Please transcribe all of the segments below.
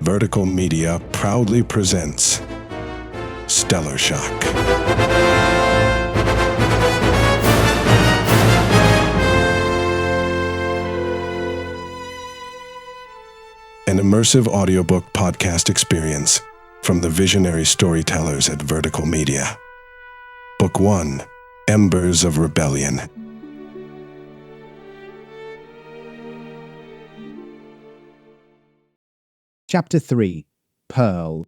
Vertical Media proudly presents Stellar Shock. An immersive audiobook podcast experience from the visionary storytellers at Vertical Media. Book 1, Embers of Rebellion. Chapter 3, Purl.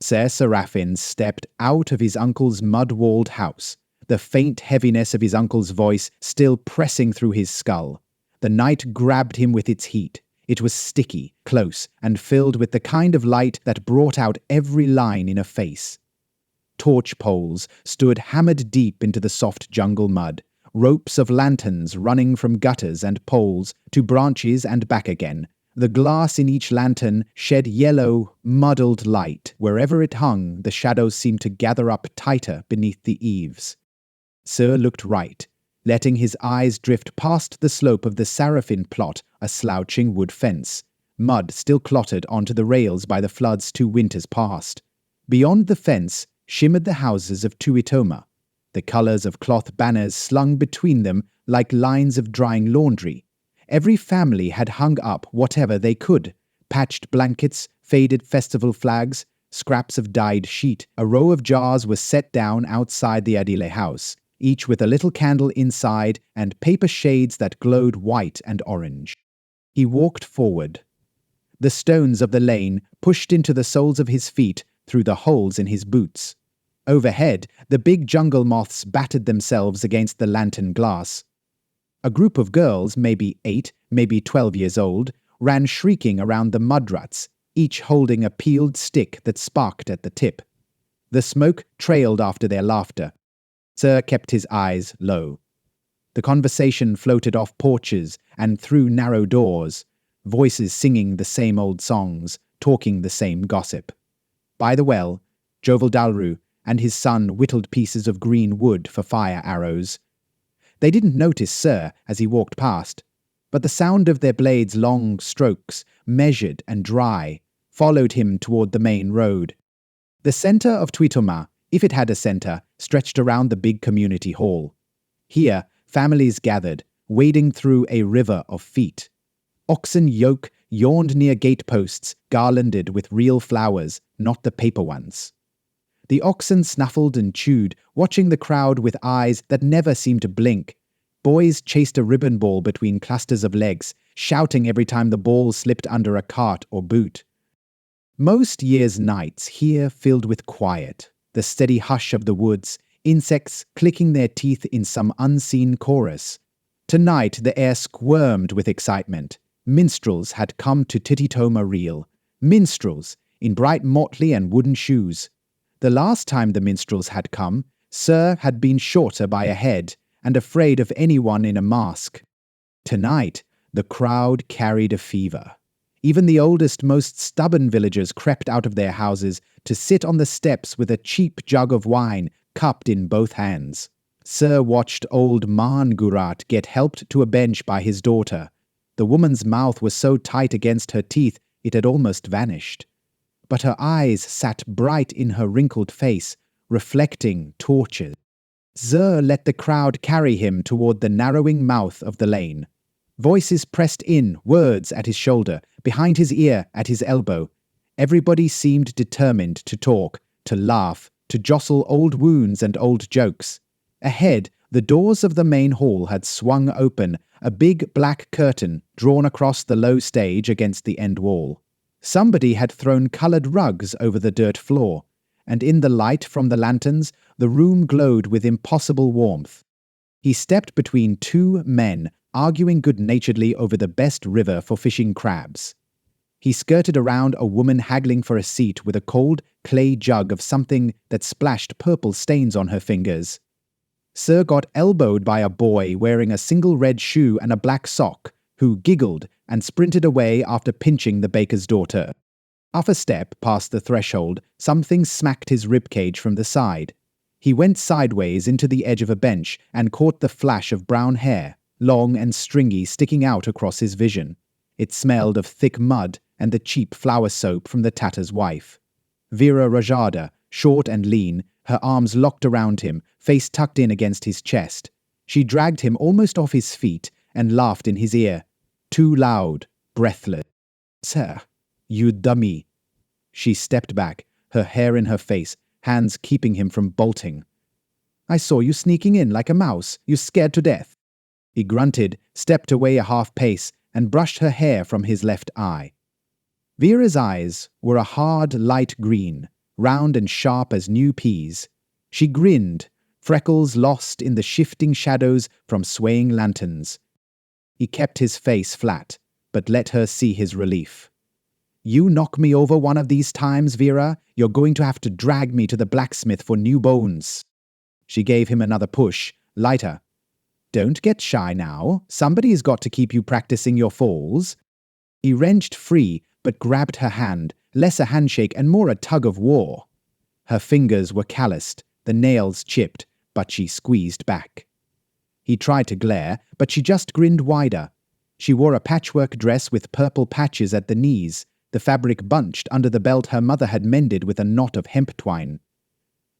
Sir Sarrafin stepped out of his uncle's mud-walled house, the faint heaviness of his uncle's voice still pressing through his skull. The night grabbed him with its heat. It was sticky, close, and filled with the kind of light that brought out every line in a face. Torch poles stood hammered deep into the soft jungle mud, ropes of lanterns running from gutters and poles to branches and back again. The glass in each lantern shed yellow, muddled light. Wherever it hung, the shadows seemed to gather up tighter beneath the eaves. Sir looked right, letting his eyes drift past the slope of the Sarrafin plot, a slouching wood fence. Mud still clotted onto the rails by the floods 2 winters past. Beyond the fence shimmered the houses of Tuitoma, the colours of cloth banners slung between them like lines of drying laundry. Every family had hung up whatever they could: patched blankets, faded festival flags, scraps of dyed sheet. A row of jars was set down outside the Adile house, each with a little candle inside and paper shades that glowed white and orange. He walked forward. The stones of the lane pushed into the soles of his feet through the holes in his boots. Overhead, the big jungle moths battered themselves against the lantern glass. A group of girls, maybe 8, maybe 12 years old, ran shrieking around the mud ruts, each holding a peeled stick that sparked at the tip. The smoke trailed after their laughter. Sir kept his eyes low. The conversation floated off porches and through narrow doors, voices singing the same old songs, talking the same gossip. By the well, Jovel Dalru and his son whittled pieces of green wood for fire arrows. They didn't notice Sir as he walked past, but the sound of their blades' long strokes, measured and dry, followed him toward the main road. The centre of Tuitoma, if it had a centre, stretched around the big community hall. Here, families gathered, wading through a river of feet. Oxen yoke yawned near gateposts, garlanded with real flowers, not the paper ones. The oxen snuffled and chewed, watching the crowd with eyes that never seemed to blink. Boys chased a ribbon ball between clusters of legs, shouting every time the ball slipped under a cart or boot. Most years' nights here filled with quiet, the steady hush of the woods, insects clicking their teeth in some unseen chorus. Tonight the air squirmed with excitement. Minstrels had come to Tuitoma Reel. Minstrels, in bright motley and wooden shoes. The last time the minstrels had come, Sir had been shorter by a head and afraid of anyone in a mask. Tonight, the crowd carried a fever. Even the oldest, most stubborn villagers crept out of their houses to sit on the steps with a cheap jug of wine cupped in both hands. Sir watched old Maan Gurat get helped to a bench by his daughter. The woman's mouth was so tight against her teeth it had almost vanished. But her eyes sat bright in her wrinkled face, reflecting torches. Sir let the crowd carry him toward the narrowing mouth of the lane. Voices pressed in, words at his shoulder, behind his ear, at his elbow. Everybody seemed determined to talk, to laugh, to jostle old wounds and old jokes. Ahead, the doors of the main hall had swung open, a big black curtain drawn across the low stage against the end wall. Somebody had thrown coloured rugs over the dirt floor, and in the light from the lanterns, the room glowed with impossible warmth. He stepped between 2 men, arguing good-naturedly over the best river for fishing crabs. He skirted around a woman haggling for a seat with a cold clay jug of something that splashed purple stains on her fingers. Sir got elbowed by a boy wearing a single red shoe and a black sock, who giggled and sprinted away after pinching the baker's daughter. Off a step past the threshold, something smacked his ribcage from the side. He went sideways into the edge of a bench and caught the flash of brown hair, long and stringy, sticking out across his vision. It smelled of thick mud and the cheap flour soap from the tatter's wife. Vera Rajada, short and lean, her arms locked around him, face tucked in against his chest. She dragged him almost off his feet and laughed in his ear. Too loud, breathless. "Sir, you dummy." She stepped back, her hair in her face, hands keeping him from bolting. "I saw you sneaking in like a mouse, you scared to death." He grunted, stepped away a half pace, and brushed her hair from his left eye. Vera's eyes were a hard light green, round and sharp as new peas. She grinned, freckles lost in the shifting shadows from swaying lanterns. He kept his face flat, but let her see his relief. "You knock me over one of these times, Vera, you're going to have to drag me to the blacksmith for new bones." She gave him another push, lighter. "Don't get shy now. Somebody's got to keep you practicing your falls." He wrenched free, but grabbed her hand, less a handshake and more a tug of war. Her fingers were calloused, the nails chipped, but she squeezed back. He tried to glare, but she just grinned wider. She wore a patchwork dress with purple patches at the knees, the fabric bunched under the belt her mother had mended with a knot of hemp twine.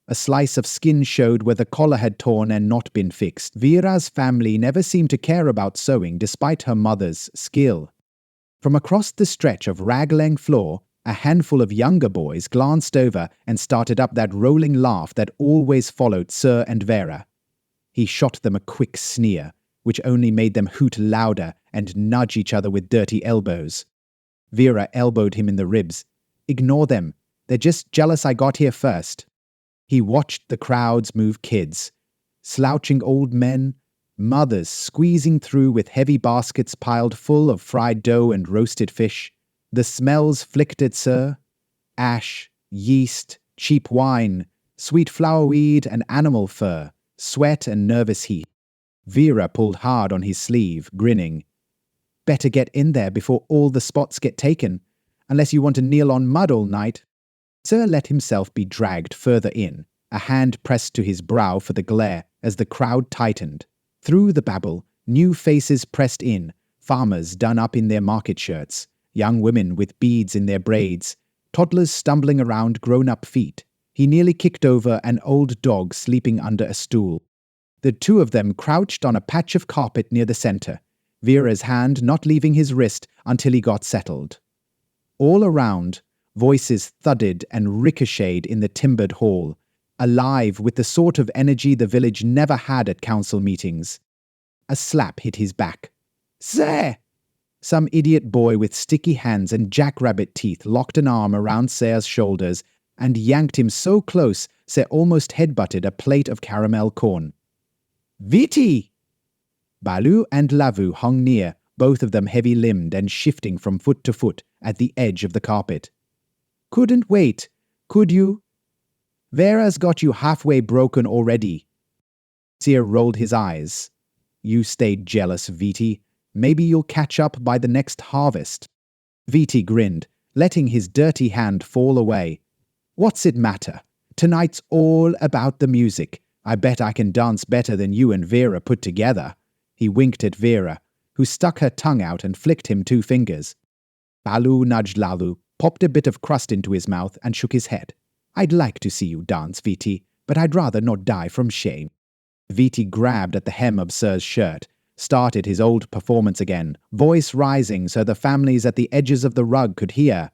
A slice of skin showed where the collar had torn and not been fixed. Vera's family never seemed to care about sewing despite her mother's skill. From across the stretch of raglang floor, a handful of younger boys glanced over and started up that rolling laugh that always followed Sir and Vera. He shot them a quick sneer, which only made them hoot louder and nudge each other with dirty elbows. Vera elbowed him in the ribs. "Ignore them. They're just jealous I got here first." He watched the crowds move kids, slouching old men, mothers squeezing through with heavy baskets piled full of fried dough and roasted fish. The smells flicked at Sir. Ash, yeast, cheap wine, sweet flowerweed and animal fur, sweat and nervous heat. Vera pulled hard on his sleeve, grinning. "Better get in there before all the spots get taken, unless you want to kneel on mud all night." Sir let himself be dragged further in, a hand pressed to his brow for the glare as the crowd tightened. Through the babble, new faces pressed in, farmers done up in their market shirts, young women with beads in their braids, toddlers stumbling around grown-up feet. He nearly kicked over an old dog sleeping under a stool. The two of them crouched on a patch of carpet near the center, Vera's hand not leaving his wrist until he got settled. All around, voices thudded and ricocheted in the timbered hall, alive with the sort of energy the village never had at council meetings. A slap hit his back. "Sir!" Some idiot boy with sticky hands and jackrabbit teeth locked an arm around Say's shoulders and yanked him so close Say almost headbutted a plate of caramel corn. "Viti!" Balu and Lavu hung near, both of them heavy-limbed and shifting from foot to foot at the edge of the carpet. "Couldn't wait, could you? Vera's got you halfway broken already." Seer rolled his eyes. "You stayed jealous, Viti. Maybe you'll catch up by the next harvest." Viti grinned, letting his dirty hand fall away. "What's it matter? Tonight's all about the music. I bet I can dance better than you and Vera put together." He winked at Vera, who stuck her tongue out and flicked him 2 fingers. Balu nudged Lalu, popped a bit of crust into his mouth, and shook his head. "I'd like to see you dance, Viti, but I'd rather not die from shame." Viti grabbed at the hem of Sir's shirt, started his old performance again, voice rising so the families at the edges of the rug could hear.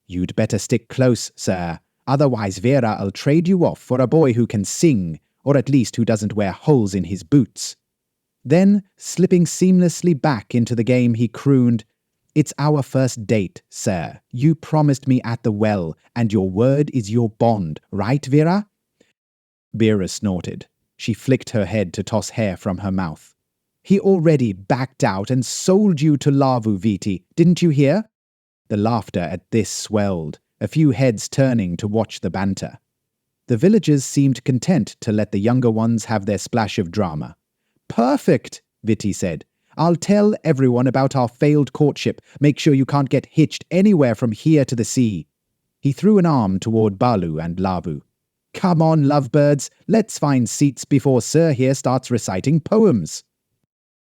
"You'd better stick close, Sir. Otherwise Vera'll trade you off for a boy who can sing, or at least who doesn't wear holes in his boots." Then, slipping seamlessly back into the game, he crooned, "It's our first date, Sir. You promised me at the well, and your word is your bond, right, Vera?" Vera snorted. She flicked her head to toss hair from her mouth. "He already backed out and sold you to Lavu, Viti, didn't you hear?" The laughter at this swelled, a few heads turning to watch the banter. The villagers seemed content to let the younger ones have their splash of drama. "Perfect," Viti said. "I'll tell everyone about our failed courtship. Make sure you can't get hitched anywhere from here to the sea." He threw an arm toward Balu and Lavu. "Come on, lovebirds. Let's find seats before Sir here starts reciting poems."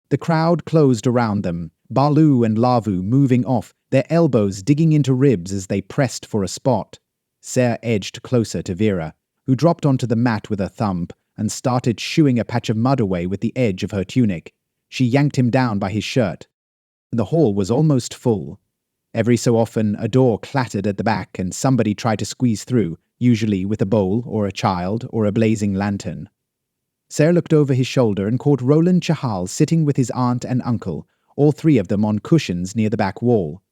The crowd closed around them, Balu and Lavu moving off, their elbows digging into ribs as they pressed for a spot. Ser edged closer to Vera, who dropped onto the mat with a thump and started shooing a patch of mud away with the edge of her tunic. She yanked him down by his shirt. The hall was almost full. Every so often, a door clattered at the back and somebody tried to squeeze through, usually with a bowl or a child or a blazing lantern. Ser looked over his shoulder and caught Roland Chahal sitting with his aunt and uncle, all three of them on cushions near the back wall.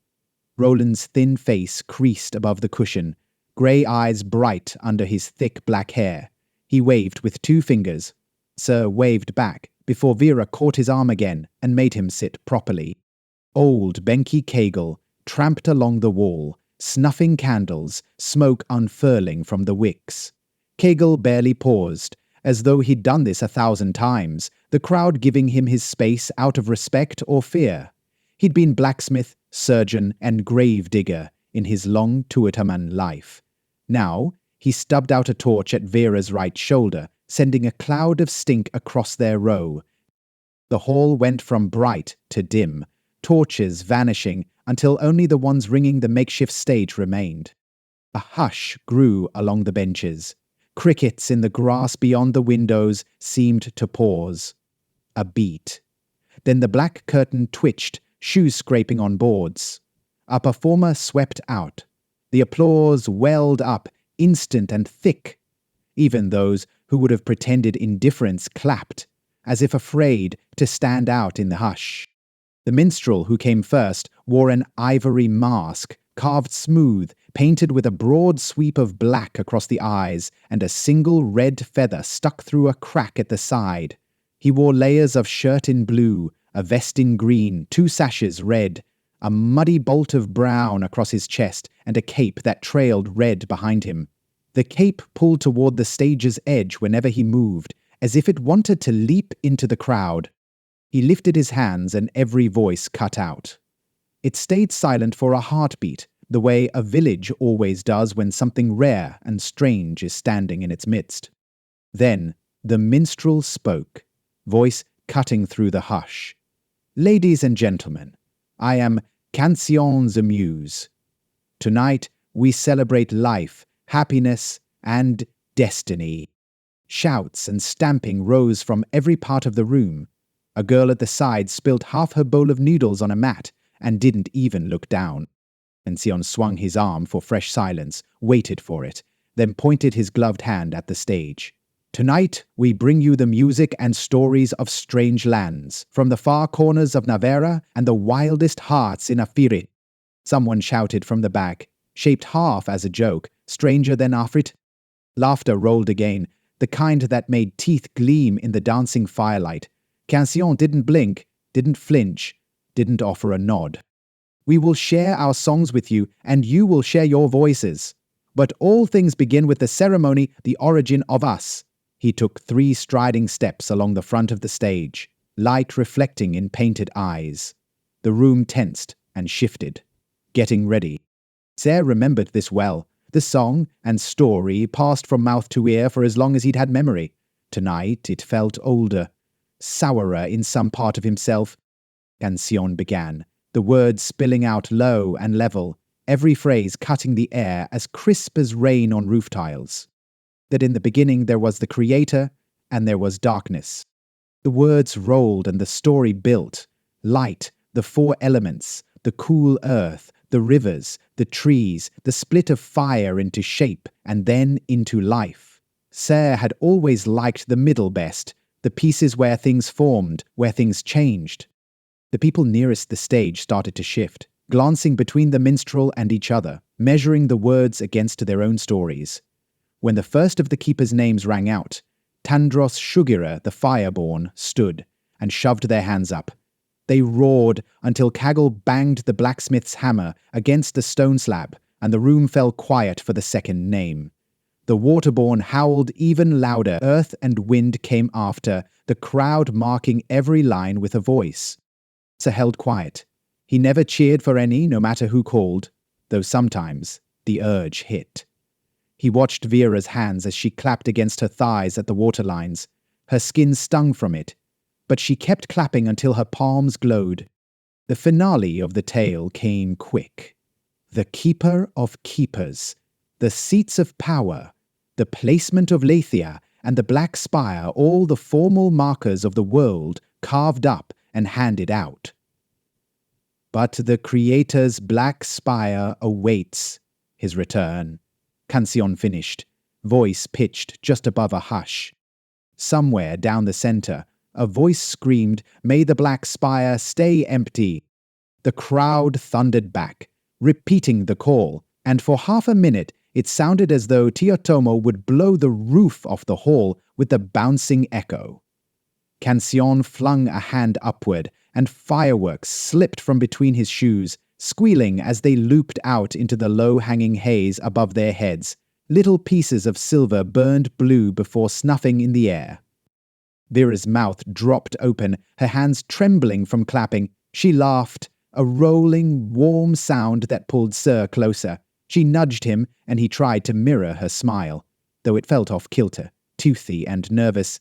Roland's thin face creased above the cushion, grey eyes bright under his thick black hair. He waved with 2 fingers. Ser waved back before Vera caught his arm again and made him sit properly. Old Benki Kegel tramped along the wall, snuffing candles, smoke unfurling from the wicks. Kegel barely paused, as though he'd done this 1,000 times, the crowd giving him his space out of respect or fear. He'd been blacksmith, surgeon, and grave digger in his long Tuitoman life. Now, he stubbed out a torch at Vera's right shoulder, sending a cloud of stink across their row. The hall went from bright to dim, torches vanishing until only the ones ringing the makeshift stage remained. A hush grew along the benches. Crickets in the grass beyond the windows seemed to pause. A beat. Then the black curtain twitched, shoes scraping on boards. A performer swept out. The applause welled up, instant and thick. Even those who would have pretended indifference clapped, as if afraid to stand out in the hush. The minstrel who came first wore an ivory mask, carved smooth, painted with a broad sweep of black across the eyes, and a single red feather stuck through a crack at the side. He wore layers of shirt in blue, a vest in green, 2 sashes red, a muddy bolt of brown across his chest, and a cape that trailed red behind him. The cape pulled toward the stage's edge whenever he moved, as if it wanted to leap into the crowd. He lifted his hands and every voice cut out. It stayed silent for a heartbeat, the way a village always does when something rare and strange is standing in its midst. Then the minstrel spoke, voice cutting through the hush. "Ladies and gentlemen, I am Cancions Amuse. Tonight we celebrate life, happiness, and destiny." Shouts and stamping rose from every part of the room. A girl at the side spilled half her bowl of noodles on a mat and didn't even look down. Cancion swung his arm for fresh silence, waited for it, then pointed his gloved hand at the stage. "Tonight we bring you the music and stories of strange lands, from the far corners of Navarra and the wildest hearts in Afiri." Someone shouted from the back, shaped half as a joke, "Stranger than Afrit?" Laughter rolled again, the kind that made teeth gleam in the dancing firelight. Cancion didn't blink, didn't flinch, didn't offer a nod. "We will share our songs with you, and you will share your voices. But all things begin with the ceremony, the origin of us." He took 3 striding steps along the front of the stage, light reflecting in painted eyes. The room tensed and shifted, getting ready. Ser remembered this well. The song and story passed from mouth to ear for as long as he'd had memory. Tonight it felt older, sourer in some part of himself. Cancion began, the words spilling out low and level, every phrase cutting the air as crisp as rain on roof tiles. That in the beginning there was the Creator, and there was darkness. The words rolled and the story built. Light, the 4 elements, the cool earth, the rivers, the trees, the split of fire into shape, and then into life. Ser had always liked the middle best, the pieces where things formed, where things changed. The people nearest the stage started to shift, glancing between the minstrel and each other, measuring the words against their own stories. When the first of the keepers' names rang out, Tandros Shugira, the Fireborn, stood and shoved their hands up. They roared until Kaggle banged the blacksmith's hammer against the stone slab, and the room fell quiet for the second name. The Waterborn howled even louder. Earth and wind came after, the crowd marking every line with a voice. Ser held quiet. He never cheered for any, no matter who called, though sometimes the urge hit. He watched Vera's hands as she clapped against her thighs at the waterlines. Her skin stung from it, but she kept clapping until her palms glowed. The finale of the tale came quick. The keeper of keepers, the seats of power, the placement of Lathia, and the black spire, all the formal markers of the world carved up and handed out. But the Creator's black spire awaits his return, Cancion finished, voice pitched just above a hush. Somewhere down the center, a voice screamed, "May the black spire stay empty." The crowd thundered back, repeating the call, and for half a minute it sounded as though Tuitoma would blow the roof off the hall with the bouncing echo. Cancion flung a hand upward, and fireworks slipped from between his shoes, squealing as they looped out into the low-hanging haze above their heads. Little pieces of silver burned blue before snuffing in the air. Vera's mouth dropped open, her hands trembling from clapping. She laughed, a rolling, warm sound that pulled Sir closer. She nudged him, and he tried to mirror her smile, though it felt off-kilter, toothy and nervous.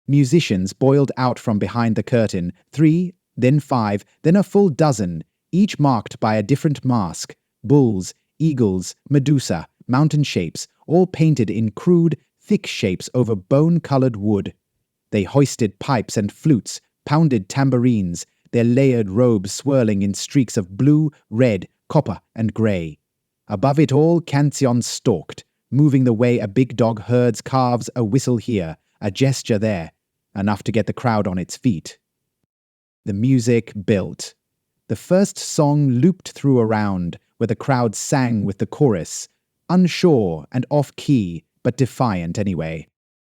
Musicians boiled out from behind the curtain, 3, then 5, then a full dozen, each marked by a different mask: bulls, eagles, Medusa, mountain shapes, all painted in crude, thick shapes over bone-colored wood. They hoisted pipes and flutes, pounded tambourines, their layered robes swirling in streaks of blue, red, copper, and grey. Above it all, Cancion stalked, moving the way a big dog herds calves, a whistle here, a gesture there, enough to get the crowd on its feet. The music built. The first song looped through a round, where the crowd sang with the chorus, unsure and off-key, but defiant anyway.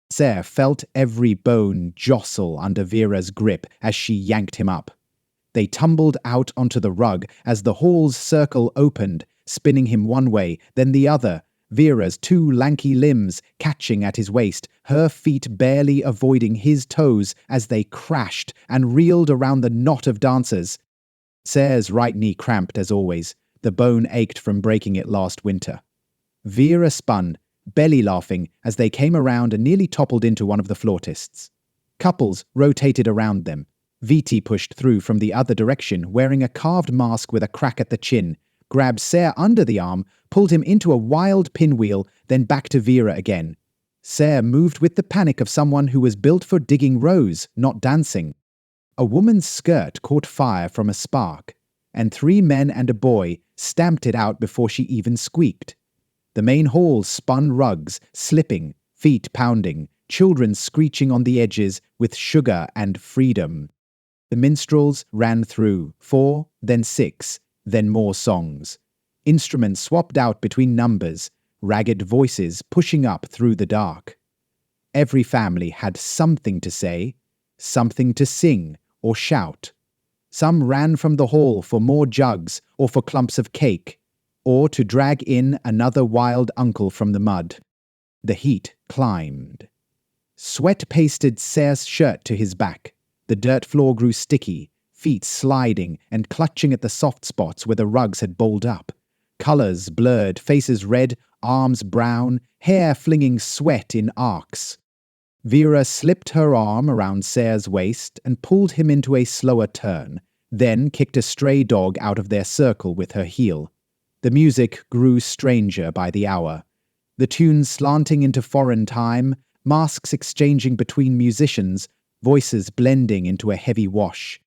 Sarah felt every bone jostle under Vera's grip as she yanked him up. They tumbled out onto the rug as the hall's circle opened, spinning him one way, then the other, Vera's 2 lanky limbs catching at his waist, her feet barely avoiding his toes as they crashed and reeled around the knot of dancers. Sarah's right knee cramped as always. The bone ached from breaking it last winter. Vera spun, belly laughing, as they came around and nearly toppled into one of the flautists. Couples rotated around them. Viti pushed through from the other direction, wearing a carved mask with a crack at the chin, grabbed Sarah under the arm, pulled him into a wild pinwheel, then back to Vera again. Sarah moved with the panic of someone who was built for digging rows, not dancing. A woman's skirt caught fire from a spark, and 3 men and a boy stamped it out before she even squeaked. The main hall spun rugs, slipping, feet pounding, children screeching on the edges with sugar and freedom. The minstrels ran through, 4, then 6, then more songs. Instruments swapped out between numbers, ragged voices pushing up through the dark. Every family had something to say, something to sing or shout. Some ran from the hall for more jugs or for clumps of cake, or to drag in another wild uncle from the mud. The heat climbed. Sweat pasted Sarah's shirt to his back. The dirt floor grew sticky, feet sliding and clutching at the soft spots where the rugs had bowled up. Colors blurred, faces red, arms brown, hair flinging sweat in arcs. Vera slipped her arm around Sarah's waist and pulled him into a slower turn, then kicked a stray dog out of their circle with her heel. The music grew stranger by the hour. The tunes slanting into foreign time, masks exchanging between musicians, voices blending into a heavy wash.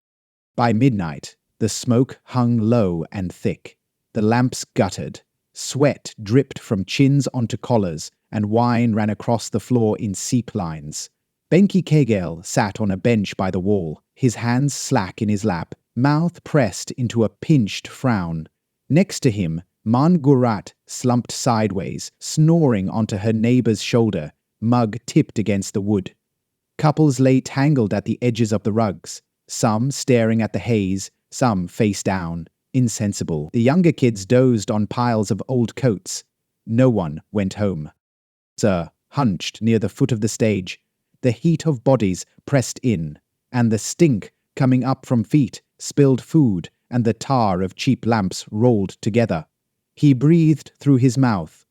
By midnight, the smoke hung low and thick. The lamps guttered. Sweat dripped from chins onto collars, and wine ran across the floor in seep lines. Benki Kegel sat on a bench by the wall, his hands slack in his lap, mouth pressed into a pinched frown. Next to him, Man Gurat slumped sideways, snoring onto her neighbor's shoulder, mug tipped against the wood. Couples lay tangled at the edges of the rugs, some staring at the haze, some face down, insensible. The younger kids dozed on piles of old coats. No one went home. Sir hunched near the foot of the stage, the heat of bodies pressed in, and the stink coming up from feet, spilled food, and the tar of cheap lamps rolled together. He breathed through his mouth.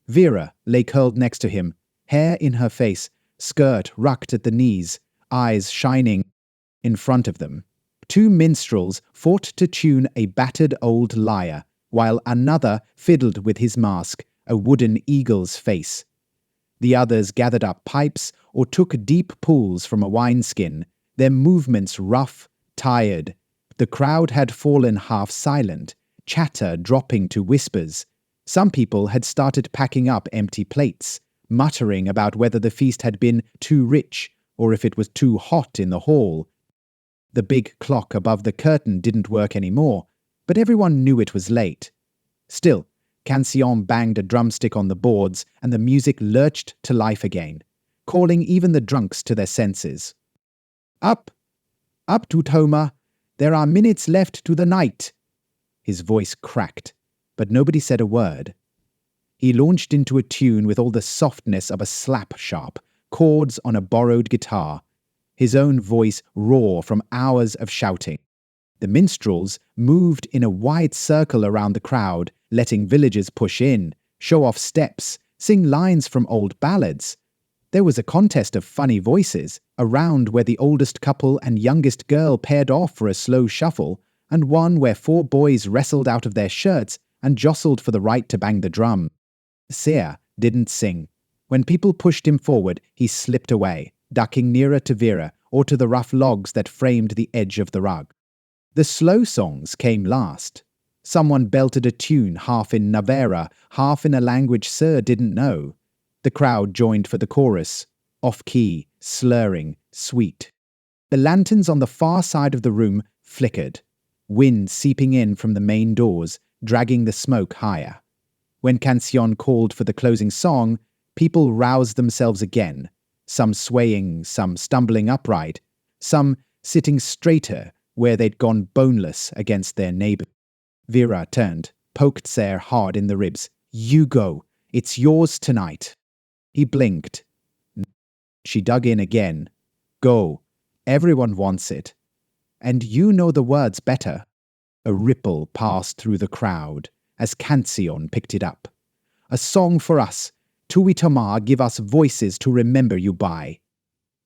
Vera lay curled next to him, hair in her face, skirt rucked at the knees, eyes shining. In front of them, 2 minstrels fought to tune a battered old lyre, while another fiddled with his mask, a wooden eagle's face. The others gathered up pipes or took deep pulls from a wineskin, their movements rough, tired. The crowd had fallen half silent, chatter dropping to whispers. Some people had started packing up empty plates, muttering about whether the feast had been too rich or if it was too hot in the hall. The big clock above the curtain didn't work anymore, but everyone knew it was late. Still, Cancion banged a drumstick on the boards and the music lurched to life again, calling even the drunks to their senses. Up! Up, Tuitoma! There are minutes left to the night! His voice cracked, but nobody said a word. He launched into a tune with all the softness of a slap sharp, chords on a borrowed guitar, his own voice raw from hours of shouting. The minstrels moved in a wide circle around the crowd, letting villagers push in, show off steps, sing lines from old ballads. There was a contest of funny voices, a round where the oldest couple and youngest girl paired off for a slow shuffle, and one where 4 boys wrestled out of their shirts and jostled for the right to bang the drum. Sarrafin didn't sing. When people pushed him forward, he slipped away, ducking nearer to Vera or to the rough logs that framed the edge of the rug. The slow songs came last. Someone belted a tune half in Navera, half in a language Sir didn't know. The crowd joined for the chorus, off-key, slurring, sweet. The lanterns on the far side of the room flickered, wind seeping in from the main doors, dragging the smoke higher. When Cancion called for the closing song, people roused themselves again, some swaying, some stumbling upright, some sitting straighter where they'd gone boneless against their neighbour. Vera turned, poked Sarrafin hard in the ribs. You go. It's yours tonight. He blinked. She dug in again. Go. Everyone wants it. And you know the words better. A ripple passed through the crowd as Cancion picked it up. A song for us. Tuitoma give us voices to remember you by.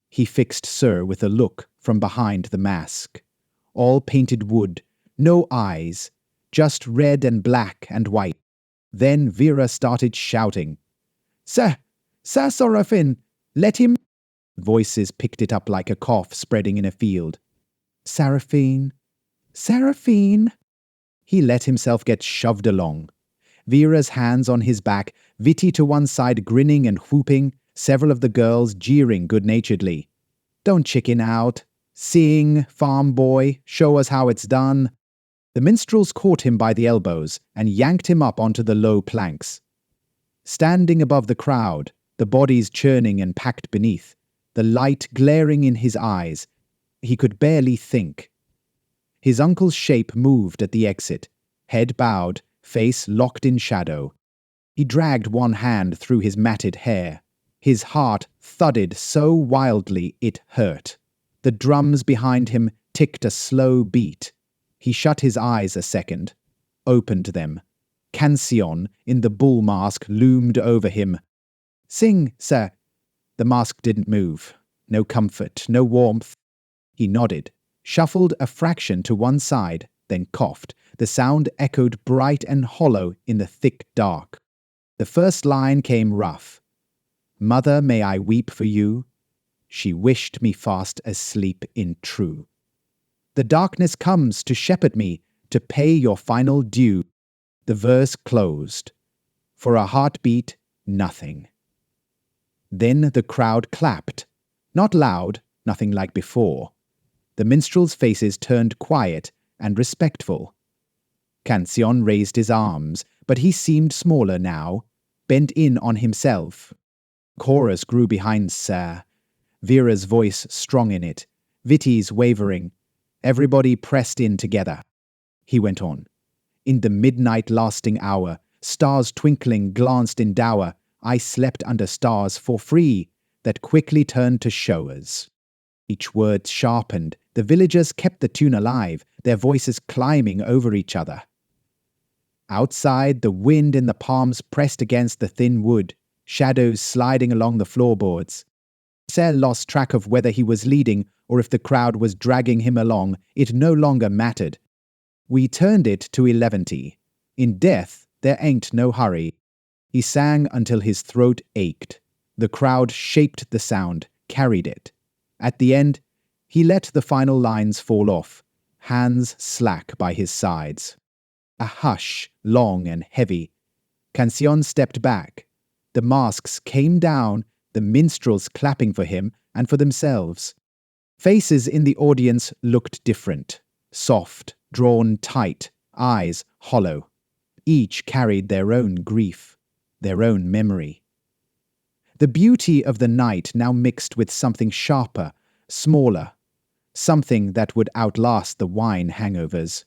He fixed Sir with a look from behind the mask. All painted wood, no eyes, just red and black and white. Then Vera started shouting. Sarrafin, let him... Voices picked it up like a cough spreading in a field. Sarrafin. He let himself get shoved along. Vera's hands on his back, Viti to one side grinning and whooping, several of the girls jeering good-naturedly. Don't chicken out. Sing, farm boy, show us how it's done. The minstrels caught him by the elbows and yanked him up onto the low planks. Standing above the crowd, the bodies churning and packed beneath, the light glaring in his eyes, he could barely think. His uncle's shape moved at the exit, head bowed, face locked in shadow. He dragged one hand through his matted hair. His heart thudded so wildly it hurt. The drums behind him ticked a slow beat. He shut his eyes a second, opened them. Cancion, in the bull mask, loomed over him. Sing, sir. The mask didn't move. No comfort, no warmth. He nodded, shuffled a fraction to one side, then coughed. The sound echoed bright and hollow in the thick dark. The first line came rough. Mother, may I weep for you? She wished me fast asleep in true. The darkness comes to shepherd me, to pay your final due. The verse closed. For a heartbeat, nothing. Then the crowd clapped. Not loud, nothing like before. The minstrels' faces turned quiet and respectful. Cancion raised his arms, but he seemed smaller now, bent in on himself. Chorus grew behind Sarrafin. Vera's voice strong in it, Viti's wavering. Everybody pressed in together. He went on. In the midnight lasting hour, stars twinkling glanced in dower. I slept under stars for free, that quickly turned to showers. Each word sharpened. The villagers kept the tune alive, their voices climbing over each other. Outside, the wind in the palms pressed against the thin wood, shadows sliding along the floorboards. Ser lost track of whether he was leading or if the crowd was dragging him along. It no longer mattered. We turned it to 11. In death, there ain't no hurry. He sang until his throat ached. The crowd shaped the sound, carried it. At the end, he let the final lines fall off, hands slack by his sides. A hush, long and heavy. Cancion stepped back. The masks came down, the minstrels clapping for him and for themselves. Faces in the audience looked different, soft, drawn tight, eyes hollow. Each carried their own grief, their own memory. The beauty of the night now mixed with something sharper, smaller, something that would outlast the wine hangovers.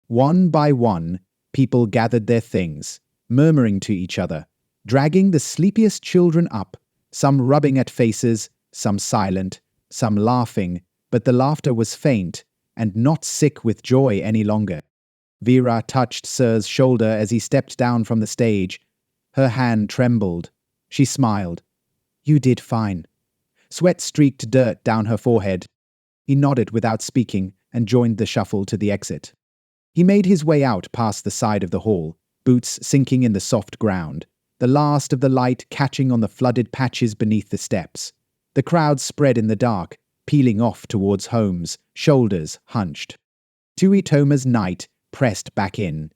One by one, people gathered their things, murmuring to each other, dragging the sleepiest children up, some rubbing at faces, some silent, some laughing, but the laughter was faint and not sick with joy any longer. Vera touched Sir's shoulder as he stepped down from the stage. Her hand trembled. She smiled. "You did fine." Sweat streaked dirt down her forehead. He nodded without speaking and joined the shuffle to the exit. He made his way out past the side of the hall, boots sinking in the soft ground, the last of the light catching on the flooded patches beneath the steps. The crowd spread in the dark, peeling off towards homes, shoulders hunched. Tuitoma's night pressed back in.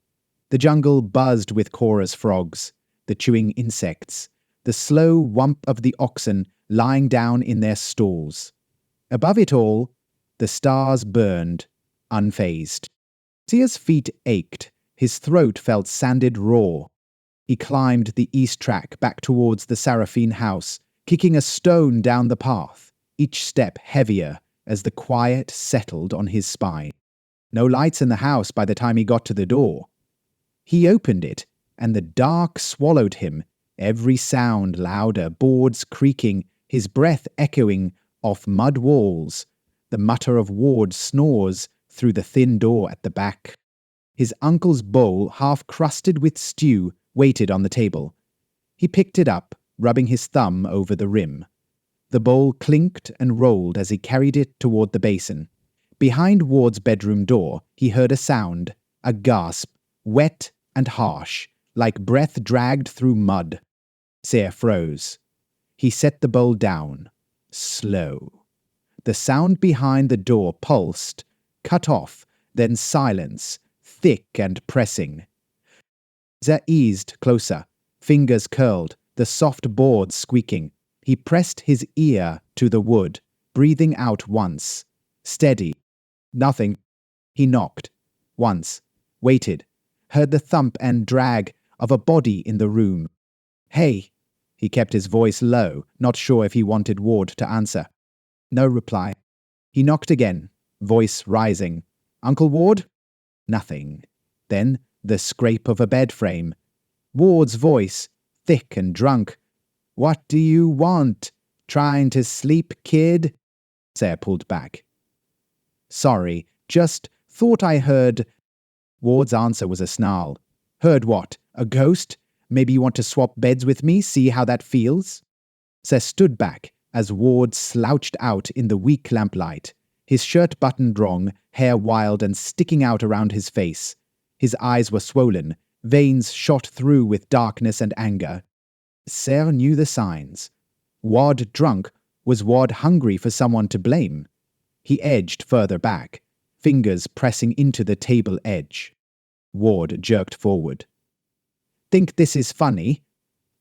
The jungle buzzed with chorus frogs, the chewing insects, the slow whump of the oxen lying down in their stalls. Above it all, the stars burned, unfazed. Sir's feet ached, his throat felt sanded raw. He climbed the east track back towards the Sarrafin house, kicking a stone down the path, each step heavier as the quiet settled on his spine. No lights in the house by the time he got to the door. He opened it, and the dark swallowed him, every sound louder, boards creaking, his breath echoing off mud walls, the mutter of Ward's snores through the thin door at the back. His uncle's bowl, half crusted with stew, waited on the table. He picked it up, rubbing his thumb over the rim. The bowl clinked and rolled as he carried it toward the basin. Behind Ward's bedroom door, he heard a sound, a gasp, wet and harsh, like breath dragged through mud. Ser froze. He set the bowl down. Slow. The sound behind the door pulsed, cut off, then silence, thick and pressing. Ser eased closer, fingers curled, the soft boards squeaking. He pressed his ear to the wood, breathing out once. Steady. Nothing. He knocked. Once. Waited. Heard the thump and drag of a body in the room. "Hey." He kept his voice low, not sure if he wanted Ward to answer. No reply. He knocked again, voice rising. "Uncle Ward?" Nothing. Then the scrape of a bed frame. Ward's voice, thick and drunk. "What do you want? Trying to sleep, kid?" Ser pulled back. "Sorry, just thought I heard..." Ward's answer was a snarl. "Heard what? A ghost? Maybe you want to swap beds with me, see how that feels?" Ser stood back as Ward slouched out in the weak lamplight, his shirt buttoned wrong, hair wild and sticking out around his face. His eyes were swollen, veins shot through with darkness and anger. Ser knew the signs. Ward drunk, was Ward hungry for someone to blame? He edged further back, fingers pressing into the table edge. Ward jerked forward. "Think this is funny?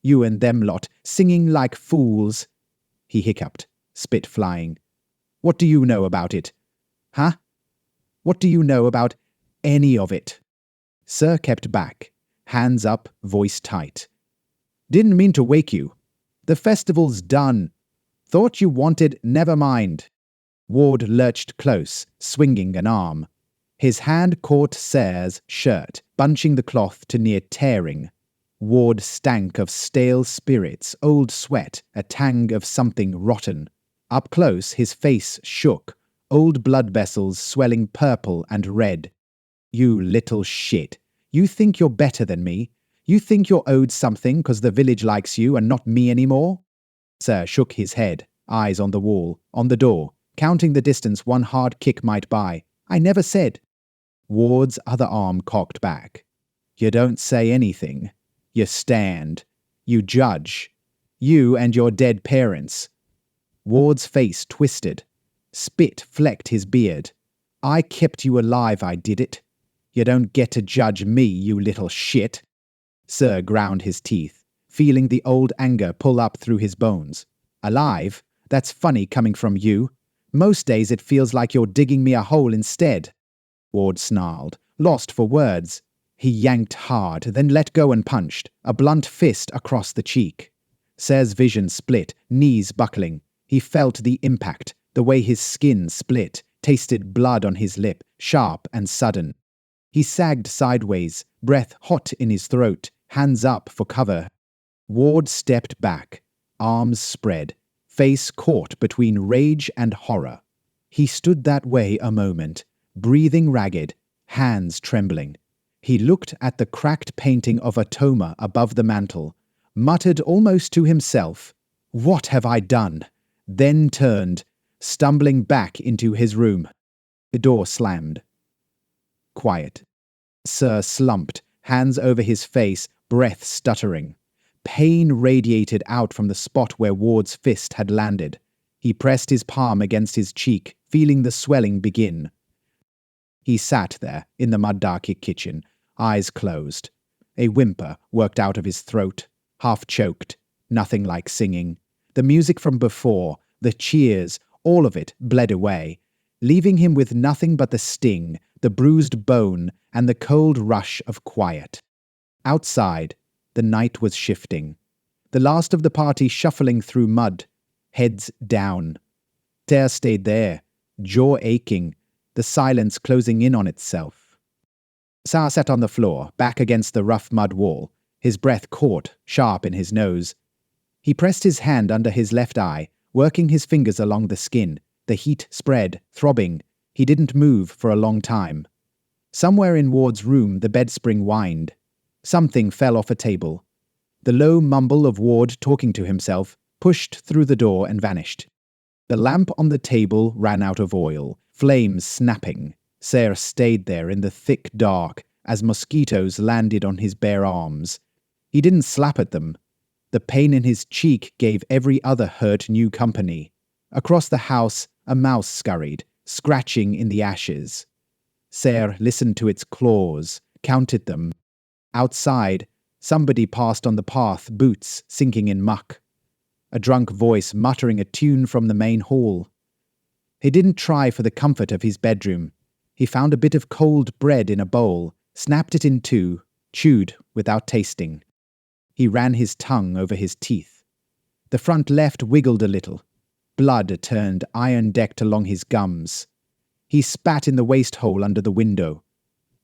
You and them lot, singing like fools." He hiccuped, spit flying. "What do you know about it? Huh? What do you know about any of it?" Ser kept back, hands up, voice tight. "Didn't mean to wake you. The festival's done. Thought you wanted, never mind." Ward lurched close, swinging an arm. His hand caught Ser's shirt, bunching the cloth to near tearing. Ward stank of stale spirits, old sweat, a tang of something rotten. Up close, his face shook, old blood vessels swelling purple and red. "You little shit. You think you're better than me? You think you're owed something 'cause the village likes you and not me anymore?" Ser shook his head. eyes on the wall, on the door, counting the distance one hard kick might buy. I never said. Ward's other arm cocked back. You don't say anything. You stand. You judge. You and your dead parents. Ward's face twisted. Spit flecked his beard. I kept you alive, I did it. You don't get to judge me, you little shit. Sir ground his teeth, feeling the old anger pull up through his bones. Alive? That's funny coming from you. Most days it feels like you're digging me a hole instead. Ward snarled, lost for words. He yanked hard, then let go and punched, a blunt fist across the cheek. Sir's vision split, knees buckling. He felt the impact, the way his skin split, tasted blood on his lip, sharp and sudden. He sagged sideways, breath hot in his throat, hands up for cover. Ward stepped back, arms spread, face caught between rage and horror. He stood that way a moment, breathing ragged, hands trembling. He looked at the cracked painting of Tuitoma above the mantel, muttered almost to himself, "What have I done?" Then turned, stumbling back into his room. The door slammed. Quiet. Sir slumped, hands over his face, breath stuttering. Pain radiated out from the spot where Ward's fist had landed. He pressed his palm against his cheek, feeling the swelling begin. He sat there in the mud-dark kitchen, eyes closed. A whimper worked out of his throat, half-choked, nothing like singing. The music from before, the cheers, all of it bled away, leaving him with nothing but the sting, the bruised bone, and the cold rush of quiet. Outside, the night was shifting. The last of the party shuffling through mud, heads down. Ter stayed there, jaw aching, the silence closing in on itself. Sar sat on the floor, back against the rough mud wall, his breath caught, sharp in his nose. He pressed his hand under his left eye, working his fingers along the skin, the heat spread, throbbing. He didn't move for a long time. Somewhere in Ward's room the bed spring whined. Something fell off a table. The low mumble of Ward talking to himself pushed through the door and vanished. The lamp on the table ran out of oil, flames snapping. Sarah stayed there in the thick dark as mosquitoes landed on his bare arms. He didn't slap at them. The pain in his cheek gave every other hurt new company. Across the house, a mouse scurried, scratching in the ashes. Sarah listened to its claws, counted them. Outside, somebody passed on the path, boots sinking in muck. A drunk voice muttering a tune from the main hall. He didn't try for the comfort of his bedroom. He found a bit of cold bread in a bowl, snapped it in two, chewed without tasting. He ran his tongue over his teeth. The front left wiggled a little. Blood turned iron-decked along his gums. He spat in the waste hole under the window.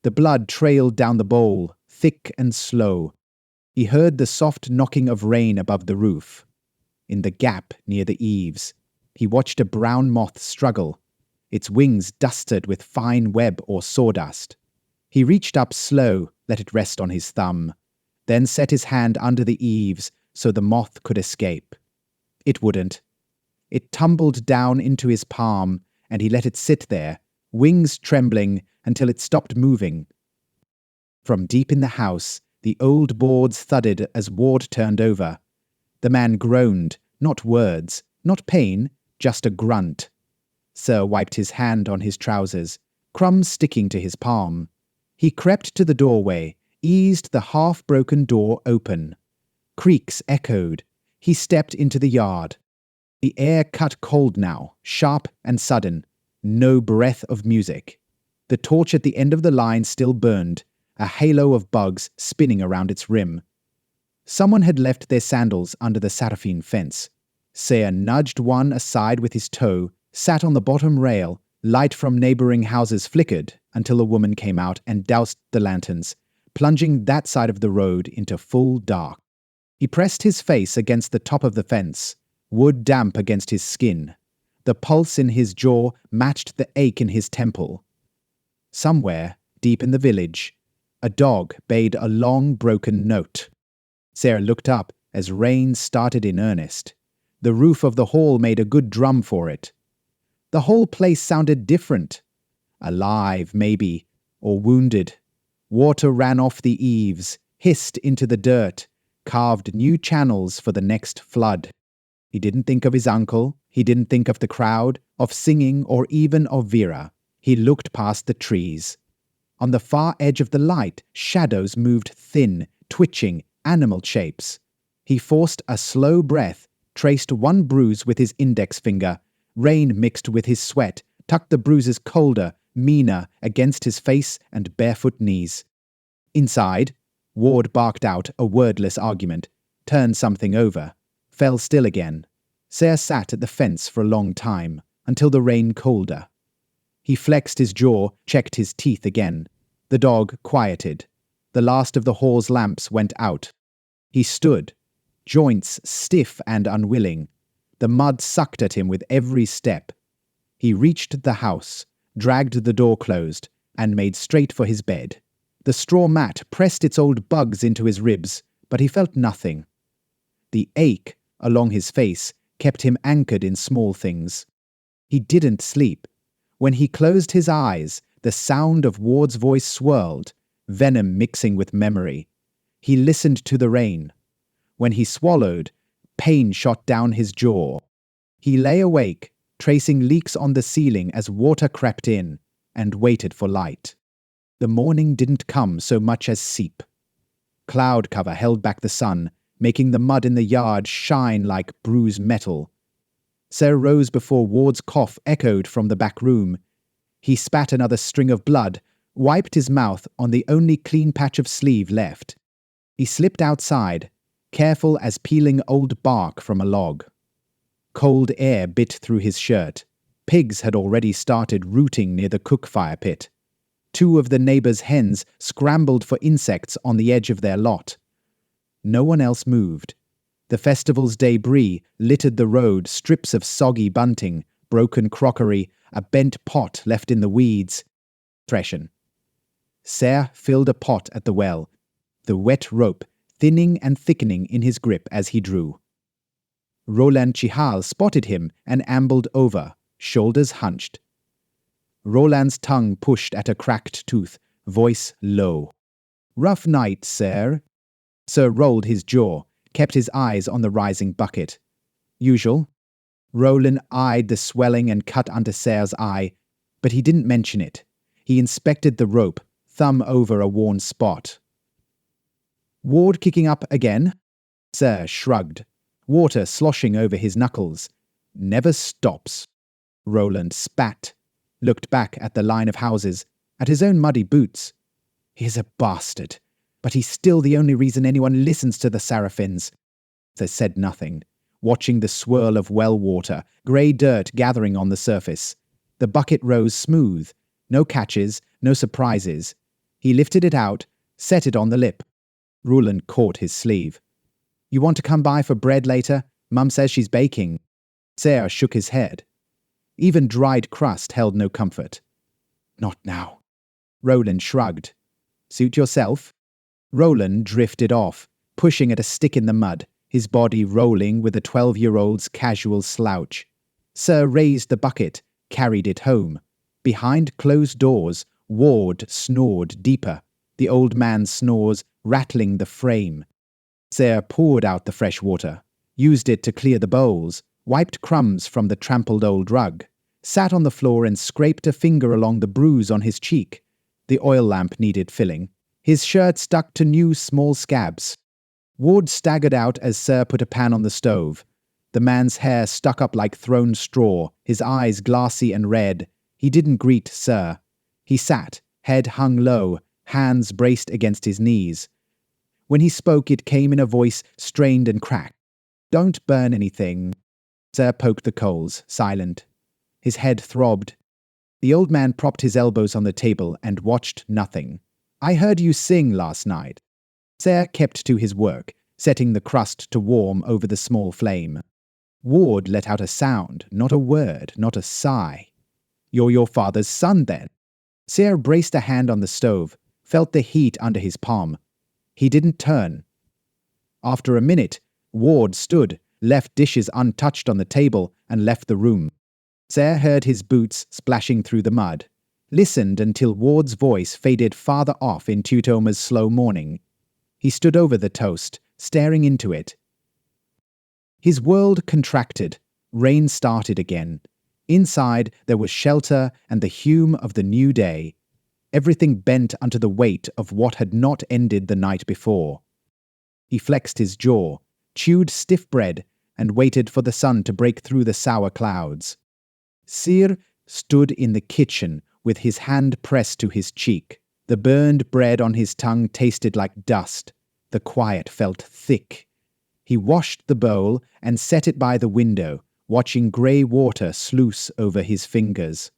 The blood trailed down the bowl, thick and slow. He heard the soft knocking of rain above the roof. In the gap near the eaves, he watched a brown moth struggle, its wings dusted with fine web or sawdust. He reached up slow, let it rest on his thumb, then set his hand under the eaves so the moth could escape. It wouldn't. It tumbled down into his palm, and he let it sit there, wings trembling, until it stopped moving. From deep in the house, the old boards thudded as Ward turned over. The man groaned, not words, not pain, just a grunt. Sir wiped his hand on his trousers, crumbs sticking to his palm. He crept to the doorway, eased the half-broken door open. Creaks echoed. He stepped into the yard. The air cut cold now, sharp and sudden. No breath of music. The torch at the end of the line still burned, a halo of bugs spinning around its rim. Someone had left their sandals under the Sarrafin fence. Sayre nudged one aside with his toe, sat on the bottom rail. Light from neighboring houses flickered until a woman came out and doused the lanterns, plunging that side of the road into full dark. He pressed his face against the top of the fence, wood damp against his skin. The pulse in his jaw matched the ache in his temple. Somewhere, deep in the village, a dog bayed a long, broken note. Sarah looked up as rain started in earnest. The roof of the hall made a good drum for it. The whole place sounded different. Alive, maybe, or wounded. Water ran off the eaves, hissed into the dirt, carved new channels for the next flood. He didn't think of his uncle, he didn't think of the crowd, of singing, or even of Vera. He looked past the trees. On the far edge of the light, shadows moved thin, twitching, animal shapes. He forced a slow breath, traced one bruise with his index finger. Rain mixed with his sweat, tucked the bruises colder, meaner, against his face and barefoot knees. Inside, Ward barked out a wordless argument, turned something over, fell still again. Sarah sat at the fence for a long time, until the rain colder. He flexed his jaw, checked his teeth again. The dog quieted. The last of the hall's lamps went out. He stood, joints stiff and unwilling. The mud sucked at him with every step. He reached the house, dragged the door closed, and made straight for his bed. The straw mat pressed its old bugs into his ribs, but he felt nothing. The ache along his face kept him anchored in small things. He didn't sleep. When he closed his eyes, the sound of Ward's voice swirled, venom mixing with memory. He listened to the rain. When he swallowed, pain shot down his jaw. He lay awake, tracing leaks on the ceiling as water crept in, and waited for light. The morning didn't come so much as seep. Cloud cover held back the sun, making the mud in the yard shine like bruised metal. Sarah rose before Ward's cough echoed from the back room. He spat another string of blood, wiped his mouth on the only clean patch of sleeve left. He slipped outside, careful as peeling old bark from a log. Cold air bit through his shirt. Pigs had already started rooting near the cook fire pit. 2 of the neighbors' hens scrambled for insects on the edge of their lot. No one else moved. The festival's debris littered the road, strips of soggy bunting, broken crockery, a bent pot left in the weeds. Freshen. Sarah filled a pot at the well, the wet rope thinning and thickening in his grip as he drew. Roland Chihal spotted him and ambled over, shoulders hunched. Roland's tongue pushed at a cracked tooth, voice low. "Rough night, sir." Sir rolled his jaw, kept his eyes on the rising bucket. "Usual." Roland eyed the swelling and cut under Sarah's eye, but he didn't mention it. He inspected the rope, thumb over a worn spot. "Ward kicking up again?" Sir shrugged, water sloshing over his knuckles. "Never stops." Roland spat, looked back at the line of houses, at his own muddy boots. "He's a bastard, but he's still the only reason anyone listens to the Sarrafins." They said nothing, watching the swirl of well water, grey dirt gathering on the surface. The bucket rose smooth, no catches, no surprises. He lifted it out, set it on the lip. Roland caught his sleeve. "You want to come by for bread later? Mum says she's baking." Sarah shook his head. Even dried crust held no comfort. "Not now." Roland shrugged. "Suit yourself." Roland drifted off, pushing at a stick in the mud, his body rolling with a 12-year-old's casual slouch. Sir raised the bucket, carried it home. Behind closed doors, Ward snored deeper, the old man's snores rattling the frame. Sir poured out the fresh water, used it to clear the bowls, wiped crumbs from the trampled old rug, sat on the floor and scraped a finger along the bruise on his cheek. The oil lamp needed filling. His shirt stuck to new small scabs. Ward staggered out as Sir put a pan on the stove. The man's hair stuck up like thrown straw, his eyes glassy and red. He didn't greet Sir. He sat, head hung low, hands braced against his knees. When he spoke, it came in a voice strained and cracked. "Don't burn anything." Sir poked the coals, silent. His head throbbed. The old man propped his elbows on the table and watched nothing. "I heard you sing last night." Sir kept to his work, setting the crust to warm over the small flame. Ward let out a sound, not a word, not a sigh. "You're your father's son, then?" Sir braced a hand on the stove, felt the heat under his palm. He didn't turn. After a minute, Ward stood, left dishes untouched on the table, and left the room. Sarah heard his boots splashing through the mud, listened until Ward's voice faded farther off in Tuitoma's slow mourning. He stood over the toast, staring into it. His world contracted. Rain started again. Inside, there was shelter and the hume of the new day. Everything bent under the weight of what had not ended the night before. He flexed his jaw, chewed stiff bread, and waited for the sun to break through the sour clouds. Sir stood in the kitchen with his hand pressed to his cheek. The burned bread on his tongue tasted like dust. The quiet felt thick. He washed the bowl and set it by the window, watching grey water sluice over his fingers.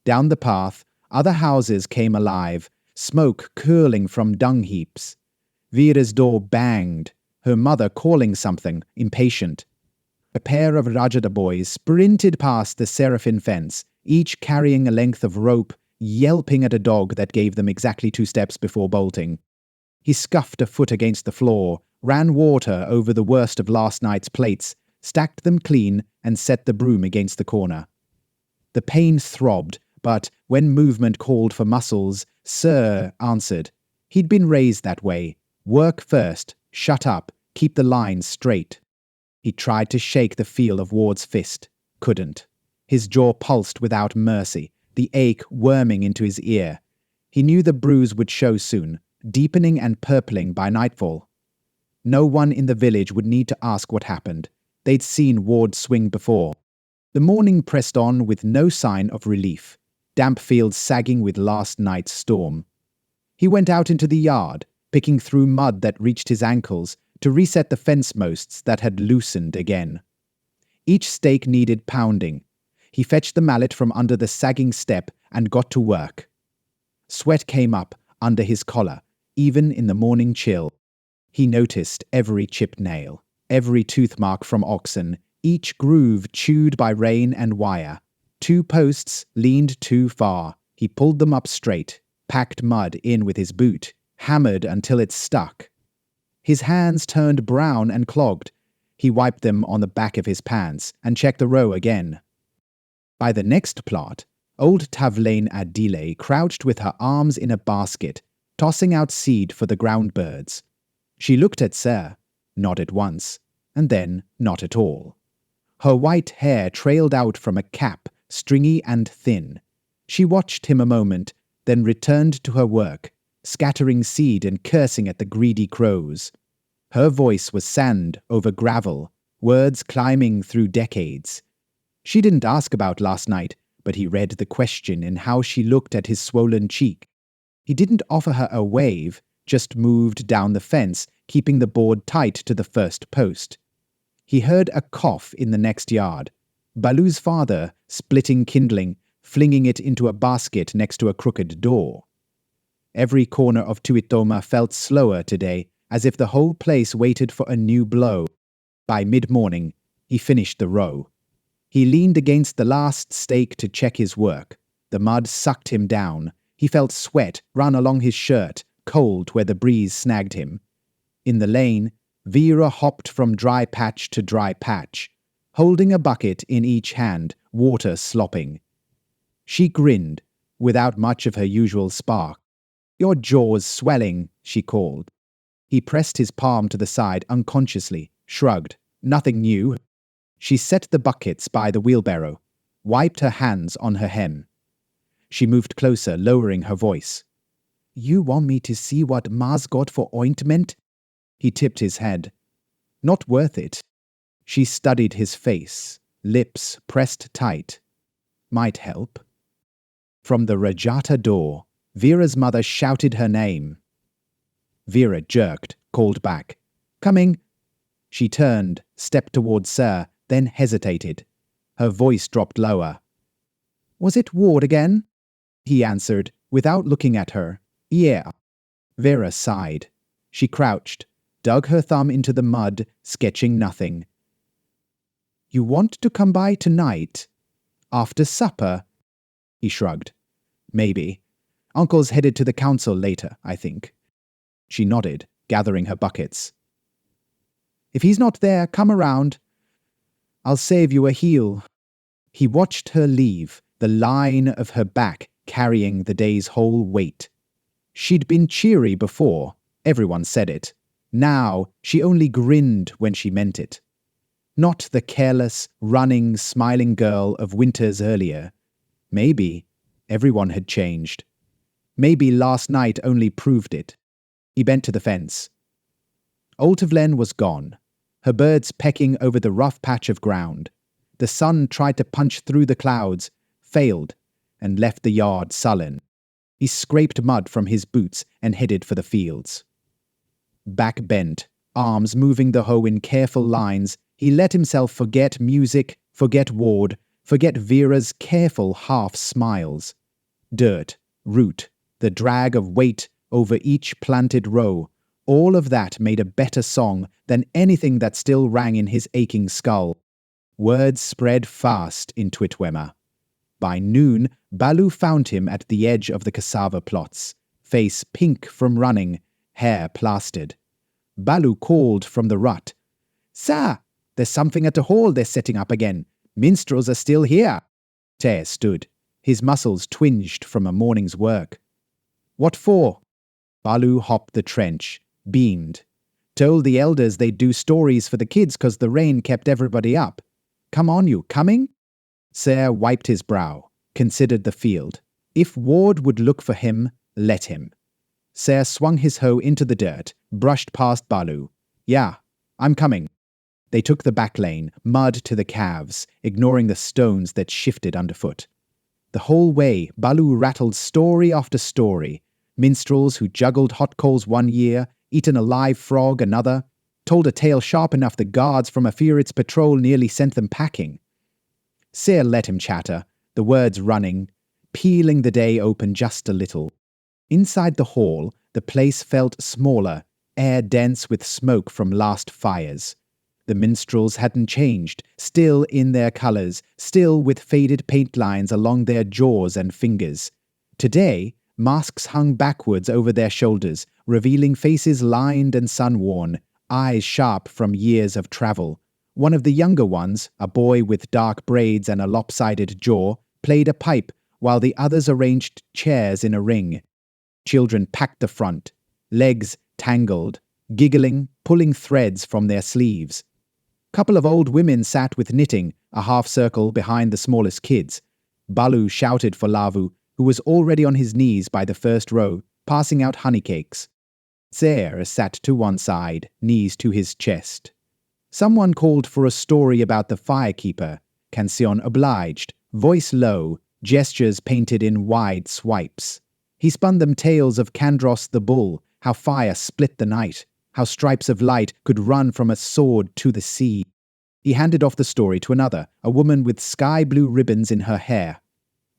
Down the path, other houses came alive, smoke curling from dung heaps. Vera's door banged, her mother calling something, impatient. A pair of Rajada boys sprinted past the Sarrafin fence, each carrying a length of rope, yelping at a dog that gave them exactly 2 steps before bolting. He scuffed a foot against the floor, ran water over the worst of last night's plates, stacked them clean, and set the broom against the corner. The pain throbbed, but when movement called for muscles, Sir answered. He'd been raised that way. Work first, shut up, keep the lines straight. He tried to shake the feel of Ward's fist. Couldn't. His jaw pulsed without mercy, the ache worming into his ear. He knew the bruise would show soon, deepening and purpling by nightfall. No one in the village would need to ask what happened. They'd seen Ward swing before. The morning pressed on with no sign of relief, damp fields sagging with last night's storm. He went out into the yard, picking through mud that reached his ankles, to reset the fence posts that had loosened again. Each stake needed pounding. He fetched the mallet from under the sagging step and got to work. Sweat came up under his collar, even in the morning chill. He noticed every chipped nail, every tooth mark from oxen, each groove chewed by rain and wire. 2 posts leaned too far. He pulled them up straight, packed mud in with his boot, hammered until it stuck. His hands turned brown and clogged. He wiped them on the back of his pants and checked the row again. By the next plot, old Tavlane Adile crouched with her arms in a basket, tossing out seed for the ground birds. She looked at Sir, nodded once, and then not at all. Her white hair trailed out from a cap, stringy and thin. She watched him a moment, then returned to her work, scattering seed and cursing at the greedy crows. Her voice was sand over gravel, words climbing through decades. She didn't ask about last night, but he read the question in how she looked at his swollen cheek. He didn't offer her a wave, just moved down the fence, keeping the board tight to the first post. He heard a cough in the next yard. Balu's father, splitting kindling, flinging it into a basket next to a crooked door. Every corner of Tuitoma felt slower today, as if the whole place waited for a new blow. By mid-morning, he finished the row. He leaned against the last stake to check his work. The mud sucked him down. He felt sweat run along his shirt, cold where the breeze snagged him. In the lane, Vera hopped from dry patch to dry patch, holding a bucket in each hand, water slopping. She grinned, without much of her usual spark. "Your jaw's swelling," she called. He pressed his palm to the side unconsciously, shrugged. Nothing new. She set the buckets by the wheelbarrow, wiped her hands on her hem. She moved closer, lowering her voice. "You want me to see what Ma's got for ointment?" He tipped his head. "Not worth it." She studied his face, lips pressed tight. "Might help." From the Rajata door, Vera's mother shouted her name. Vera jerked, called back. "Coming." She turned, stepped towards Sir, then hesitated. Her voice dropped lower. "Was it Ward again?" He answered, without looking at her. "Yeah." Vera sighed. She crouched, dug her thumb into the mud, sketching nothing. "You want to come by tonight? After supper?" He shrugged. "Maybe. Uncle's headed to the council later, I think." She nodded, gathering her buckets. "If he's not there, come around. I'll save you a heel." He watched her leave, the line of her back carrying the day's whole weight. She'd been cheery before, everyone said it. Now she only grinned when she meant it. Not the careless, running, smiling girl of winters earlier. Maybe everyone had changed. Maybe last night only proved it. He bent to the fence. Old Tavlen was gone, her birds pecking over the rough patch of ground. The sun tried to punch through the clouds, failed, and left the yard sullen. He scraped mud from his boots and headed for the fields. Back bent, arms moving the hoe in careful lines, he let himself forget music, forget Ward, forget Vera's careful half-smiles. Dirt, root, the drag of weight over each planted row, all of that made a better song than anything that still rang in his aching skull. Words spread fast in Tuitoma. By noon, Baloo found him at the edge of the cassava plots, face pink from running, hair plastered. Baloo called from the rut. "Sir, there's something at the hall they're setting up again. Minstrels are still here." Ter stood, his muscles twinged from a morning's work. "What for?" Baloo hopped the trench, beamed. "Told the elders they'd do stories for the kids 'cause the rain kept everybody up. Come on, you coming?" Ser wiped his brow, considered the field. If Ward would look for him, let him. Ser swung his hoe into the dirt, brushed past Baloo. "Yeah, I'm coming." They took the back lane, mud to the calves, ignoring the stones that shifted underfoot. The whole way, Baloo rattled story after story. Minstrels who juggled hot coals one year, eaten a live frog another, told a tale sharp enough the guards from a Fearit's patrol nearly sent them packing. Ser let him chatter, the words running, peeling the day open just a little. Inside the hall, the place felt smaller, air dense with smoke from last fires. The minstrels hadn't changed, still in their colours, still with faded paint lines along their jaws and fingers. Today, masks hung backwards over their shoulders, revealing faces lined and sun-worn, eyes sharp from years of travel. One of the younger ones, a boy with dark braids and a lopsided jaw, played a pipe while the others arranged chairs in a ring. Children packed the front, legs tangled, giggling, pulling threads from their sleeves. Couple of old women sat with knitting, a half-circle behind the smallest kids. Baloo shouted for Lavu, who was already on his knees by the first row, passing out honey cakes. Ser sat to one side, knees to his chest. Someone called for a story about the firekeeper. Cancion obliged, voice low, gestures painted in wide swipes. He spun them tales of Candros the bull, how fire split the night, how stripes of light could run from a sword to the sea. He handed off the story to another, a woman with sky-blue ribbons in her hair.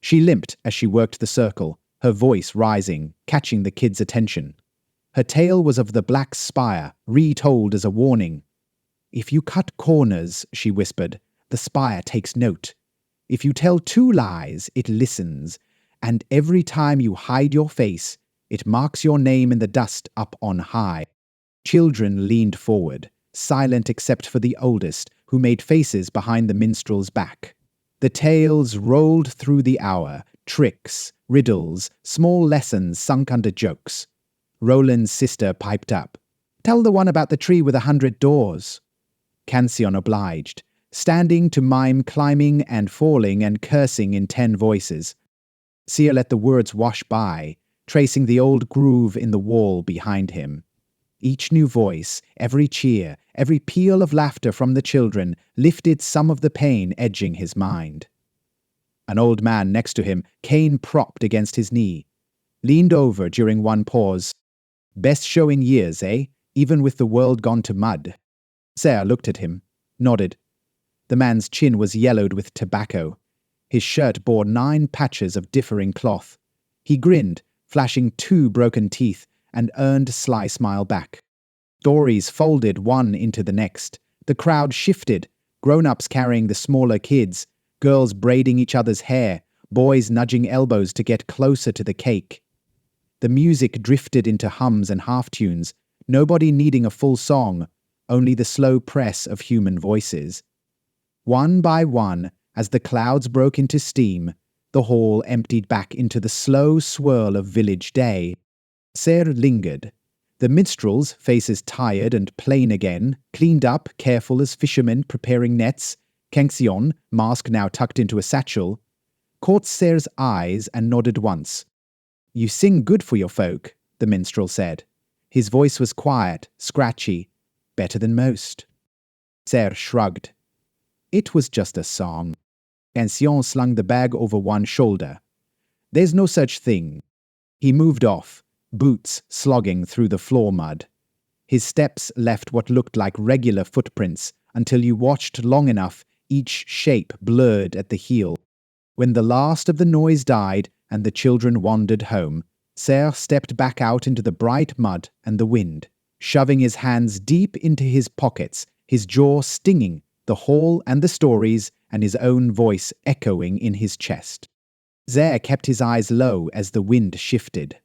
She limped as she worked the circle, her voice rising, catching the kids' attention. Her tale was of the Black Spire, retold as a warning. "If you cut corners," she whispered, "the spire takes note. If you tell two lies, it listens, and every time you hide your face, it marks your name in the dust up on high." Children leaned forward, silent except for the oldest, who made faces behind the minstrel's back. The tales rolled through the hour, tricks, riddles, small lessons sunk under jokes. Roland's sister piped up. "Tell the one about the tree with 100 doors." Cancion obliged, standing to mime climbing and falling and cursing in 10 voices. Seer let the words wash by, tracing the old groove in the wall behind him. Each new voice, every cheer, every peal of laughter from the children lifted some of the pain edging his mind. An old man next to him, cane propped against his knee, leaned over during one pause. "Best show in years, eh? Even with the world gone to mud." Ser looked at him, nodded. The man's chin was yellowed with tobacco. His shirt bore 9 patches of differing cloth. He grinned, flashing 2 broken teeth, and earned sly smile back. Stories folded one into the next. The crowd shifted, grown-ups carrying the smaller kids, girls braiding each other's hair, boys nudging elbows to get closer to the cake. The music drifted into hums and half-tunes, nobody needing a full song, only the slow press of human voices. One by one, as the clouds broke into steam, the hall emptied back into the slow swirl of village day. Ser lingered. The minstrels, faces tired and plain again, cleaned up, careful as fishermen preparing nets. Kengxion, mask now tucked into a satchel, caught Ser's eyes and nodded once. "You sing good for your folk," the minstrel said. His voice was quiet, scratchy, better than most. Ser shrugged. It was just a song. Kengxion slung the bag over one shoulder. "There's no such thing." He moved off, boots slogging through the floor mud. His steps left what looked like regular footprints until you watched long enough, each shape blurred at the heel. When the last of the noise died and the children wandered home, Ser stepped back out into the bright mud and the wind, shoving his hands deep into his pockets, his jaw stinging, the hall and the stories, and his own voice echoing in his chest. Ser kept his eyes low as the wind shifted.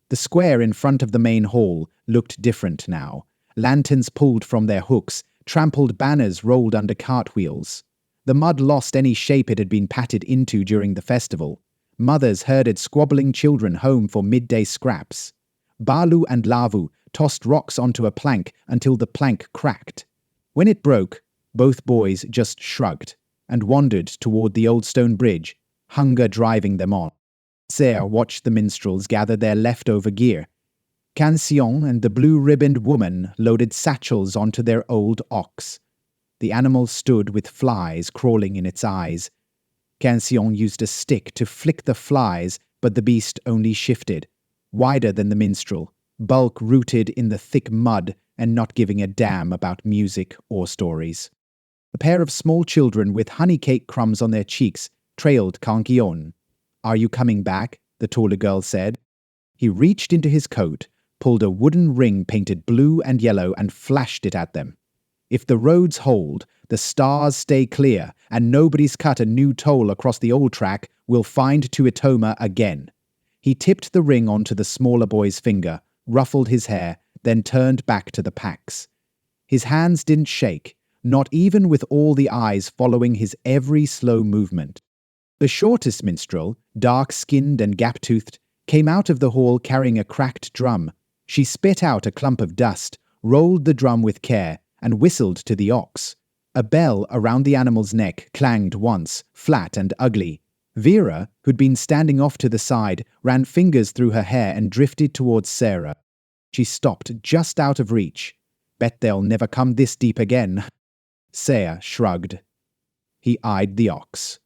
The square in front of the main hall looked different now. Lanterns pulled from their hooks, trampled banners rolled under cartwheels. The mud lost any shape it had been patted into during the festival. Mothers herded squabbling children home for midday scraps. Balu and Lavu tossed rocks onto a plank until the plank cracked. When it broke, both boys just shrugged and wandered toward the old stone bridge, hunger driving them on. Ser watched the minstrels gather their leftover gear. Kengxion and the blue-ribboned woman loaded satchels onto their old ox. The animal stood with flies crawling in its eyes. Kengxion used a stick to flick the flies, but the beast only shifted, wider than the minstrel, bulk rooted in the thick mud and not giving a damn about music or stories. A pair of small children with honey cake crumbs on their cheeks trailed Kengxion. "Are you coming back?" the taller girl said. He reached into his coat, pulled a wooden ring painted blue and yellow and flashed it at them. "If the roads hold, the stars stay clear, and nobody's cut a new toll across the old track, we'll find Tuitoma again." He tipped the ring onto the smaller boy's finger, ruffled his hair, then turned back to the packs. His hands didn't shake, not even with all the eyes following his every slow movement. The shortest minstrel, dark-skinned and gap-toothed, came out of the hall carrying a cracked drum. She spit out a clump of dust, rolled the drum with care, and whistled to the ox. A bell around the animal's neck clanged once, flat and ugly. Vera, who'd been standing off to the side, ran fingers through her hair and drifted towards Sarah. She stopped just out of reach. "Bet they'll never come this deep again." Sarah shrugged. He eyed the ox.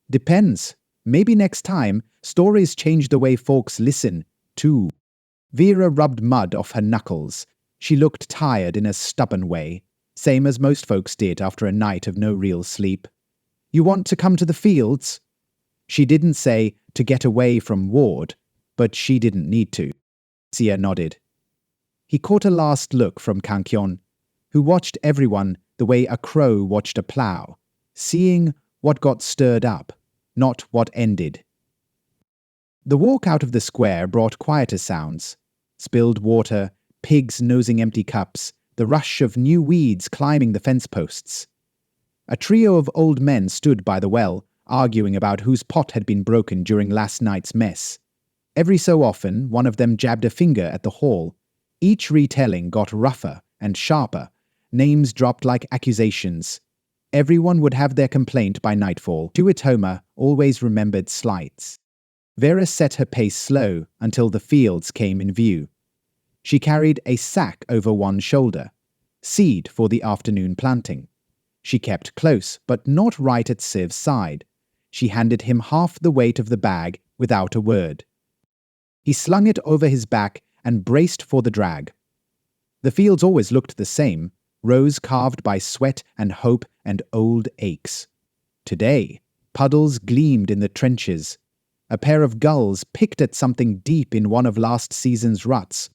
"Depends. Maybe next time, stories change the way folks listen, too." Vera rubbed mud off her knuckles. She looked tired in a stubborn way, same as most folks did after a night of no real sleep. "You want to come to the fields?" She didn't say to get away from Ward, but she didn't need to. Sia nodded. He caught a last look from Kengxion, who watched everyone the way a crow watched a plow, seeing what got stirred up, not what ended. The walk out of the square brought quieter sounds. Spilled water, pigs nosing empty cups, the rush of new weeds climbing the fence posts. A trio of old men stood by the well, arguing about whose pot had been broken during last night's mess. Every so often, one of them jabbed a finger at the hall. Each retelling got rougher and sharper, names dropped like accusations. Everyone would have their complaint by nightfall. Tuitoma always remembered slights. Vera set her pace slow until the fields came in view. She carried a sack over one shoulder, seed for the afternoon planting. She kept close, but not right at Siv's side. She handed him half the weight of the bag without a word. He slung it over his back and braced for the drag. The fields always looked the same, rows carved by sweat and hope and old aches. Today, puddles gleamed in the trenches. A pair of gulls picked at something deep in one of last season's ruts.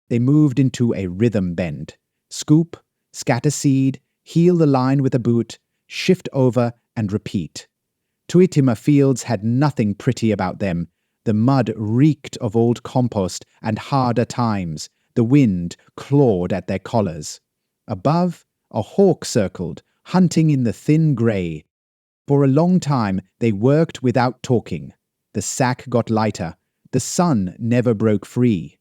They moved into a rhythm bend. Scoop, scatter seed, heel the line with a boot, shift over and repeat. Tuitoma fields had nothing pretty about them. The mud reeked of old compost and harder times. The wind clawed at their collars. Above, a hawk circled, hunting in the thin grey. For a long time they worked without talking. The sack got lighter. The sun never broke free.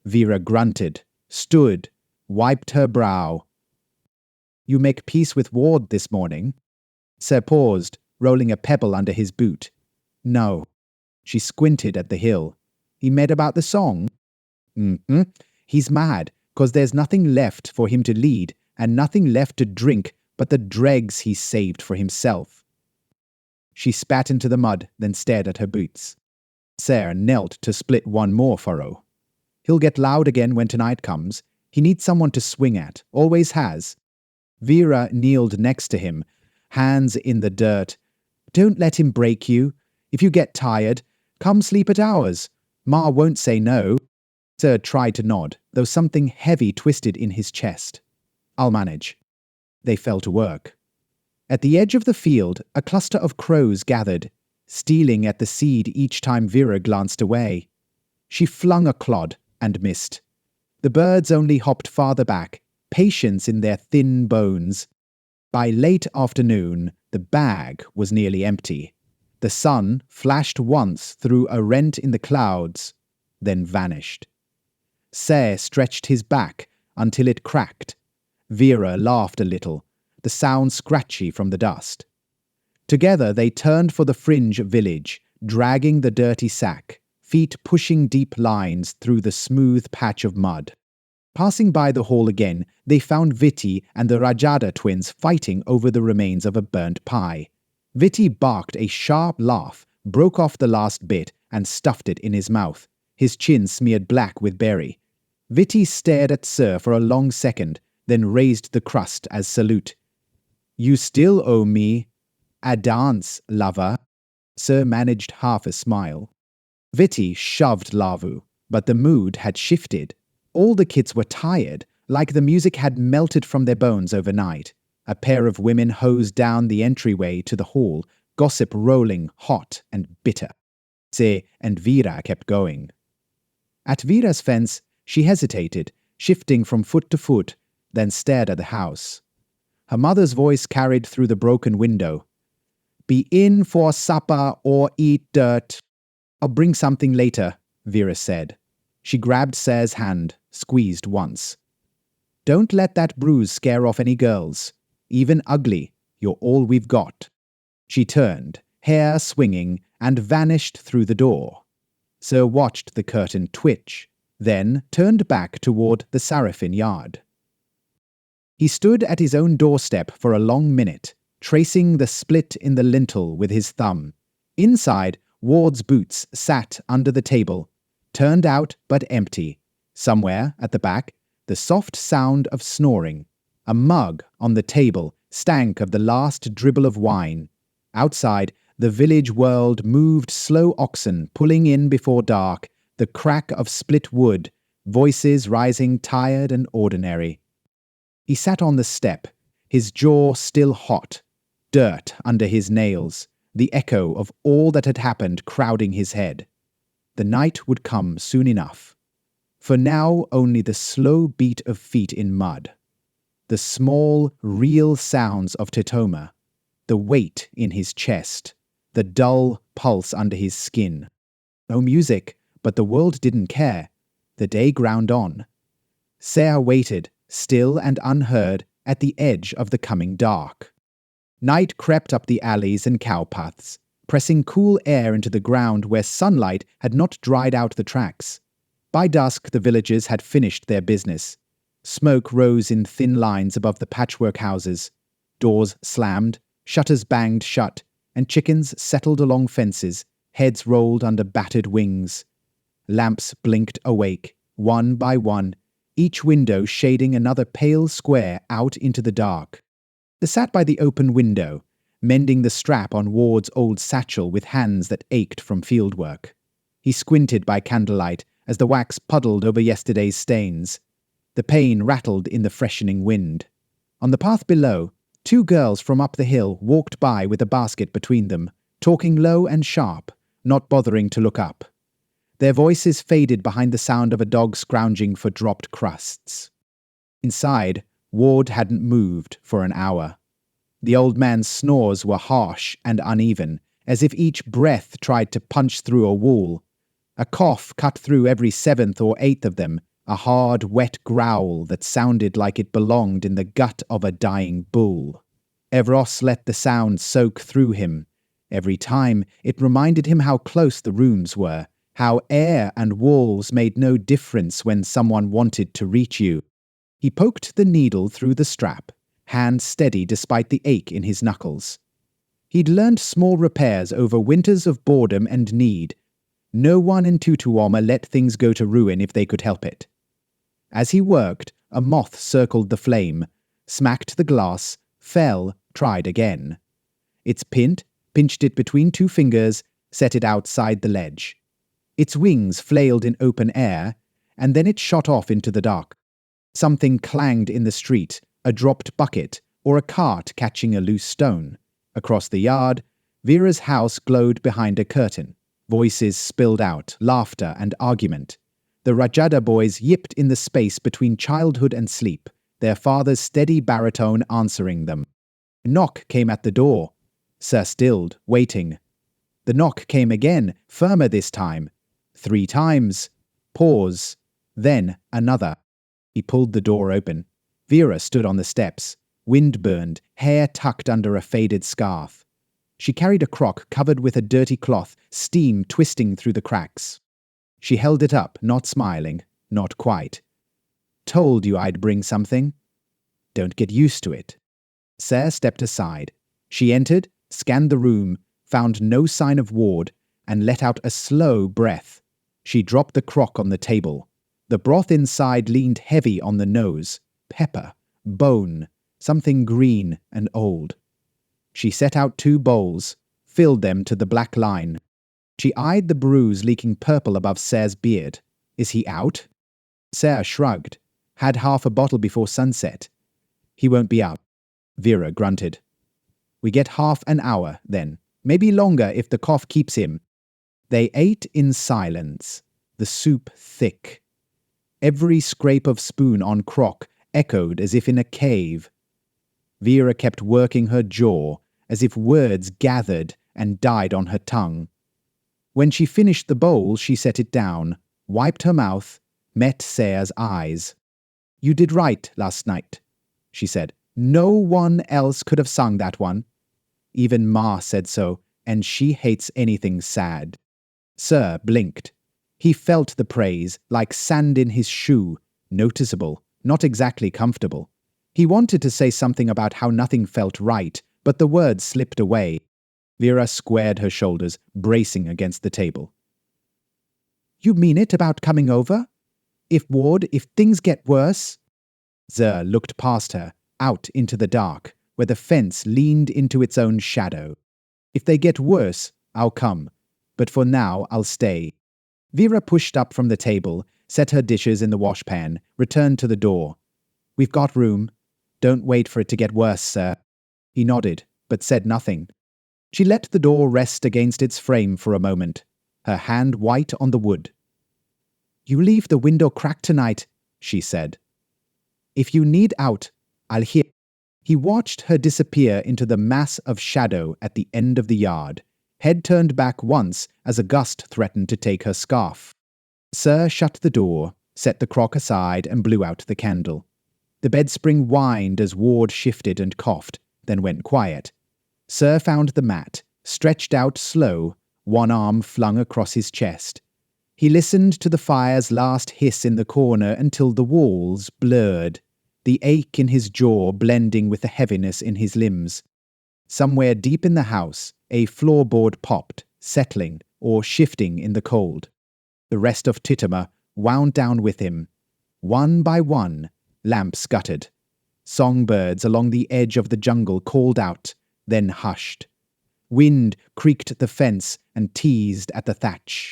Vera grunted, stood, wiped her brow. "You make peace with Ward this morning?" Sir paused, rolling a pebble under his boot. "No." She squinted at the hill. "He mad about the song?" "Mm-hmm. He's mad, 'cause there's nothing left for him to lead, and nothing left to drink but the dregs he saved for himself." She spat into the mud, then stared at her boots. Sarah knelt to split one more furrow. "He'll get loud again when tonight comes. He needs someone to swing at, always has." Vera kneeled next to him, hands in the dirt. "Don't let him break you. If you get tired, come sleep at ours. Ma won't say no." Sir tried to nod, though something heavy twisted in his chest. "I'll manage." They fell to work. At the edge of the field, a cluster of crows gathered, stealing at the seed each time Vera glanced away. She flung a clod and missed. The birds only hopped farther back, patience in their thin bones. By late afternoon, the bag was nearly empty. The sun flashed once through a rent in the clouds, then vanished. Sayre stretched his back until it cracked. Vera laughed a little, the sound scratchy from the dust. Together they turned for the fringe village, dragging the dirty sack, feet pushing deep lines through the smooth patch of mud. Passing by the hall again, they found Vitti and the Rajada twins fighting over the remains of a burnt pie. Vitti barked a sharp laugh, broke off the last bit, and stuffed it in his mouth, his chin smeared black with berry. Vitti stared at Sir for a long second, then raised the crust as salute. "You still owe me a dance, lover." Sir managed half a smile. Vitti shoved Lavu, but the mood had shifted. All the kids were tired, like the music had melted from their bones overnight. A pair of women hosed down the entryway to the hall, gossip rolling, hot and bitter. Se and Vera kept going. At Vera's fence, she hesitated, shifting from foot to foot, then stared at the house. Her mother's voice carried through the broken window. "Be in for supper or eat dirt." "I'll bring something later," Vera said. She grabbed Sayre's hand, squeezed once. "Don't let that bruise scare off any girls. Even ugly, you're all we've got." She turned, hair swinging, and vanished through the door. Sir watched the curtain twitch, then turned back toward the Sarrafin yard. He stood at his own doorstep for a long minute, tracing the split in the lintel with his thumb. Inside, Ward's boots sat under the table, turned out but empty. Somewhere, at the back, the soft sound of snoring. A mug on the table stank of the last dribble of wine. Outside, the village world moved slow oxen pulling in before dark, the crack of split wood, voices rising tired and ordinary. He sat on the step, his jaw still hot, dirt under his nails, the echo of all that had happened crowding his head. The night would come soon enough. For now only the slow beat of feet in mud. The small, real sounds of Tuitoma, the weight in his chest, the dull pulse under his skin. No music, but the world didn't care. The day ground on. Sayre waited, still and unheard, at the edge of the coming dark. Night crept up the alleys and cowpaths, pressing cool air into the ground where sunlight had not dried out the tracks. By dusk the villagers had finished their business. Smoke rose in thin lines above the patchwork houses. Doors slammed, shutters banged shut, and chickens settled along fences, heads rolled under battered wings. Lamps blinked awake, one by one, each window shading another pale square out into the dark. They sat by the open window, mending the strap on Ward's old satchel with hands that ached from fieldwork. He squinted by candlelight as the wax puddled over yesterday's stains. The pane rattled in the freshening wind. On the path below, two girls from up the hill walked by with a basket between them, talking low and sharp, not bothering to look up. Their voices faded behind the sound of a dog scrounging for dropped crusts. Inside, Ward hadn't moved for an hour. The old man's snores were harsh and uneven, as if each breath tried to punch through a wall. A cough cut through every seventh or eighth of them, a hard, wet growl that sounded like it belonged in the gut of a dying bull. Evros let the sound soak through him. Every time, it reminded him how close the rooms were, how air and walls made no difference when someone wanted to reach you. He poked the needle through the strap, hand steady despite the ache in his knuckles. He'd learned small repairs over winters of boredom and need. No one in Tuitoma let things go to ruin if they could help it. As he worked, a moth circled the flame, smacked the glass, fell, tried again. Its pinched it between two fingers, set it outside the ledge. Its wings flailed in open air, and then it shot off into the dark. Something clanged in the street, a dropped bucket, or a cart catching a loose stone. Across the yard, Vera's house glowed behind a curtain. Voices spilled out, laughter and argument. The Rajada boys yipped in the space between childhood and sleep, their father's steady baritone answering them. A knock came at the door. Sir stilled, waiting. The knock came again, firmer this time. 3 times. Pause. Then another. He pulled the door open. Vera stood on the steps, wind-burned, hair tucked under a faded scarf. She carried a crock covered with a dirty cloth, steam twisting through the cracks. She held it up, not smiling, not quite. Told you I'd bring something. Don't get used to it. Sarah stepped aside. She entered, scanned the room, found no sign of Ward, and let out a slow breath. She dropped the crock on the table. The broth inside leaned heavy on the nose. Pepper, bone, something green and old. She set out 2 bowls, filled them to the black line. She eyed the bruise leaking purple above Sarah's beard. Is he out? Sarah shrugged. Had half a bottle before sunset. He won't be up. Vera grunted. We get half an hour, then. Maybe longer if the cough keeps him. They ate in silence, the soup thick. Every scrape of spoon on crock echoed as if in a cave. Vera kept working her jaw, as if words gathered and died on her tongue. When she finished the bowl, she set it down, wiped her mouth, met Sarah's eyes. You did right last night, she said. No one else could have sung that one. Even Ma said so, and she hates anything sad. Sir blinked. He felt the praise, like sand in his shoe, noticeable, not exactly comfortable. He wanted to say something about how nothing felt right, but the words slipped away. Vera squared her shoulders, bracing against the table. You mean it about coming over? If things get worse? Zer looked past her, out into the dark, where the fence leaned into its own shadow. If they get worse, I'll come. But for now, I'll stay. Vera pushed up from the table, set her dishes in the washpan, returned to the door. We've got room. Don't wait for it to get worse, sir. He nodded, but said nothing. She let the door rest against its frame for a moment, her hand white on the wood. You leave the window cracked tonight, she said. If you need out, I'll hear. He watched her disappear into the mass of shadow at the end of the yard, head turned back once as a gust threatened to take her scarf. Sir shut the door, set the crock aside, and blew out the candle. The bedspring whined as Ward shifted and coughed, then went quiet. Sir found the mat, stretched out slow, one arm flung across his chest. He listened to the fire's last hiss in the corner until the walls blurred, the ache in his jaw blending with the heaviness in his limbs. Somewhere deep in the house, a floorboard popped, settling or shifting in the cold. The rest of Tuitoma wound down with him. One by one, lamps guttered. Songbirds along the edge of the jungle called out, then hushed. Wind creaked the fence and teased at the thatch.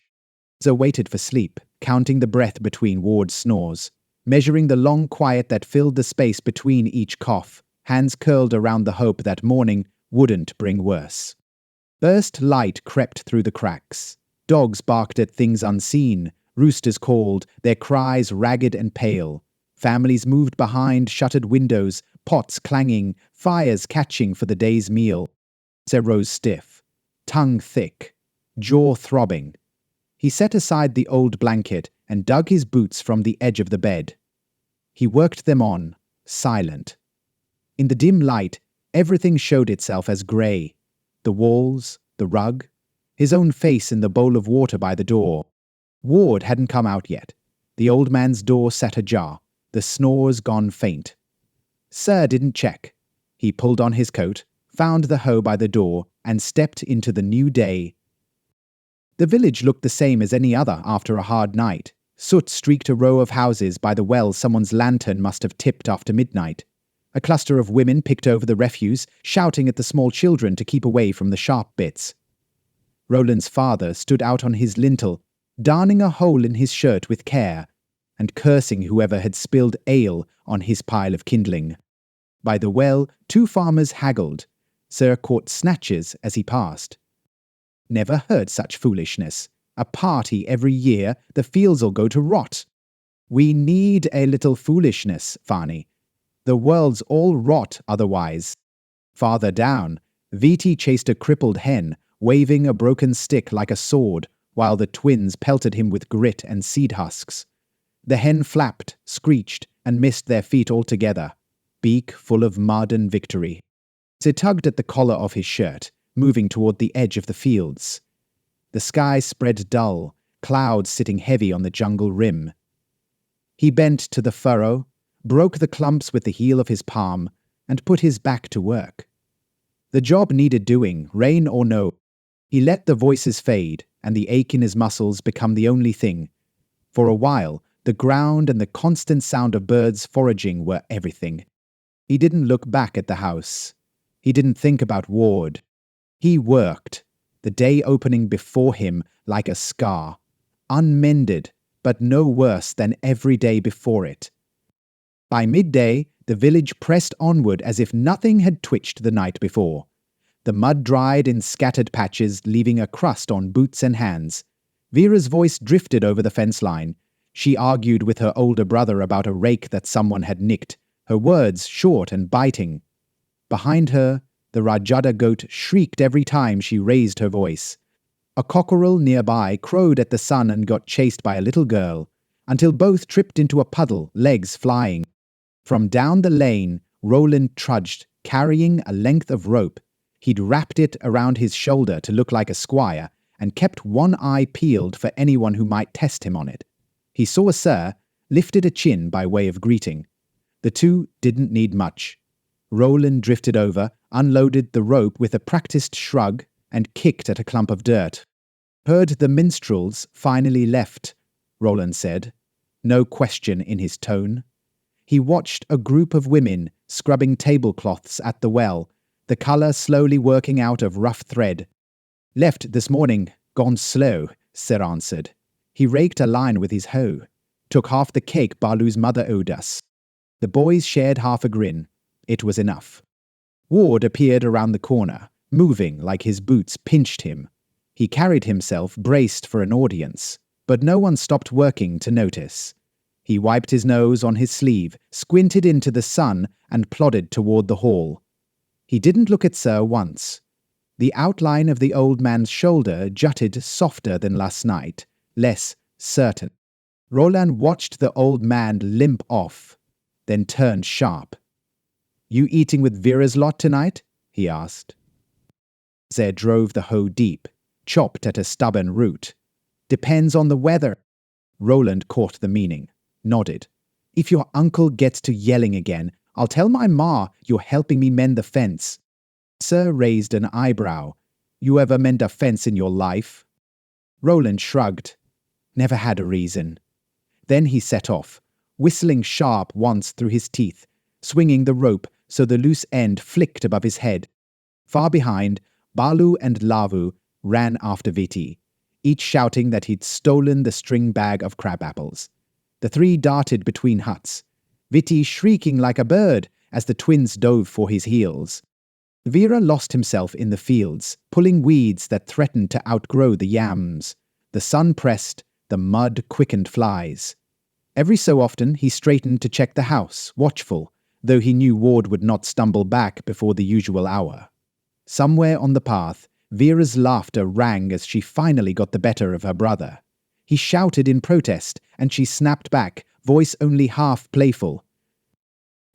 Zer waited for sleep, counting the breath between Ward's snores, measuring the long quiet that filled the space between each cough, hands curled around the hope that morning wouldn't bring worse. Burst light crept through the cracks. Dogs barked at things unseen, roosters called, their cries ragged and pale. Families moved behind shuttered windows, pots clanging, fires catching for the day's meal. Ser rose stiff, tongue thick, jaw throbbing. He set aside the old blanket and dug his boots from the edge of the bed. He worked them on, silent. In the dim light, everything showed itself as grey. The walls, the rug, his own face in the bowl of water by the door. Ward hadn't come out yet. The old man's door sat ajar, the snores gone faint. Sir didn't check. He pulled on his coat, found the hoe by the door, and stepped into the new day. The village looked the same as any other after a hard night. Soot streaked a row of houses by the well someone's lantern must have tipped after midnight. A cluster of women picked over the refuse, shouting at the small children to keep away from the sharp bits. Roland's father stood out on his lintel, darning a hole in his shirt with care, and cursing whoever had spilled ale on his pile of kindling. By the well, 2 farmers haggled. Sir caught snatches as he passed. Never heard such foolishness. A party every year, the fields'll go to rot. We need a little foolishness, Farney. The world's all rot otherwise. Farther down, Viti chased a crippled hen, waving a broken stick like a sword, while the twins pelted him with grit and seed husks. The hen flapped, screeched, and missed their feet altogether, beak full of mud and victory. They tugged at the collar of his shirt, moving toward the edge of the fields. The sky spread dull, clouds sitting heavy on the jungle rim. He bent to the furrow, broke the clumps with the heel of his palm, and put his back to work. The job needed doing, rain or no. He let the voices fade, and the ache in his muscles become the only thing. For a while, the ground and the constant sound of birds foraging were everything. He didn't look back at the house. He didn't think about Ward. He worked, the day opening before him like a scar, unmended, but no worse than every day before it. By midday, the village pressed onward as if nothing had twitched the night before. The mud dried in scattered patches, leaving a crust on boots and hands. Vera's voice drifted over the fence line. She argued with her older brother about a rake that someone had nicked, her words short and biting. Behind her, the Rajada goat shrieked every time she raised her voice. A cockerel nearby crowed at the sun and got chased by a little girl, until both tripped into a puddle, legs flying. From down the lane, Roland trudged, carrying a length of rope. He'd wrapped it around his shoulder to look like a squire, and kept one eye peeled for anyone who might test him on it. He saw Sir, lifted a chin by way of greeting. The two didn't need much. Roland drifted over, unloaded the rope with a practiced shrug, and kicked at a clump of dirt. Heard the minstrels finally left, Roland said, no question in his tone. He watched a group of women scrubbing tablecloths at the well, the colour slowly working out of rough thread. Left this morning, gone slow, Sir answered. He raked a line with his hoe, took half the cake Balu's mother owed us. The boys shared half a grin. It was enough. Ward appeared around the corner, moving like his boots pinched him. He carried himself braced for an audience, but no one stopped working to notice. He wiped his nose on his sleeve, squinted into the sun, and plodded toward the hall. He didn't look at Sir once. The outline of the old man's shoulder jutted softer than last night, less certain. Roland watched the old man limp off, then turned sharp. "You eating with Vera's lot tonight?" he asked. Zer drove the hoe deep, chopped at a stubborn root. "Depends on the weather." Roland caught the meaning, nodded. "If your uncle gets to yelling again, I'll tell my ma you're helping me mend the fence." Sir raised an eyebrow. "You ever mend a fence in your life?" Roland shrugged. Never had a reason. Then he set off, whistling sharp once through his teeth, swinging the rope so the loose end flicked above his head. Far behind, Balu and Lavu ran after Viti, each shouting that he'd stolen the string bag of crab apples. The three darted between huts, Viti shrieking like a bird as the twins dove for his heels. Vera lost himself in the fields, pulling weeds that threatened to outgrow the yams. The sun pressed, the mud quickened flies. Every so often he straightened to check the house, watchful, though he knew Ward would not stumble back before the usual hour. Somewhere on the path, Vera's laughter rang as she finally got the better of her brother. He shouted in protest, and she snapped back, voice only half playful.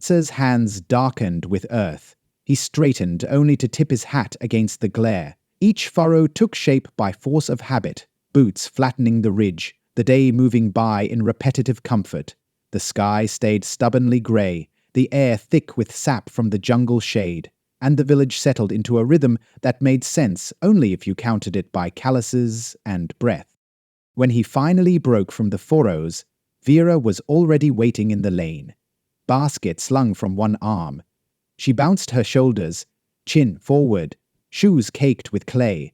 Sir's hands darkened with earth. He straightened, only to tip his hat against the glare. Each furrow took shape by force of habit, boots flattening the ridge, the day moving by in repetitive comfort. The sky stayed stubbornly grey, the air thick with sap from the jungle shade, and the village settled into a rhythm that made sense only if you counted it by calluses and breath. When he finally broke from the furrows, Vera was already waiting in the lane, basket slung from one arm. She bounced her shoulders, chin forward, shoes caked with clay.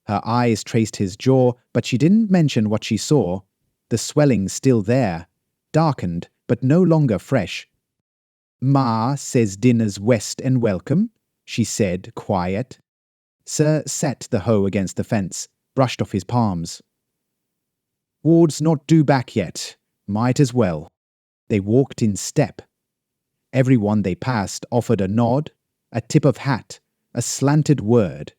Her eyes traced his jaw, but she didn't mention what she saw. The swelling still there, darkened, but no longer fresh. "Ma says dinner's west and welcome," she said, quiet. Sir set the hoe against the fence, brushed off his palms. "Ward's not due back yet. Might as well." They walked in step. Everyone they passed offered a nod, a tip of hat, a slanted word.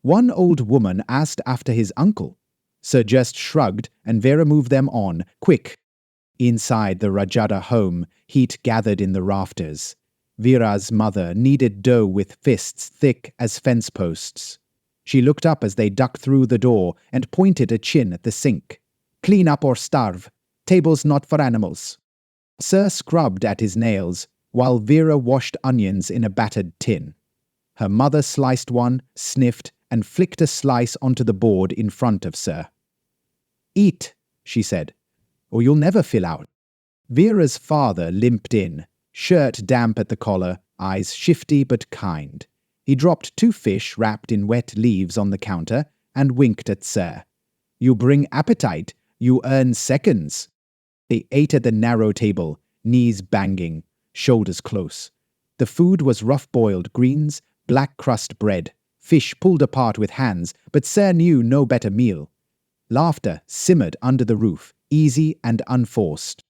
One old woman asked after his uncle. Sir just shrugged, and Vera moved them on, quick. Inside the Rajada home, heat gathered in the rafters. Vera's mother kneaded dough with fists thick as fence posts. She looked up as they ducked through the door and pointed a chin at the sink. "Clean up or starve. Table's not for animals." Sir scrubbed at his nails, while Vera washed onions in a battered tin. Her mother sliced one, sniffed, and flicked a slice onto the board in front of Sir. "Eat," she said, "or you'll never fill out." Vera's father limped in, shirt damp at the collar, eyes shifty but kind. He dropped 2 fish wrapped in wet leaves on the counter and winked at Sir. "You bring appetite, you earn seconds." They ate at the narrow table, knees banging, shoulders close. The food was rough-boiled greens, black crust bread, fish pulled apart with hands, but Sir knew no better meal. Laughter simmered under the roof, easy and unforced.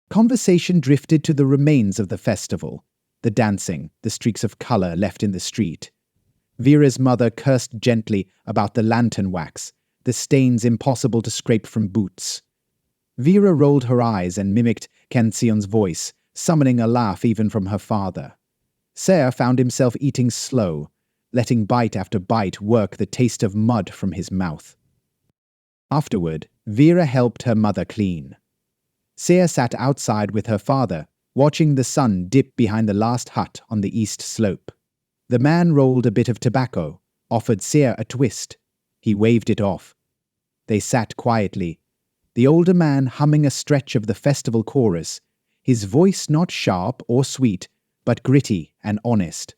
Conversation drifted to the remains of the festival, the dancing, the streaks of colour left in the street. Vera's mother cursed gently about the lantern wax, the stains impossible to scrape from boots. Vera rolled her eyes and mimicked Kension's voice, summoning a laugh even from her father. Sir found himself eating slow, letting bite after bite work the taste of mud from his mouth. Afterward, Vera helped her mother clean. Sir sat outside with her father, watching the sun dip behind the last hut on the east slope. The man rolled a bit of tobacco, offered Sir a twist. He waved it off. They sat quietly, the older man humming a stretch of the festival chorus, his voice not sharp or sweet, but gritty and honest.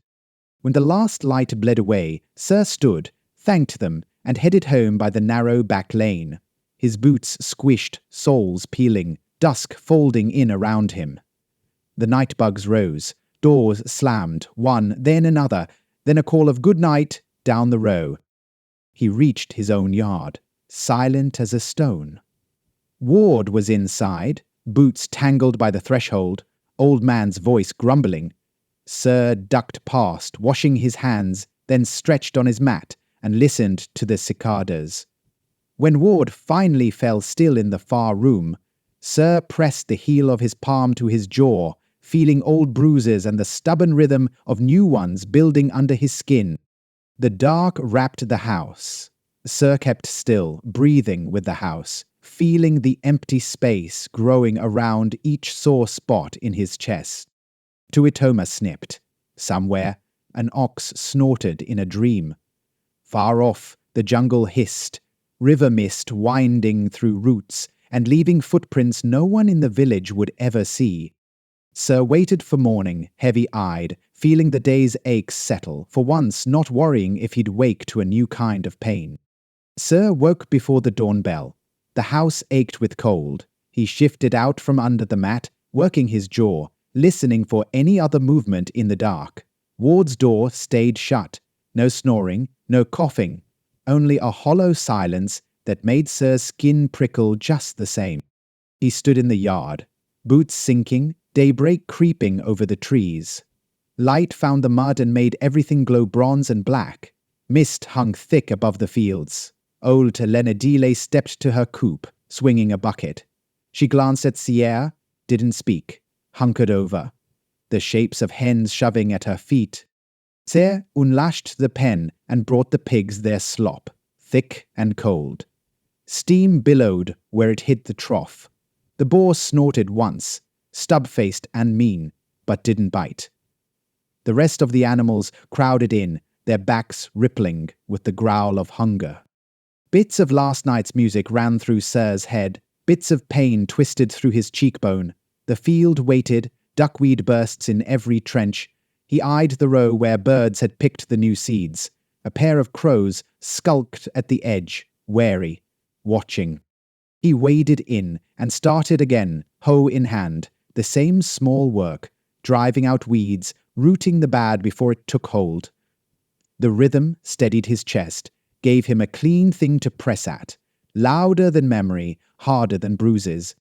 When the last light bled away, Sir stood, thanked them, and headed home by the narrow back lane. His boots squished, soles peeling, dusk folding in around him. The night bugs rose, doors slammed, one, then another, then a call of good night down the row. He reached his own yard, silent as a stone. Ward was inside, boots tangled by the threshold, old man's voice grumbling. Sir ducked past, washing his hands, then stretched on his mat and listened to the cicadas. When Ward finally fell still in the far room, Sir pressed the heel of his palm to his jaw, feeling old bruises and the stubborn rhythm of new ones building under his skin. The dark wrapped the house. Sir kept still, breathing with the house, feeling the empty space growing around each sore spot in his chest. Tuitoma snipped. Somewhere, an ox snorted in a dream. Far off, the jungle hissed, river mist winding through roots and leaving footprints no one in the village would ever see. Sir waited for morning, heavy-eyed, feeling the day's aches settle, for once not worrying if he'd wake to a new kind of pain. Sir woke before the dawn bell. The house ached with cold. He shifted out from under the mat, working his jaw, listening for any other movement in the dark. Ward's door stayed shut. No snoring, no coughing, only a hollow silence that made Sir's skin prickle just the same. He stood in the yard, boots sinking, daybreak creeping over the trees. Light found the mud and made everything glow bronze and black. Mist hung thick above the fields. Old Lenadile stepped to her coop, swinging a bucket. She glanced at Sierra, didn't speak, hunkered over. The shapes of hens shoving at her feet. Sierra unlashed the pen and brought the pigs their slop, thick and cold. Steam billowed where it hit the trough. The boar snorted once, stub-faced and mean, but didn't bite. The rest of the animals crowded in, their backs rippling with the growl of hunger. Bits of last night's music ran through Sir's head, bits of pain twisted through his cheekbone. The field waited, duckweed bursts in every trench. He eyed the row where birds had picked the new seeds. A pair of crows skulked at the edge, wary, watching. He waded in and started again, hoe in hand, the same small work, driving out weeds, rooting the bad before it took hold. The rhythm steadied his chest, gave him a clean thing to press at, louder than memory, harder than bruises.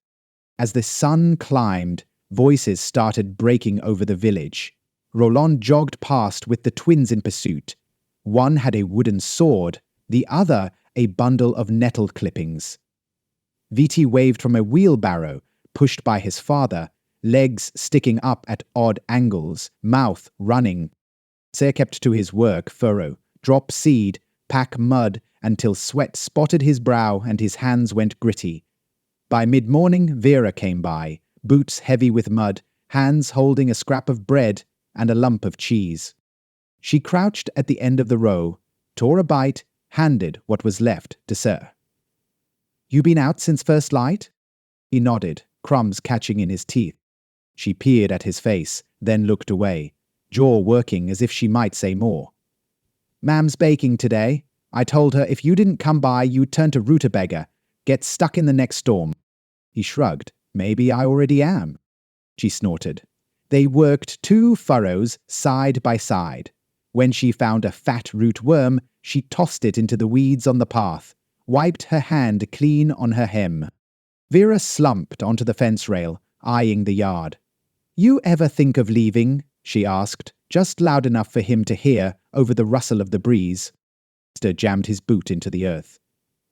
As the sun climbed, voices started breaking over the village. Roland jogged past with the twins in pursuit. One had a wooden sword, the other a bundle of nettle clippings. Viti waved from a wheelbarrow, pushed by his father, legs sticking up at odd angles, mouth running. Ser kept to his work, furrow, drop seed, pack mud, until sweat spotted his brow and his hands went gritty. By mid-morning, Vera came by, boots heavy with mud, hands holding a scrap of bread and a lump of cheese. She crouched at the end of the row, tore a bite, handed what was left to Sir. "You been out since first light?" He nodded, crumbs catching in his teeth. She peered at his face, then looked away, jaw working as if she might say more. "Mam's baking today. I told her if you didn't come by, you'd turn to rutabaga, get stuck in the next storm." He shrugged. "Maybe I already am." She snorted. They worked 2 furrows side by side. When she found a fat root worm, she tossed it into the weeds on the path, wiped her hand clean on her hem. Vera slumped onto the fence rail, eyeing the yard. "You ever think of leaving?" she asked, just loud enough for him to hear over the rustle of the breeze. Mr. jammed his boot into the earth.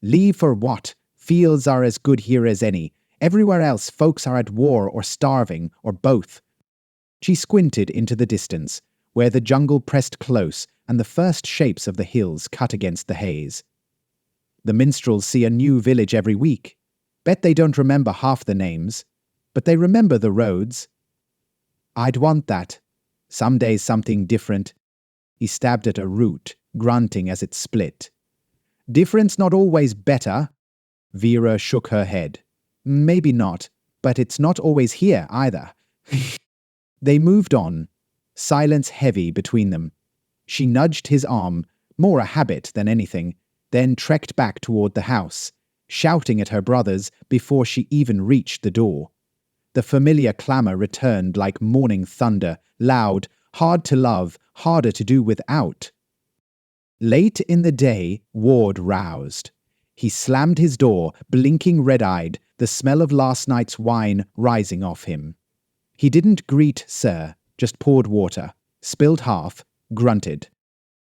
"Leave for what? Fields are as good here as any. Everywhere else folks are at war or starving, or both." She squinted into the distance, where the jungle pressed close and the first shapes of the hills cut against the haze. "The minstrels see a new village every week. Bet they don't remember half the names, but they remember the roads." "I'd want that. Some days something different." He stabbed at a root, grunting as it split. "Different's not always better." Vera shook her head. "Maybe not, but it's not always here either." They moved on, silence heavy between them. She nudged his arm, more a habit than anything, then trekked back toward the house, shouting at her brothers before she even reached the door. The familiar clamor returned like morning thunder, loud, hard to love, harder to do without. Late in the day, Ward roused. He slammed his door, blinking red-eyed, the smell of last night's wine rising off him. He didn't greet Sir, just poured water, spilled half, grunted.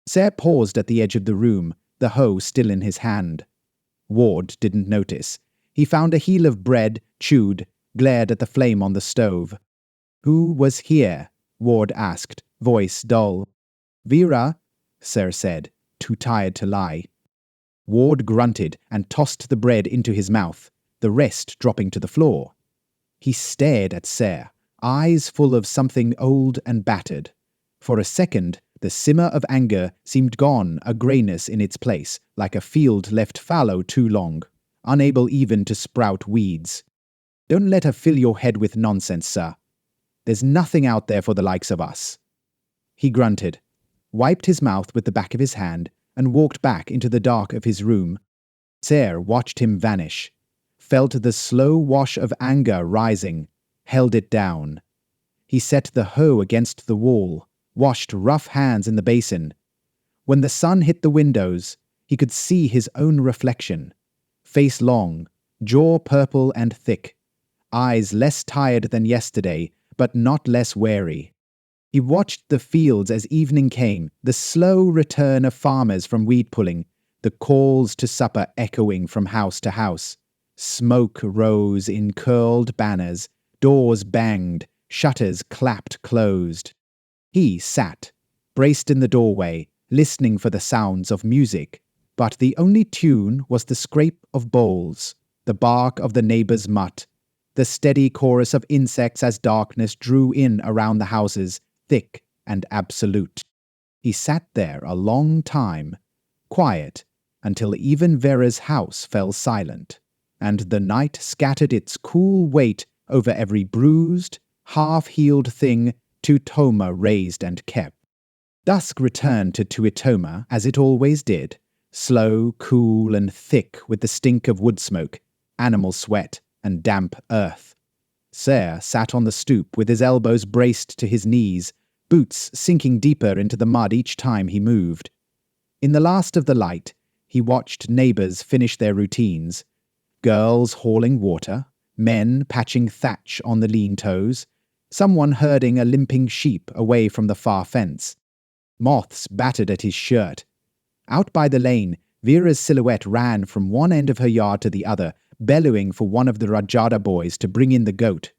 Sir paused at the edge of the room, the hoe still in his hand. Ward didn't notice. He found a heel of bread, chewed, glared at the flame on the stove. "Who was here?" Ward asked, voice dull. "Vera," Sir said, too tired to lie. Ward grunted and tossed the bread into his mouth, the rest dropping to the floor. He stared at Sir, eyes full of something old and battered. For a second, the simmer of anger seemed gone, a greyness in its place, like a field left fallow too long, unable even to sprout weeds. "Don't let her fill your head with nonsense, Sir. There's nothing out there for the likes of us." He grunted, wiped his mouth with the back of his hand, and walked back into the dark of his room. Sir watched him vanish, felt the slow wash of anger rising, held it down. He set the hoe against the wall, washed rough hands in the basin. When the sun hit the windows, he could see his own reflection. Face long, jaw purple and thick, eyes less tired than yesterday, but not less wary. He watched the fields as evening came, the slow return of farmers from weed pulling, the calls to supper echoing from house to house. Smoke rose in curled banners, doors banged, shutters clapped closed. He sat, braced in the doorway, listening for the sounds of music, but the only tune was the scrape of bowls, the bark of the neighbor's mutt, the steady chorus of insects as darkness drew in around the houses, thick and absolute. He sat there a long time, quiet, until even Vera's house fell silent, and the night scattered its cool weight over every bruised, half-healed thing Tuitoma raised and kept. Dusk returned to Tuitoma as it always did, slow, cool, and thick with the stink of wood smoke, animal sweat, and damp earth. Sarrafin sat on the stoop with his elbows braced to his knees, boots sinking deeper into the mud each time he moved. In the last of the light, he watched neighbors finish their routines, girls hauling water, men patching thatch on the lean toes, someone herding a limping sheep away from the far fence. Moths battered at his shirt. Out by the lane, Vera's silhouette ran from one end of her yard to the other, bellowing for one of the Rajada boys to bring in the goat.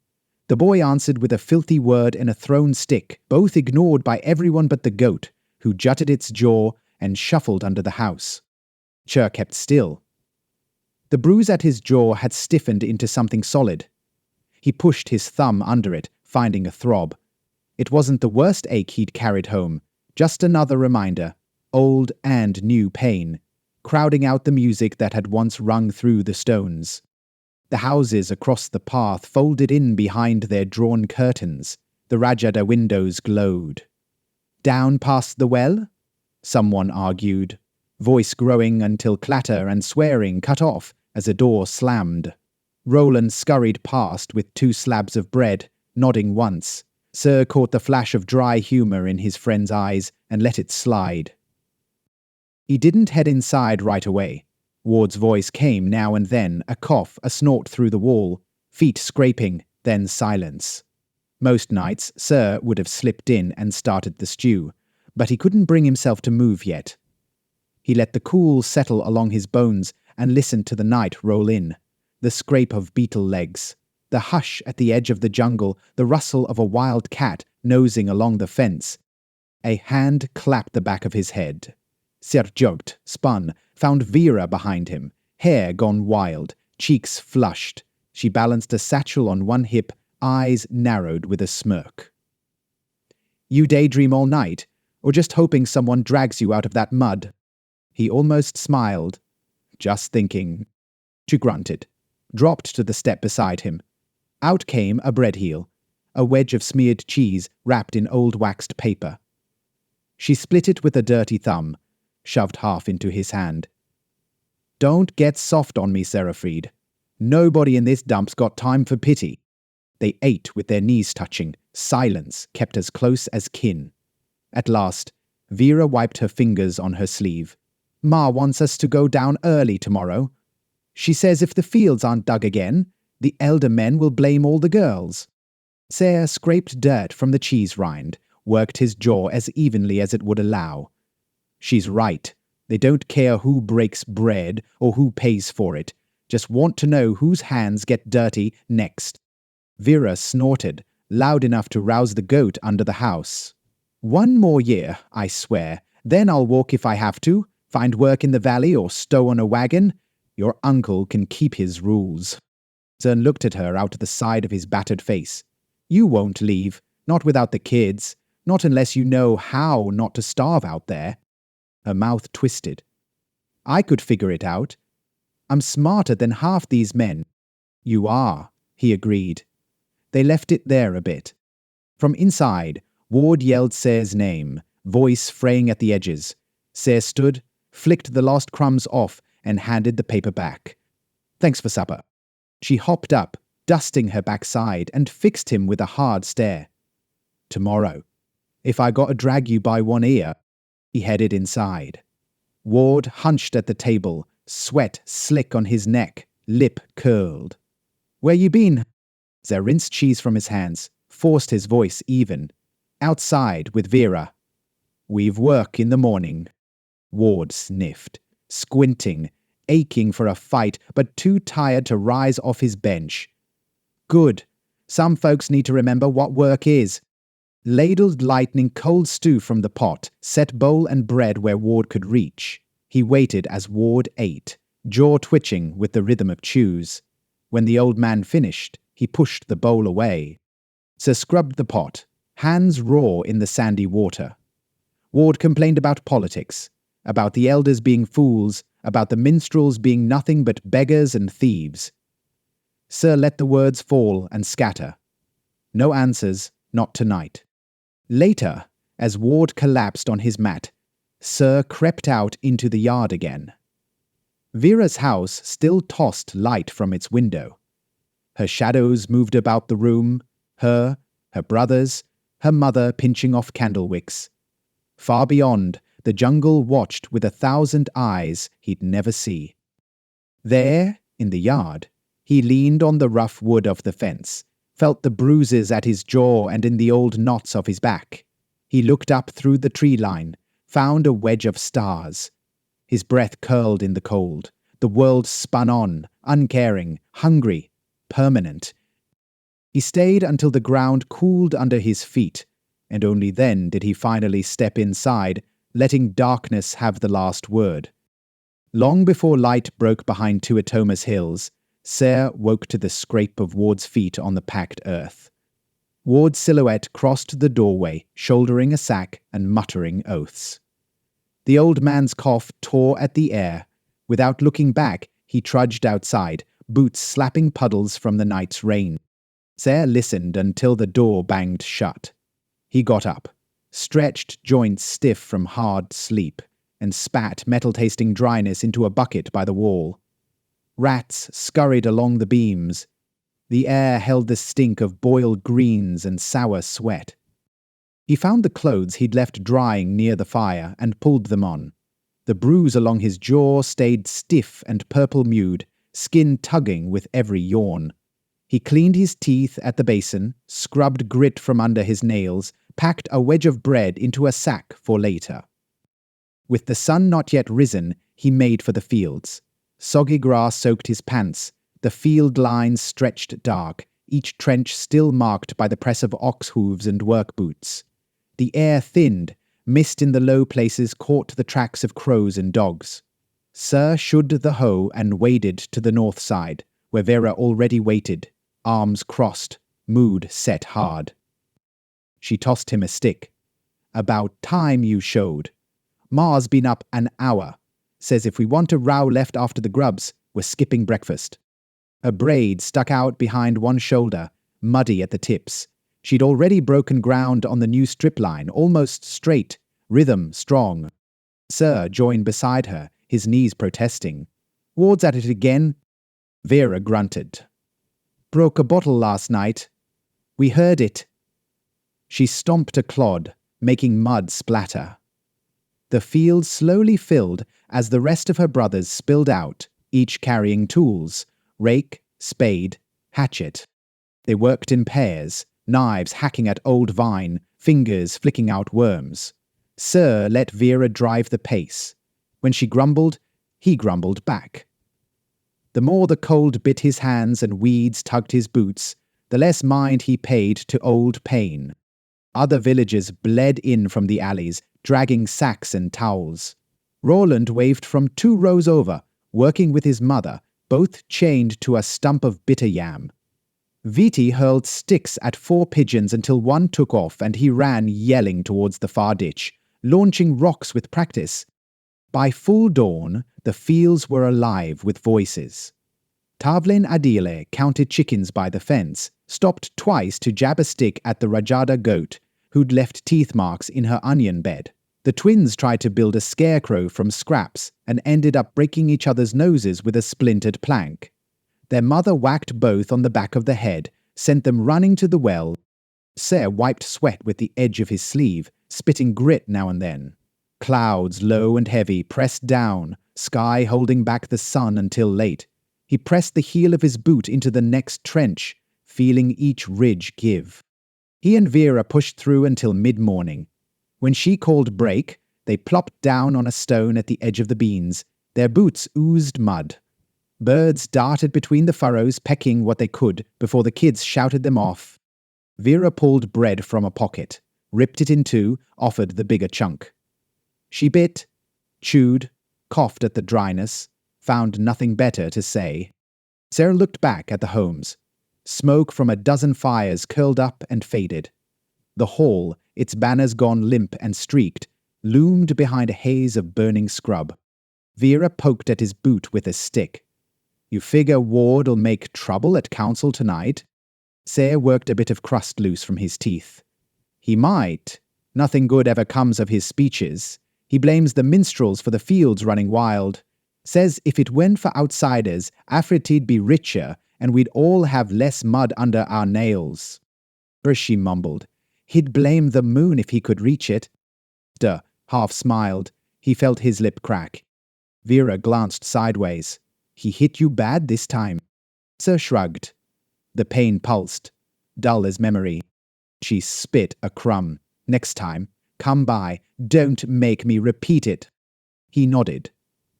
The boy answered with a filthy word and a thrown stick, both ignored by everyone but the goat, who jutted its jaw and shuffled under the house. Chur kept still. The bruise at his jaw had stiffened into something solid. He pushed his thumb under it, finding a throb. It wasn't the worst ache he'd carried home, just another reminder, old and new pain, crowding out the music that had once rung through the stones. The houses across the path folded in behind their drawn curtains. The Rajada windows glowed. Down past the well? Someone argued, voice growing until clatter and swearing cut off as a door slammed. Roland scurried past with 2 slabs of bread, nodding once. Sir caught the flash of dry humour in his friend's eyes and let it slide. He didn't head inside right away. Ward's voice came now and then, a cough, a snort through the wall, feet scraping, then silence. Most nights, Sir would have slipped in and started the stew, but he couldn't bring himself to move yet. He let the cool settle along his bones and listened to the night roll in, the scrape of beetle legs, the hush at the edge of the jungle, the rustle of a wild cat nosing along the fence. A hand clapped the back of his head. Sir joked, spun, found Vera behind him, hair gone wild, cheeks flushed. She balanced a satchel on one hip, eyes narrowed with a smirk. "You daydream all night, or just hoping someone drags you out of that mud?" He almost smiled. "Just thinking." She grunted, dropped to the step beside him. Out came a bread heel, a wedge of smeared cheese wrapped in old waxed paper. She split it with a dirty thumb, shoved half into his hand. "Don't get soft on me, Sarrafin. Nobody in this dump's got time for pity." They ate with their knees touching, silence kept as close as kin. At last, Vera wiped her fingers on her sleeve. "Ma wants us to go down early tomorrow. She says if the fields aren't dug again, the elder men will blame all the girls." Sarah scraped dirt from the cheese rind, worked his jaw as evenly as it would allow. "She's right. They don't care who breaks bread or who pays for it. Just want to know whose hands get dirty next." Vera snorted, loud enough to rouse the goat under the house. "1 more year, I swear. Then I'll walk if I have to, find work in the valley or stow on a wagon. Your uncle can keep his rules." Cern looked at her out of the side of his battered face. "You won't leave, not without the kids, not unless you know how not to starve out there." Her mouth twisted. "I could figure it out. I'm smarter than half these men." "You are," he agreed. They left it there a bit. From inside, Ward yelled Sar's name, voice fraying at the edges. Sar stood, flicked the last crumbs off, and handed the paper back. "Thanks for supper." She hopped up, dusting her backside, and fixed him with a hard stare. "Tomorrow. If I gotta drag you by one ear." He headed inside. Ward hunched at the table, sweat slick on his neck, lip curled. "Where you been?" Ser rinsed cheese from his hands, forced his voice even. Outside with Vera. We've work in the morning. Ward sniffed, squinting, aching for a fight, but too tired to rise off his bench. Good. Some folks need to remember what work is. Ladled lightning cold stew from the pot, set bowl and bread where Ward could reach. He waited as Ward ate, jaw twitching with the rhythm of chews. When the old man finished, he pushed the bowl away. Sir scrubbed the pot, hands raw in the sandy water. Ward complained about politics, about the elders being fools, about the minstrels being nothing but beggars and thieves. Sir let the words fall and scatter. No answers, not tonight. Later, as Ward collapsed on his mat, Sir crept out into the yard again. Vera's house still tossed light from its window. Her shadows moved about the room, her brothers, her mother pinching off candle wicks. Far beyond, the jungle watched with 1,000 eyes he'd never see. There, in the yard, he leaned on the rough wood of the fence, felt the bruises at his jaw and in the old knots of his back. He looked up through the tree line, found a wedge of stars. His breath curled in the cold. The world spun on, uncaring, hungry, permanent. He stayed until the ground cooled under his feet, and only then did he finally step inside, letting darkness have the last word. Long before light broke behind Tuitoma's hills, Ser woke to the scrape of Ward's feet on the packed earth. Ward's silhouette crossed the doorway, shouldering a sack and muttering oaths. The old man's cough tore at the air. Without looking back, he trudged outside, boots slapping puddles from the night's rain. Ser listened until the door banged shut. He got up, stretched joints stiff from hard sleep, and spat metal-tasting dryness into a bucket by the wall. Rats scurried along the beams. The air held the stink of boiled greens and sour sweat. He found the clothes he'd left drying near the fire and pulled them on. The bruise along his jaw stayed stiff and purple-mewed, skin tugging with every yawn. He cleaned his teeth at the basin, scrubbed grit from under his nails, packed a wedge of bread into a sack for later. With the sun not yet risen, he made for the fields. Soggy grass soaked his pants. The field lines stretched dark, each trench still marked by the press of ox hooves and work boots. The air thinned, mist in the low places caught the tracks of crows and dogs. Sir shoed the hoe and waded to the north side, where Vera already waited, arms crossed, mood set hard. She tossed him a stick. "About time you showed. Ma's been up an hour. Says if we want a row left after the grubs, we're skipping breakfast." A braid stuck out behind one shoulder, muddy at the tips. She'd already broken ground on the new strip line, almost straight, rhythm strong. Sir joined beside her, his knees protesting. "Ward's at it again." Vera grunted. "Broke a bottle last night. We heard it." She stomped a clod, making mud splatter. The field slowly filled as the rest of her brothers spilled out, each carrying tools, rake, spade, hatchet. They worked in pairs, knives hacking at old vine, fingers flicking out worms. Sir let Vera drive the pace. When she grumbled, he grumbled back. The more the cold bit his hands and weeds tugged his boots, the less mind he paid to old pain. Other villagers bled in from the alleys, dragging sacks and towels. Roland waved from 2 rows over, working with his mother, both chained to a stump of bitter yam. Viti hurled sticks at 4 pigeons until one took off and he ran yelling towards the far ditch, launching rocks with practice. By full dawn, the fields were alive with voices. Tavlin Adile counted chickens by the fence, stopped twice to jab a stick at the Rajada goat, who'd left teeth marks in her onion bed. The twins tried to build a scarecrow from scraps and ended up breaking each other's noses with a splintered plank. Their mother whacked both on the back of the head, sent them running to the well. Ser wiped sweat with the edge of his sleeve, spitting grit now and then. Clouds, low and heavy, pressed down, sky holding back the sun until late. He pressed the heel of his boot into the next trench, feeling each ridge give. He and Vera pushed through until mid-morning. When she called break, they plopped down on a stone at the edge of the beans. Their boots oozed mud. Birds darted between the furrows, pecking what they could before the kids shouted them off. Vera pulled bread from a pocket, ripped it in two, offered the bigger chunk. She bit, chewed, coughed at the dryness, found nothing better to say. Sarah looked back at the homes. Smoke from a dozen fires curled up and faded. The hall, its banners gone limp and streaked, loomed behind a haze of burning scrub. Vera poked at his boot with a stick. "You figure Ward'll make trouble at council tonight?" Sayre worked a bit of crust loose from his teeth. "He might. Nothing good ever comes of his speeches. He blames the minstrels for the fields running wild. Says if it weren't for outsiders, Afrity'd be richer, and we'd all have less mud under our nails." She mumbled. "He'd blame the moon if he could reach it." Duh, half smiled. He felt his lip crack. Vera glanced sideways. "He hit you bad this time?" Sir shrugged. The pain pulsed, dull as memory. She spit a crumb. "Next time, come by. Don't make me repeat it." He nodded.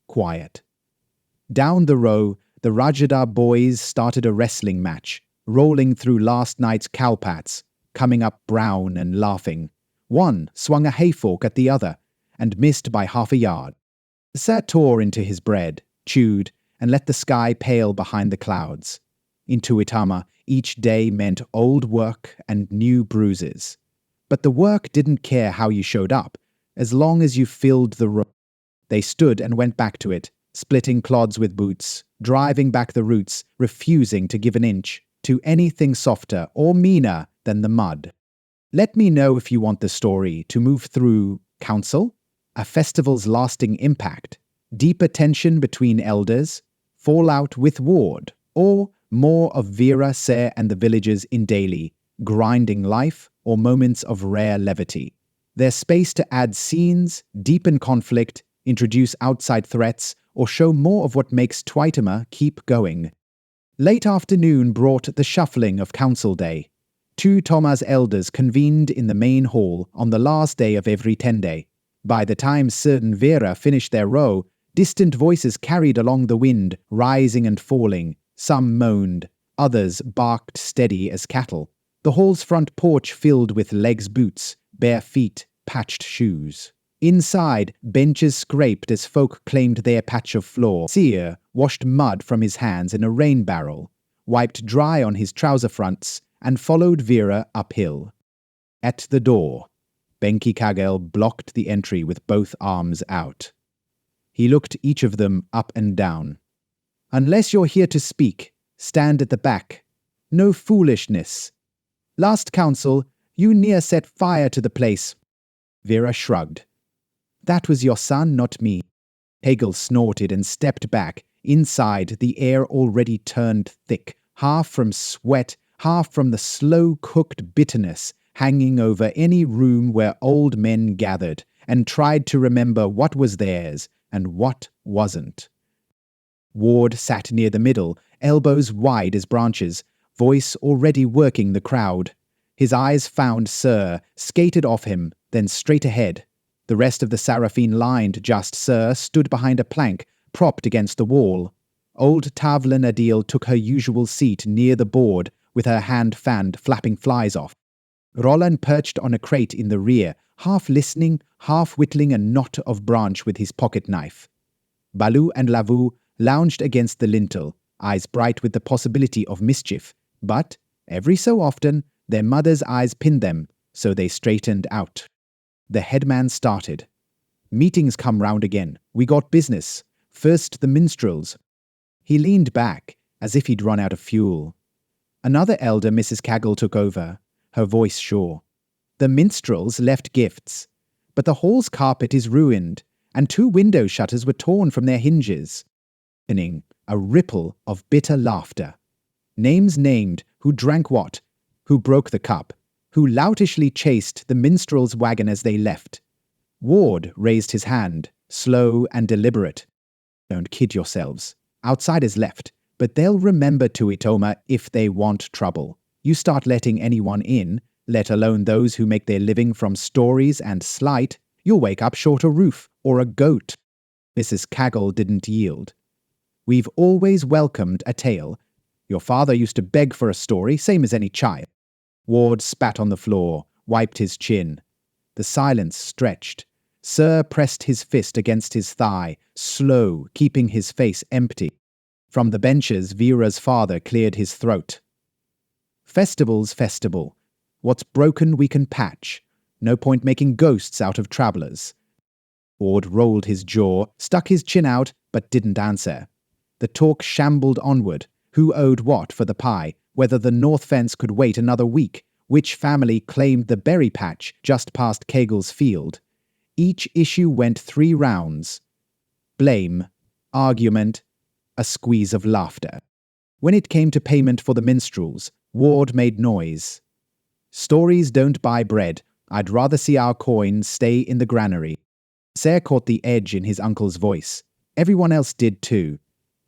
Quiet. Down the row, the Rajada boys started a wrestling match, rolling through last night's cowpats, coming up brown and laughing. One swung a hayfork at the other, and missed by half a yard. Sir tore into his bread, chewed, and let the sky pale behind the clouds. In Tuitoma, each day meant old work and new bruises. But the work didn't care how you showed up, as long as you filled the room. They stood and went back to it, splitting clods with boots, driving back the roots, refusing to give an inch to anything softer or meaner than the mud. Let me know if you want the story to move through council, a festival's lasting impact, deeper tension between elders, fallout with Ward, or more of Vera, Sayre, and the villagers in daily, grinding life, or moments of rare levity. There's space to add scenes, deepen conflict, introduce outside threats, or show more of what makes Tuitoma keep going. Late afternoon brought the shuffling of council day. Tuitoma's elders convened in the main hall on the last day of every 10-day. By the time Sir and Vera finished their row, distant voices carried along the wind, rising and falling. Some moaned, others barked steady as cattle. The hall's front porch filled with legs boots, bare feet, patched shoes. Inside, benches scraped as folk claimed their patch of floor. Seer washed mud from his hands in a rain barrel, wiped dry on his trouser fronts, and followed Vera uphill. At the door, Benki Kagel blocked the entry with both arms out. He looked each of them up and down. "Unless you're here to speak, stand at the back. No foolishness. Last council, you near set fire to the place." Vera shrugged. "That was your son, not me." Hegel snorted and stepped back. Inside, the air already turned thick, half from sweat, half from the slow-cooked bitterness hanging over any room where old men gathered and tried to remember what was theirs and what wasn't. Ward sat near the middle, elbows wide as branches, voice already working the crowd. His eyes found Sir, skated off him, then straight ahead. The rest of the Sarrafin lined just Sir stood behind a plank, propped against the wall. Old Tavla Nadil took her usual seat near the board, with her hand fanned, flapping flies off. Roland perched on a crate in the rear, half listening, half whittling a knot of branch with his pocket knife. Baloo and Lavu lounged against the lintel, eyes bright with the possibility of mischief, but, every so often, their mother's eyes pinned them, so they straightened out. The headman started. "Meetings come round again. We got business. First the minstrels." He leaned back, as if he'd run out of fuel. Another elder, Mrs. Kagel, took over, her voice sure. "The minstrels left gifts, but the hall's carpet is ruined, and 2 window shutters were torn from their hinges." A ripple of bitter laughter. Names named, who drank what, who broke the cup, who loutishly chased the minstrel's wagon as they left. Ward raised his hand, slow and deliberate. "Don't kid yourselves. Outsiders left, but they'll remember Tuitoma if they want trouble. You start letting anyone in, let alone those who make their living from stories and slight, you'll wake up short a roof or a goat. Mrs. Caggle didn't yield. We've always welcomed a tale. Your father used to beg for a story, same as any child. Ward spat on the floor, wiped his chin. The silence stretched. Sir pressed his fist against his thigh, slow, keeping his face empty. From the benches, Vera's father cleared his throat. Festival's festival. What's broken we can patch. No point making ghosts out of travellers. Ward rolled his jaw, stuck his chin out, but didn't answer. The talk shambled onward. Who owed what for the pie, whether the north fence could wait another week, which family claimed the berry patch just past Kegel's field. Each issue went 3 rounds. Blame, argument, a squeeze of laughter. When it came to payment for the minstrels, Ward made noise. Stories don't buy bread. I'd rather see our coin stay in the granary. Sayre caught the edge in his uncle's voice. Everyone else did too.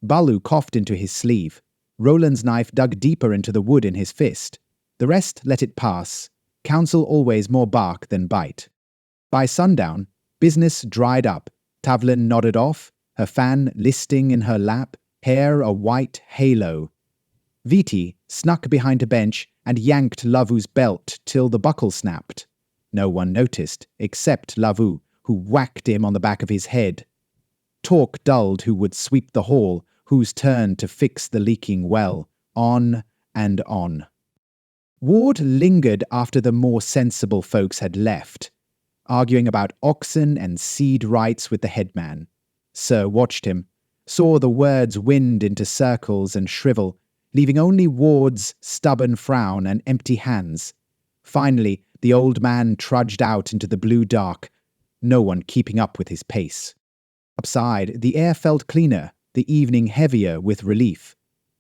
Balu coughed into his sleeve. Roland's knife dug deeper into the wood in his fist. The rest let it pass. Counsel always more bark than bite. By sundown, business dried up. Tavlin nodded off, her fan listing in her lap, hair a white halo. Viti snuck behind a bench and yanked Lavu's belt till the buckle snapped. No one noticed, except Lavu, who whacked him on the back of his head. Talk dulled who would sweep the hall, whose turn to fix the leaking well. On and on. Ward lingered after the more sensible folks had left, arguing about oxen and seed rights with the headman. Sir watched him, saw the words wind into circles and shrivel, leaving only Ward's stubborn frown and empty hands. Finally, the old man trudged out into the blue dark, no one keeping up with his pace. Upside, the air felt cleaner, the evening heavier with relief.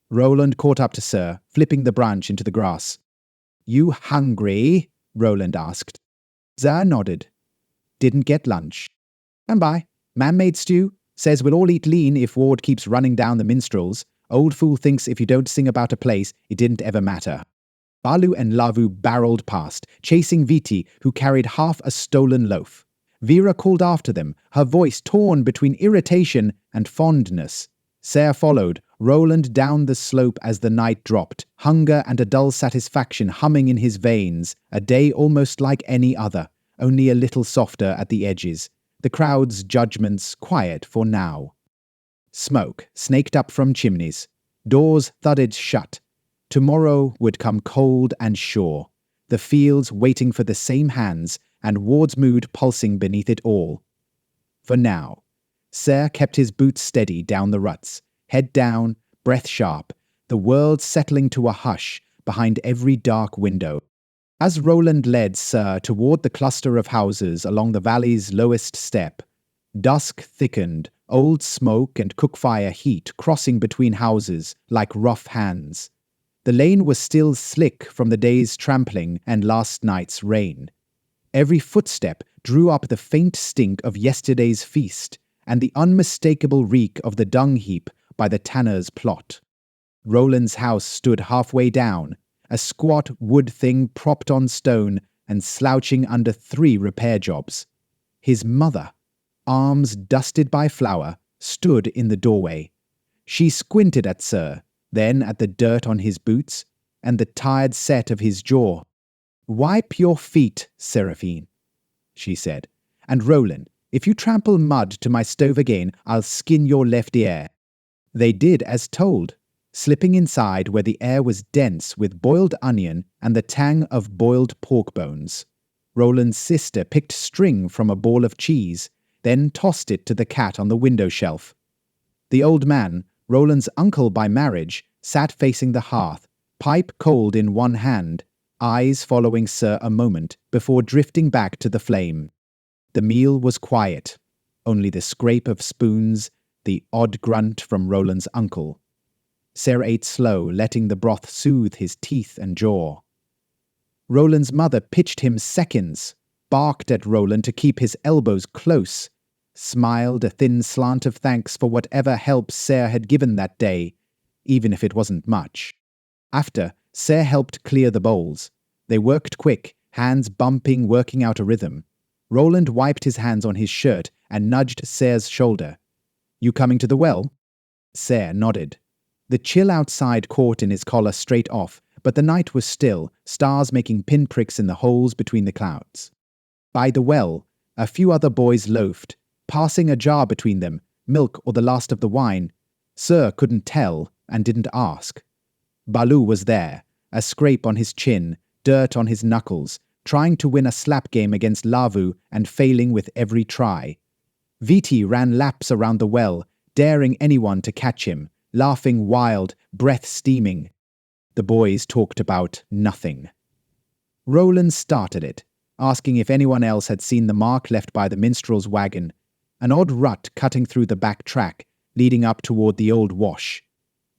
Roland caught up to Sir, flipping the branch into the grass. "You hungry?" Roland asked. Sir nodded. "Didn't get lunch." "And by. Man-made stew. Says we'll all eat lean if Ward keeps running down the minstrels. Old fool thinks if you don't sing about a place, it didn't ever matter." Balu and Lavu barreled past, chasing Viti, who carried half a stolen loaf. Vera called after them, her voice torn between irritation and fondness. Sayre followed, Roland down the slope as the night dropped, hunger and a dull satisfaction humming in his veins, a day almost like any other, only a little softer at the edges, the crowd's judgments quiet for now. Smoke snaked up from chimneys. Doors thudded shut. Tomorrow would come cold and sure, the fields waiting for the same hands, and Ward's mood pulsing beneath it all. For now, Sayre kept his boots steady down the ruts, head down, breath sharp, the world settling to a hush behind every dark window. As Roland led Sir toward the cluster of houses along the valley's lowest step, dusk thickened, old smoke and cook-fire heat crossing between houses like rough hands. The lane was still slick from the day's trampling and last night's rain. Every footstep drew up the faint stink of yesterday's feast and the unmistakable reek of the dung heap by the tanner's plot. Roland's house stood halfway down, a squat wood thing propped on stone and slouching under 3 repair jobs. His mother, arms dusted by flour, stood in the doorway. She squinted at Sir, then at the dirt on his boots and the tired set of his jaw. "Wipe your feet, Sarrafin," she said. "And Roland, if you trample mud to my stove again, I'll skin your left ear." They did as told, slipping inside where the air was dense with boiled onion and the tang of boiled pork bones. Roland's sister picked string from a ball of cheese, then tossed it to the cat on the window shelf. The old man, Roland's uncle by marriage, sat facing the hearth, pipe cold in one hand, eyes following Sir a moment before drifting back to the flame. The meal was quiet, only the scrape of spoons, the odd grunt from Roland's uncle. Sayre ate slow, letting the broth soothe his teeth and jaw. Roland's mother pitched him seconds, barked at Roland to keep his elbows close, smiled a thin slant of thanks for whatever help Sayre had given that day, even if it wasn't much. After, Ser helped clear the bowls. They worked quick, hands bumping, working out a rhythm. Roland wiped his hands on his shirt and nudged Ser's shoulder. "You coming to the well?" Ser nodded. The chill outside caught in his collar straight off, but the night was still, stars making pinpricks in the holes between the clouds. By the well, a few other boys loafed, passing a jar between them, milk or the last of the wine. Ser couldn't tell and didn't ask. Baloo was there, a scrape on his chin, dirt on his knuckles, trying to win a slap game against Lavu and failing with every try. Viti ran laps around the well, daring anyone to catch him, laughing wild, breath steaming. The boys talked about nothing. Roland started it, asking if anyone else had seen the mark left by the minstrel's wagon, an odd rut cutting through the back track, leading up toward the old wash.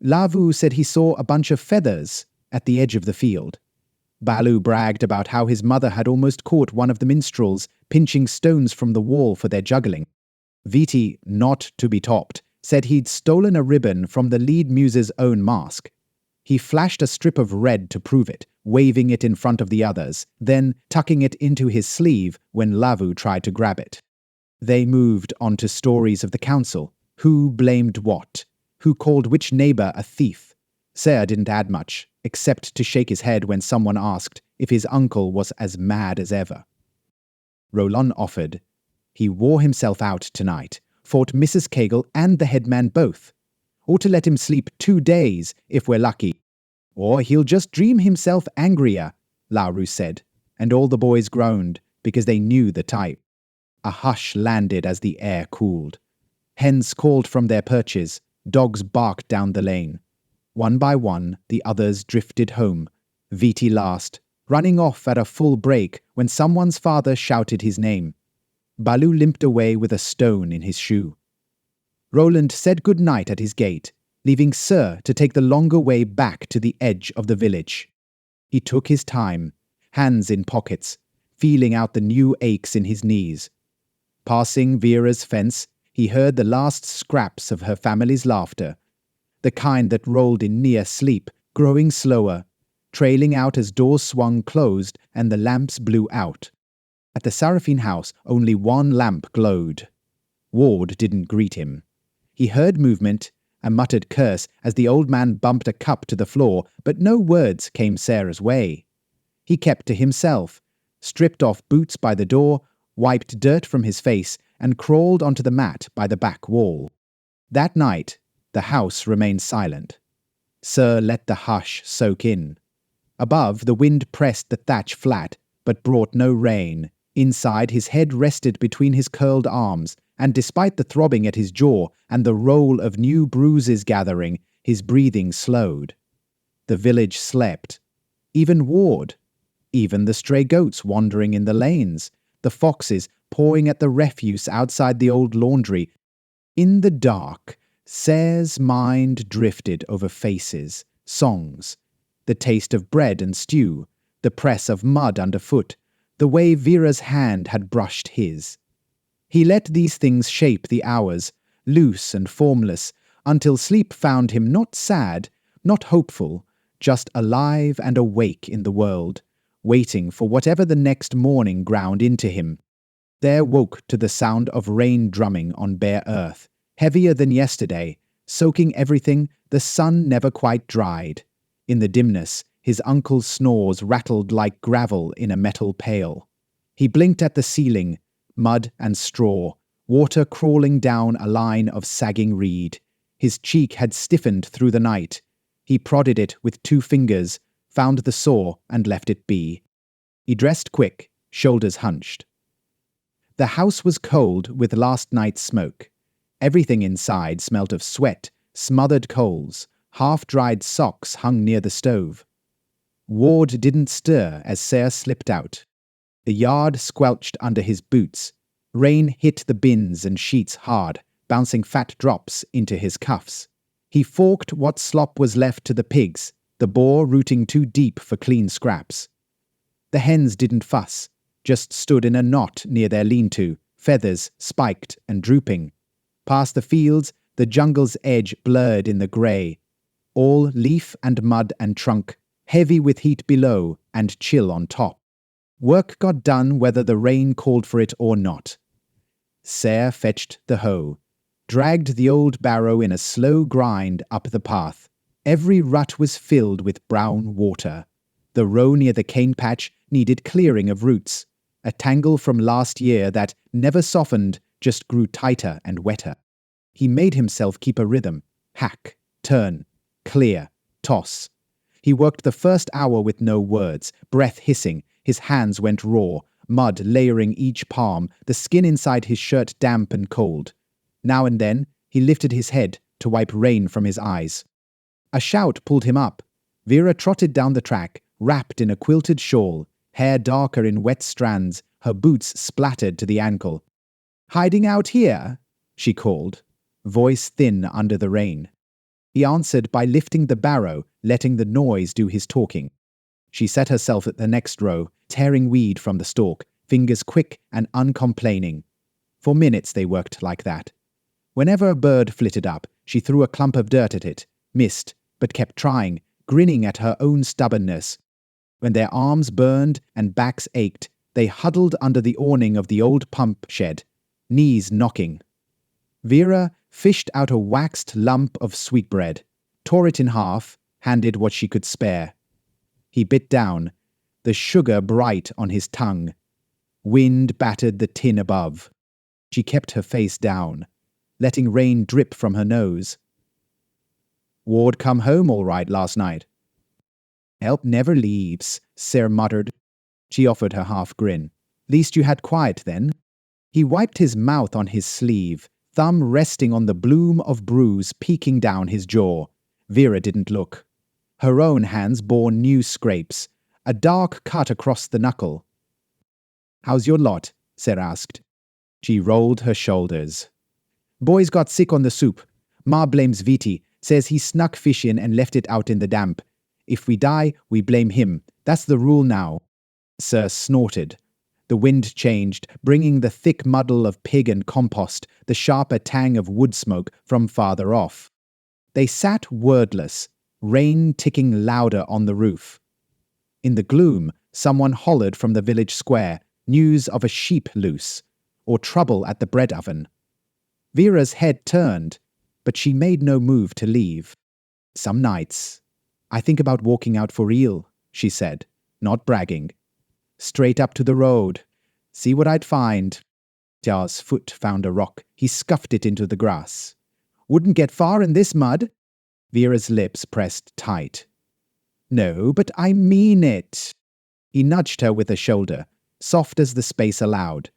Lavu said he saw a bunch of feathers at the edge of the field. Baloo bragged about how his mother had almost caught one of the minstrels pinching stones from the wall for their juggling. Viti, not to be topped, said he'd stolen a ribbon from the lead muse's own mask. He flashed a strip of red to prove it, waving it in front of the others, then tucking it into his sleeve when Lavu tried to grab it. They moved on to stories of the council, who blamed what, who called which neighbor a thief. Ser didn't add much, except to shake his head when someone asked if his uncle was as mad as ever. Roland offered. He wore himself out tonight, fought Mrs. Kegel and the headman both. Ought to let him sleep 2 days, if we're lucky. Or he'll just dream himself angrier, Lauru said, and all the boys groaned, because they knew the type. A hush landed as the air cooled. Hens called from their perches, dogs barked down the lane. One by one, the others drifted home, Viti last, running off at a full break when someone's father shouted his name. Baloo limped away with a stone in his shoe. Roland said good night at his gate, leaving Ser to take the longer way back to the edge of the village. He took his time, hands in pockets, feeling out the new aches in his knees. Passing Vera's fence, he heard the last scraps of her family's laughter, the kind that rolled in near sleep, growing slower, trailing out as doors swung closed and the lamps blew out. At the Sarrafin house, only one lamp glowed. Ward didn't greet him. He heard movement, a muttered curse as the old man bumped a cup to the floor, but no words came Sarah's way. He kept to himself, stripped off boots by the door, wiped dirt from his face, and crawled onto the mat by the back wall. That night, the house remained silent. Ser let the hush soak in. Above, the wind pressed the thatch flat, but brought no rain. Inside, his head rested between his curled arms, and despite the throbbing at his jaw and the roll of new bruises gathering, his breathing slowed. The village slept. Even Ward. Even the stray goats wandering in the lanes. The foxes pawing at the refuse outside the old laundry. In the dark, Ser's mind drifted over faces, songs, the taste of bread and stew, the press of mud underfoot, the way Vera's hand had brushed his. He let these things shape the hours, loose and formless, until sleep found him not sad, not hopeful, just alive and awake in the world, waiting for whatever the next morning ground into him. There woke to the sound of rain drumming on bare earth, heavier than yesterday, soaking everything, the sun never quite dried. In the dimness, his uncle's snores rattled like gravel in a metal pail. He blinked at the ceiling, mud and straw, water crawling down a line of sagging reed. His cheek had stiffened through the night. He prodded it with 2 fingers, found the sore, and left it be. He dressed quick, shoulders hunched. The house was cold with last night's smoke. Everything inside smelt of sweat, smothered coals, half-dried socks hung near the stove. Ward didn't stir as Ser slipped out. The yard squelched under his boots. Rain hit the bins and sheets hard, bouncing fat drops into his cuffs. He forked what slop was left to the pigs, the boar rooting too deep for clean scraps. The hens didn't fuss, just stood in a knot near their lean-to, feathers spiked and drooping. Past the fields, the jungle's edge blurred in the grey. All leaf and mud and trunk, heavy with heat below and chill on top. Work got done whether the rain called for it or not. Sarah fetched the hoe, dragged the old barrow in a slow grind up the path. Every rut was filled with brown water. The row near the cane patch needed clearing of roots. A tangle from last year that never softened, just grew tighter and wetter. He made himself keep a rhythm. Hack, turn, clear, toss. He worked the first hour with no words, breath hissing. His hands went raw, mud layering each palm, the skin inside his shirt damp and cold. Now and then, he lifted his head to wipe rain from his eyes. A shout pulled him up. Vera trotted down the track, wrapped in a quilted shawl, hair darker in wet strands, her boots splattered to the ankle. "Hiding out here?" she called, voice thin under the rain. He answered by lifting the barrow, letting the noise do his talking. She set herself at the next row, tearing weed from the stalk, fingers quick and uncomplaining. For minutes they worked like that. Whenever a bird flitted up, she threw a clump of dirt at it, missed, but kept trying, grinning at her own stubbornness. When their arms burned and backs ached, they huddled under the awning of the old pump shed, knees knocking. Vera fished out a waxed lump of sweetbread, tore it in half, handed what she could spare. He bit down, the sugar bright on his tongue. Wind battered the tin above. She kept her face down, letting rain drip from her nose. "Ward come home all right last night." "Help never leaves," Sarah muttered. She offered her half grin. "Least you had quiet then." He wiped his mouth on his sleeve, thumb resting on the bloom of bruise peeking down his jaw. Vera didn't look. Her own hands bore new scrapes, a dark cut across the knuckle. "How's your lot?" Sarah asked. She rolled her shoulders. "Boys got sick on the soup. Ma blames Viti, says he snuck fish in and left it out in the damp. If we die, we blame him. That's the rule now." Sir snorted. The wind changed, bringing the thick muddle of pig and compost, the sharper tang of wood smoke from farther off. They sat wordless, rain ticking louder on the roof. In the gloom, someone hollered from the village square, news of a sheep loose, or trouble at the bread oven. Vera's head turned, but she made no move to leave. "Some nights, I think about walking out for real," she said, not bragging. "Straight up to the road. See what I'd find." Jar's foot found a rock. He scuffed it into the grass. "Wouldn't get far in this mud." Vera's lips pressed tight. "No, but I mean it." He nudged her with a shoulder, soft as the space allowed.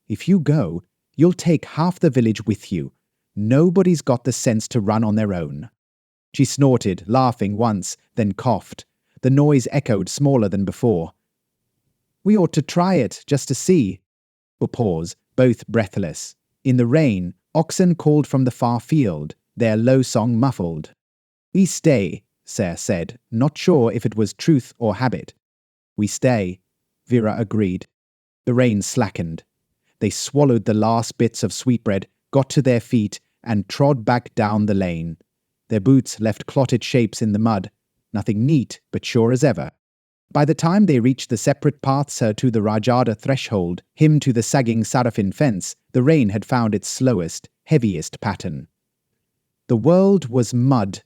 "If you go, you'll take half the village with you. Nobody's got the sense to run on their own." She snorted, laughing once, then coughed. The noise echoed smaller than before. "We ought to try it, just to see." A pause, both breathless. In the rain, oxen called from the far field, their low song muffled. "We stay," Sarah said, not sure if it was truth or habit. "We stay," Vera agreed. The rain slackened. They swallowed the last bits of sweetbread, got to their feet, and trod back down the lane. Their boots left clotted shapes in the mud, nothing neat but sure as ever. By the time they reached the separate paths to the Rajada threshold, him to the sagging Sarrafin fence, the rain had found its slowest, heaviest pattern. The world was mud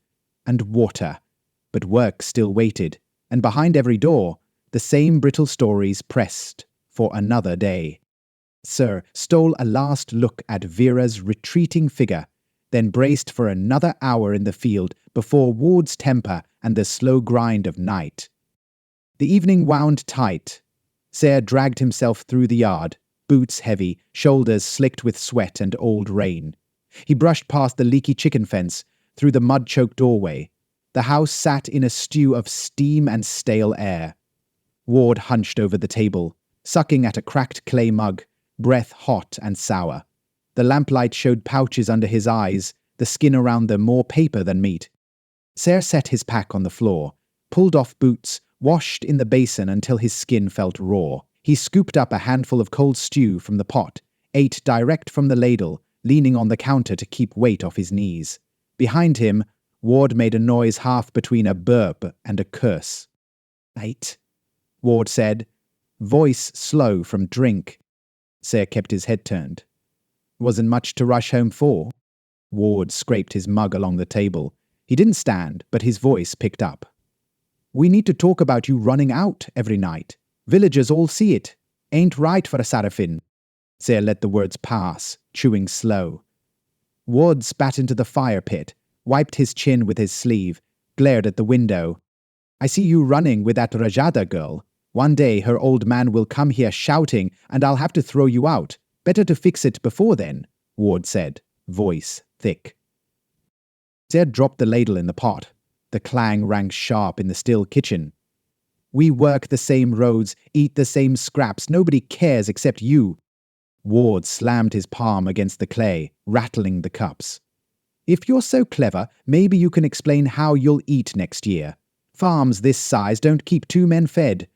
and water, but work still waited, and behind every door, the same brittle stories pressed for another day. Sir stole a last look at Vera's retreating figure, then braced for another hour in the field before Ward's temper and the slow grind of night. The evening wound tight. Sayre dragged himself through the yard, boots heavy, shoulders slicked with sweat and old rain. He brushed past the leaky chicken fence, through the mud-choked doorway. The house sat in a stew of steam and stale air. Ward hunched over the table, sucking at a cracked clay mug, breath hot and sour. The lamplight showed pouches under his eyes, the skin around them more paper than meat. Sayre set his pack on the floor, pulled off boots, washed in the basin until his skin felt raw. He scooped up a handful of cold stew from the pot, ate direct from the ladle, leaning on the counter to keep weight off his knees. Behind him, Ward made a noise half between a burp and a curse. Mate, Ward said, voice slow from drink. Sarah kept his head turned. Wasn't much to rush home for. Ward scraped his mug along the table. He didn't stand, but his voice picked up. We need to talk about you running out every night. Villagers all see it. Ain't right for a Sarrafin. Sarah let the words pass, chewing slow. Ward spat into the fire pit, wiped his chin with his sleeve, glared at the window. I see you running with that Rajada girl. One day her old man will come here shouting, and I'll have to throw you out. Better to fix it before then, Ward said, voice thick. Sarah dropped the ladle in the pot. The clang rang sharp in the still kitchen. We work the same roads, eat the same scraps. Nobody cares except you. Ward slammed his palm against the clay, rattling the cups. If you're so clever, maybe you can explain how you'll eat next year. Farms this size don't keep two men fed.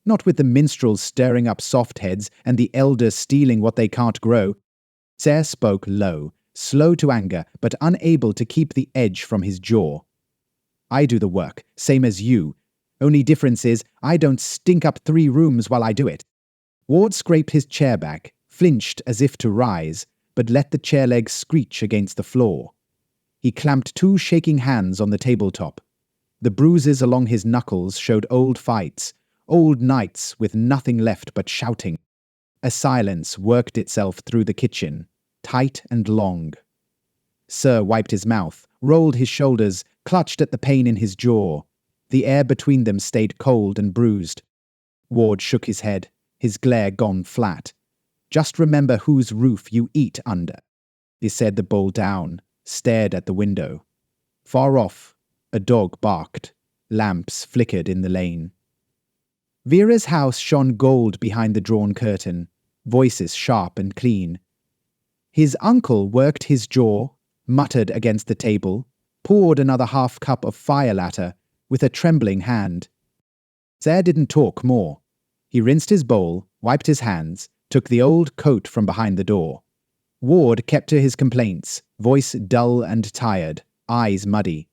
Not with the minstrels stirring up soft heads and the elders stealing what they can't grow. Sarah spoke low, slow to anger, but unable to keep the edge from his jaw. I do the work, same as you. Only difference is I don't stink up 3 rooms while I do it. Ward scraped his chair back, flinched as if to rise, but let the chair legs screech against the floor. He clamped 2 shaking hands on the tabletop. The bruises along his knuckles showed old fights, old nights with nothing left but shouting. A silence worked itself through the kitchen, tight and long. Sir wiped his mouth, rolled his shoulders, clutched at the pain in his jaw. The air between them stayed cold and bruised. Ward shook his head, his glare gone flat. Just remember whose roof you eat under. He set the bowl down, stared at the window. Far off, a dog barked. Lamps flickered in the lane. Vera's house shone gold behind the drawn curtain, voices sharp and clean. His uncle worked his jaw, muttered against the table, poured another half cup of firelight with a trembling hand. Sarah didn't talk more. He rinsed his bowl, wiped his hands, took the old coat from behind the door. Ward kept to his complaints, voice dull and tired, eyes muddy.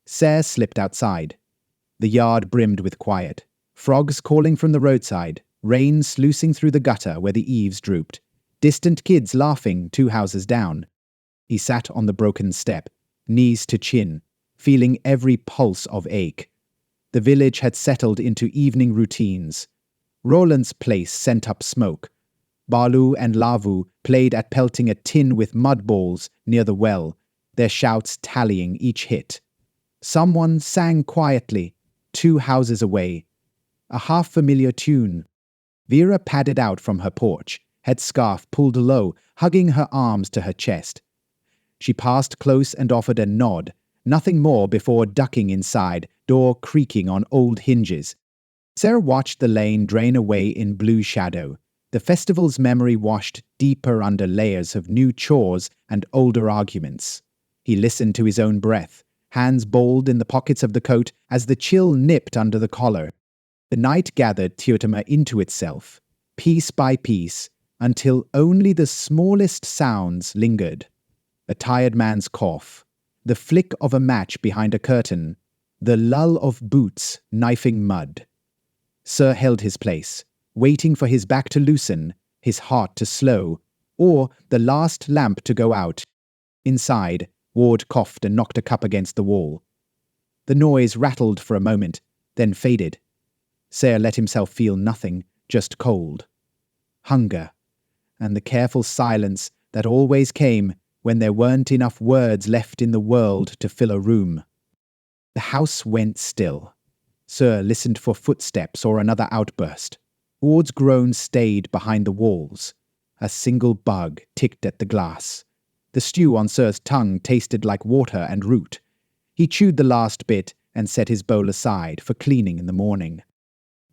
Sarah slipped outside. The yard brimmed with quiet. Frogs calling from the roadside, rain sluicing through the gutter where the eaves drooped, distant kids laughing 2 houses down. He sat on the broken step, knees to chin, feeling every pulse of ache. The village had settled into evening routines. Roland's place sent up smoke. Balu and Lavu played at pelting a tin with mud balls near the well, their shouts tallying each hit. Someone sang quietly, 2 houses away. A half-familiar tune. Vera padded out from her porch, headscarf pulled low, hugging her arms to her chest. She passed close and offered a nod, nothing more before ducking inside, door creaking on old hinges. Sarah watched the lane drain away in blue shadow, the festival's memory washed deeper under layers of new chores and older arguments. He listened to his own breath, hands balled in the pockets of the coat as the chill nipped under the collar. The night gathered Tuitoma into itself, piece by piece, until only the smallest sounds lingered. A tired man's cough, the flick of a match behind a curtain, the lull of boots knifing mud. Sir held his place, waiting for his back to loosen, his heart to slow, or the last lamp to go out. Inside, Ward coughed and knocked a cup against the wall. The noise rattled for a moment, then faded. Sir let himself feel nothing, just cold. Hunger, and the careful silence that always came when there weren't enough words left in the world to fill a room. The house went still. Sir listened for footsteps or another outburst. Ward's groan stayed behind the walls. A single bug ticked at the glass. The stew on Sir's tongue tasted like water and root. He chewed the last bit and set his bowl aside for cleaning in the morning.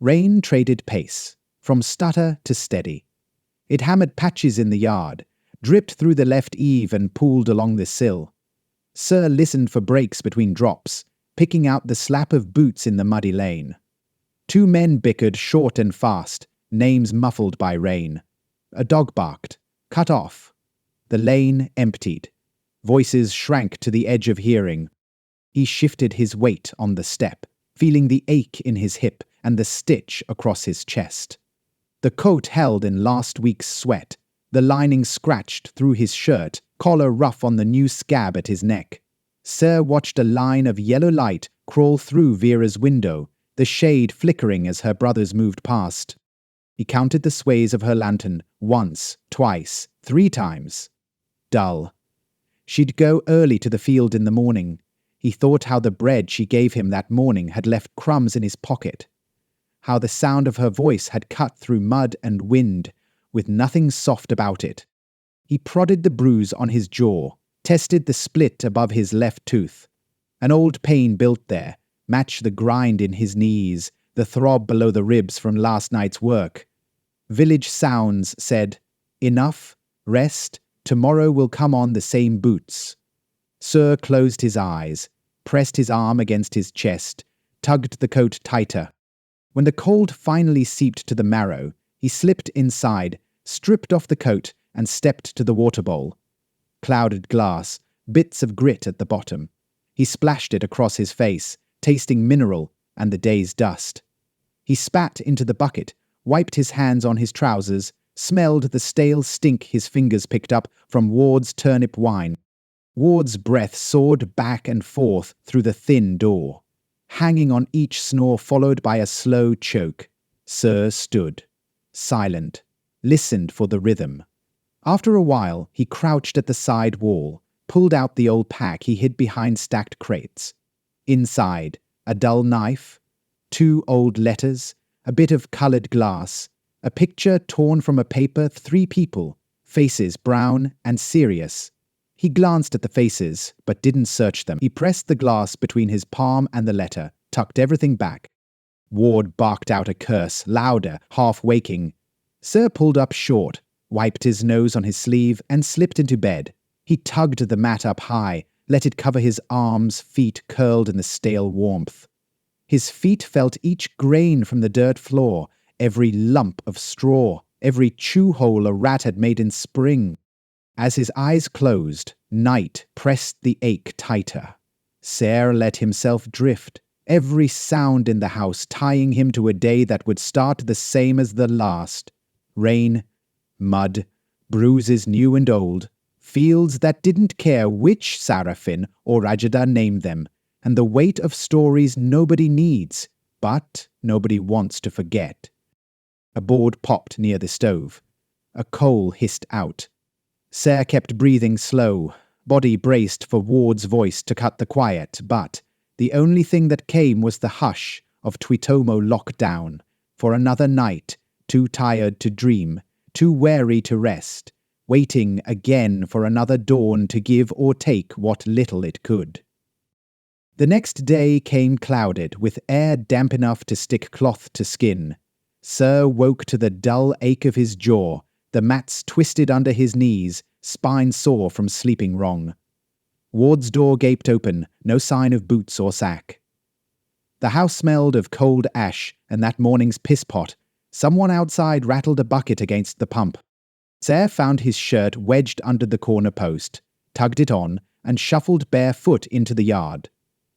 Rain traded pace, from stutter to steady. It hammered patches in the yard, dripped through the left eave and pooled along the sill. Sir listened for breaks between drops, picking out the slap of boots in the muddy lane. 2 men bickered short and fast, names muffled by rain. A dog barked, cut off. The lane emptied. Voices shrank to the edge of hearing. He shifted his weight on the step, feeling the ache in his hip and the stitch across his chest. The coat held in last week's sweat, the lining scratched through his shirt, collar rough on the new scab at his neck. Sir watched a line of yellow light crawl through Vera's window, the shade flickering as her brothers moved past. He counted the sways of her lantern, once, twice, 3 times. Dull. She'd go early to the field in the morning. He thought how the bread she gave him that morning had left crumbs in his pocket, how the sound of her voice had cut through mud and wind, with nothing soft about it. He prodded the bruise on his jaw, tested the split above his left tooth. An old pain built there, matched the grind in his knees, the throb below the ribs from last night's work. Village sounds said, "Enough, rest, tomorrow will come on the same boots." Sir closed his eyes, pressed his arm against his chest, tugged the coat tighter. When the cold finally seeped to the marrow, he slipped inside, stripped off the coat, and stepped to the water bowl. Clouded glass, bits of grit at the bottom. He splashed it across his face, tasting mineral and the day's dust. He spat into the bucket, wiped his hands on his trousers, smelled the stale stink his fingers picked up from Ward's turnip wine. Ward's breath soared back and forth through the thin door, hanging on each snore followed by a slow choke. Sir stood, silent, listened for the rhythm. After a while, he crouched at the side wall, pulled out the old pack he hid behind stacked crates. Inside, a dull knife, 2 old letters, a bit of coloured glass, a picture torn from a paper, 3 people, faces brown and serious. He glanced at the faces, but didn't search them. He pressed the glass between his palm and the letter, tucked everything back. Ward barked out a curse, louder, half waking. Sir pulled up short, wiped his nose on his sleeve, and slipped into bed. He tugged the mat up high, let it cover his arms, feet curled in the stale warmth. His feet felt each grain from the dirt floor, every lump of straw, every chew hole a rat had made in spring. As his eyes closed, night pressed the ache tighter. Sir let himself drift, every sound in the house tying him to a day that would start the same as the last. Rain, mud, bruises new and old, fields that didn't care which Sarrafin or Rajada named them, and the weight of stories nobody needs, but nobody wants to forget. A board popped near the stove. A coal hissed out. Sir kept breathing slow, body braced for Ward's voice to cut the quiet, but the only thing that came was the hush of Tuitoma lockdown, for another night, too tired to dream, too weary to rest, waiting again for another dawn to give or take what little it could. The next day came clouded, with air damp enough to stick cloth to skin. Sir woke to the dull ache of his jaw, the mats twisted under his knees, spine sore from sleeping wrong. Ward's door gaped open, no sign of boots or sack. The house smelled of cold ash and that morning's piss pot. Someone outside rattled a bucket against the pump. Sir found his shirt wedged under the corner post, tugged it on, and shuffled barefoot into the yard.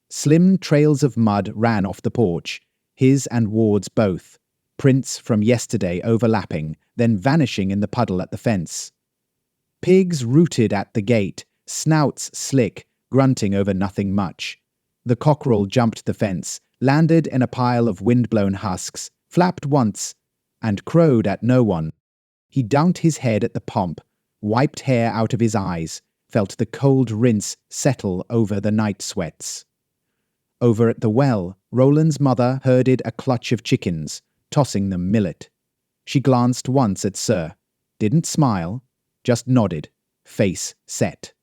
Slim trails of mud ran off the porch, his and Ward's both, prints from yesterday overlapping, then vanishing in the puddle at the fence. Pigs rooted at the gate, snouts slick, grunting over nothing much. The cockerel jumped the fence, landed in a pile of wind-blown husks, flapped once, and crowed at no one. He dunked his head at the pump, wiped hair out of his eyes, felt the cold rinse settle over the night sweats. Over at the well, Roland's mother herded a clutch of chickens, tossing them millet. She glanced once at Sir, didn't smile, just nodded, face set.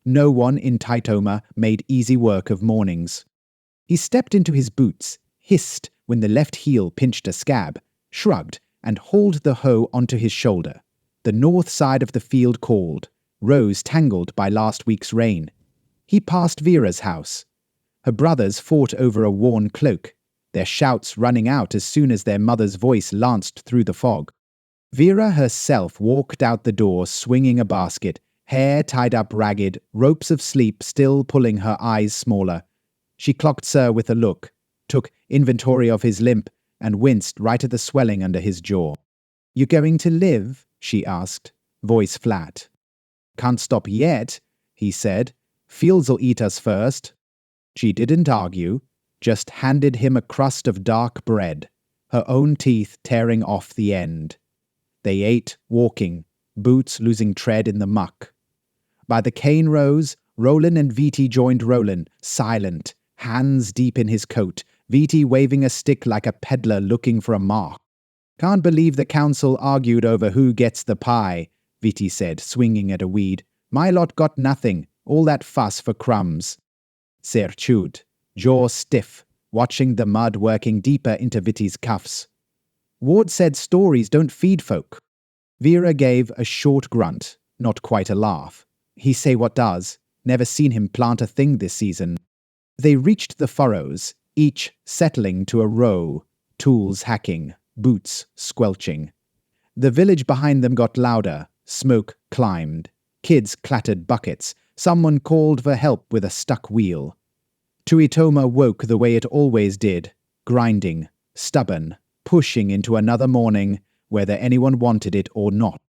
No one in Tuitoma made easy work of mornings. He stepped into his boots, hissed when the left heel pinched a scab, shrugged, and hauled the hoe onto his shoulder. The north side of the field called, rows tangled by last week's rain. He passed Vera's house. Her brothers fought over a worn cloak, their shouts running out as soon as their mother's voice lanced through the fog. Vera herself walked out the door swinging a basket, hair tied up ragged, ropes of sleep still pulling her eyes smaller. She clocked Sir with a look, took inventory of his limp, and winced right at the swelling under his jaw. "You going to live?" she asked, voice flat. "Can't stop yet," he said. "Fields'll eat us first." She didn't argue, just handed him a crust of dark bread, her own teeth tearing off the end. They ate, walking, boots losing tread in the muck. By the cane rows, Roland and Viti joined Roland, silent, hands deep in his coat, Viti waving a stick like a peddler looking for a mark. "Can't believe the council argued over who gets the pie," Viti said, swinging at a weed. "My lot got nothing, all that fuss for crumbs." Ser chewed, jaw stiff, watching the mud working deeper into Viti's cuffs. "Ward said stories don't feed folk." Vera gave a short grunt, not quite a laugh. "He say what does. Never seen him plant a thing this season." They reached the furrows, each settling to a row, tools hacking, boots squelching. The village behind them got louder, smoke climbed. Kids clattered buckets. Someone called for help with a stuck wheel. Tuitoma woke the way it always did, grinding, stubborn, pushing into another morning, whether anyone wanted it or not.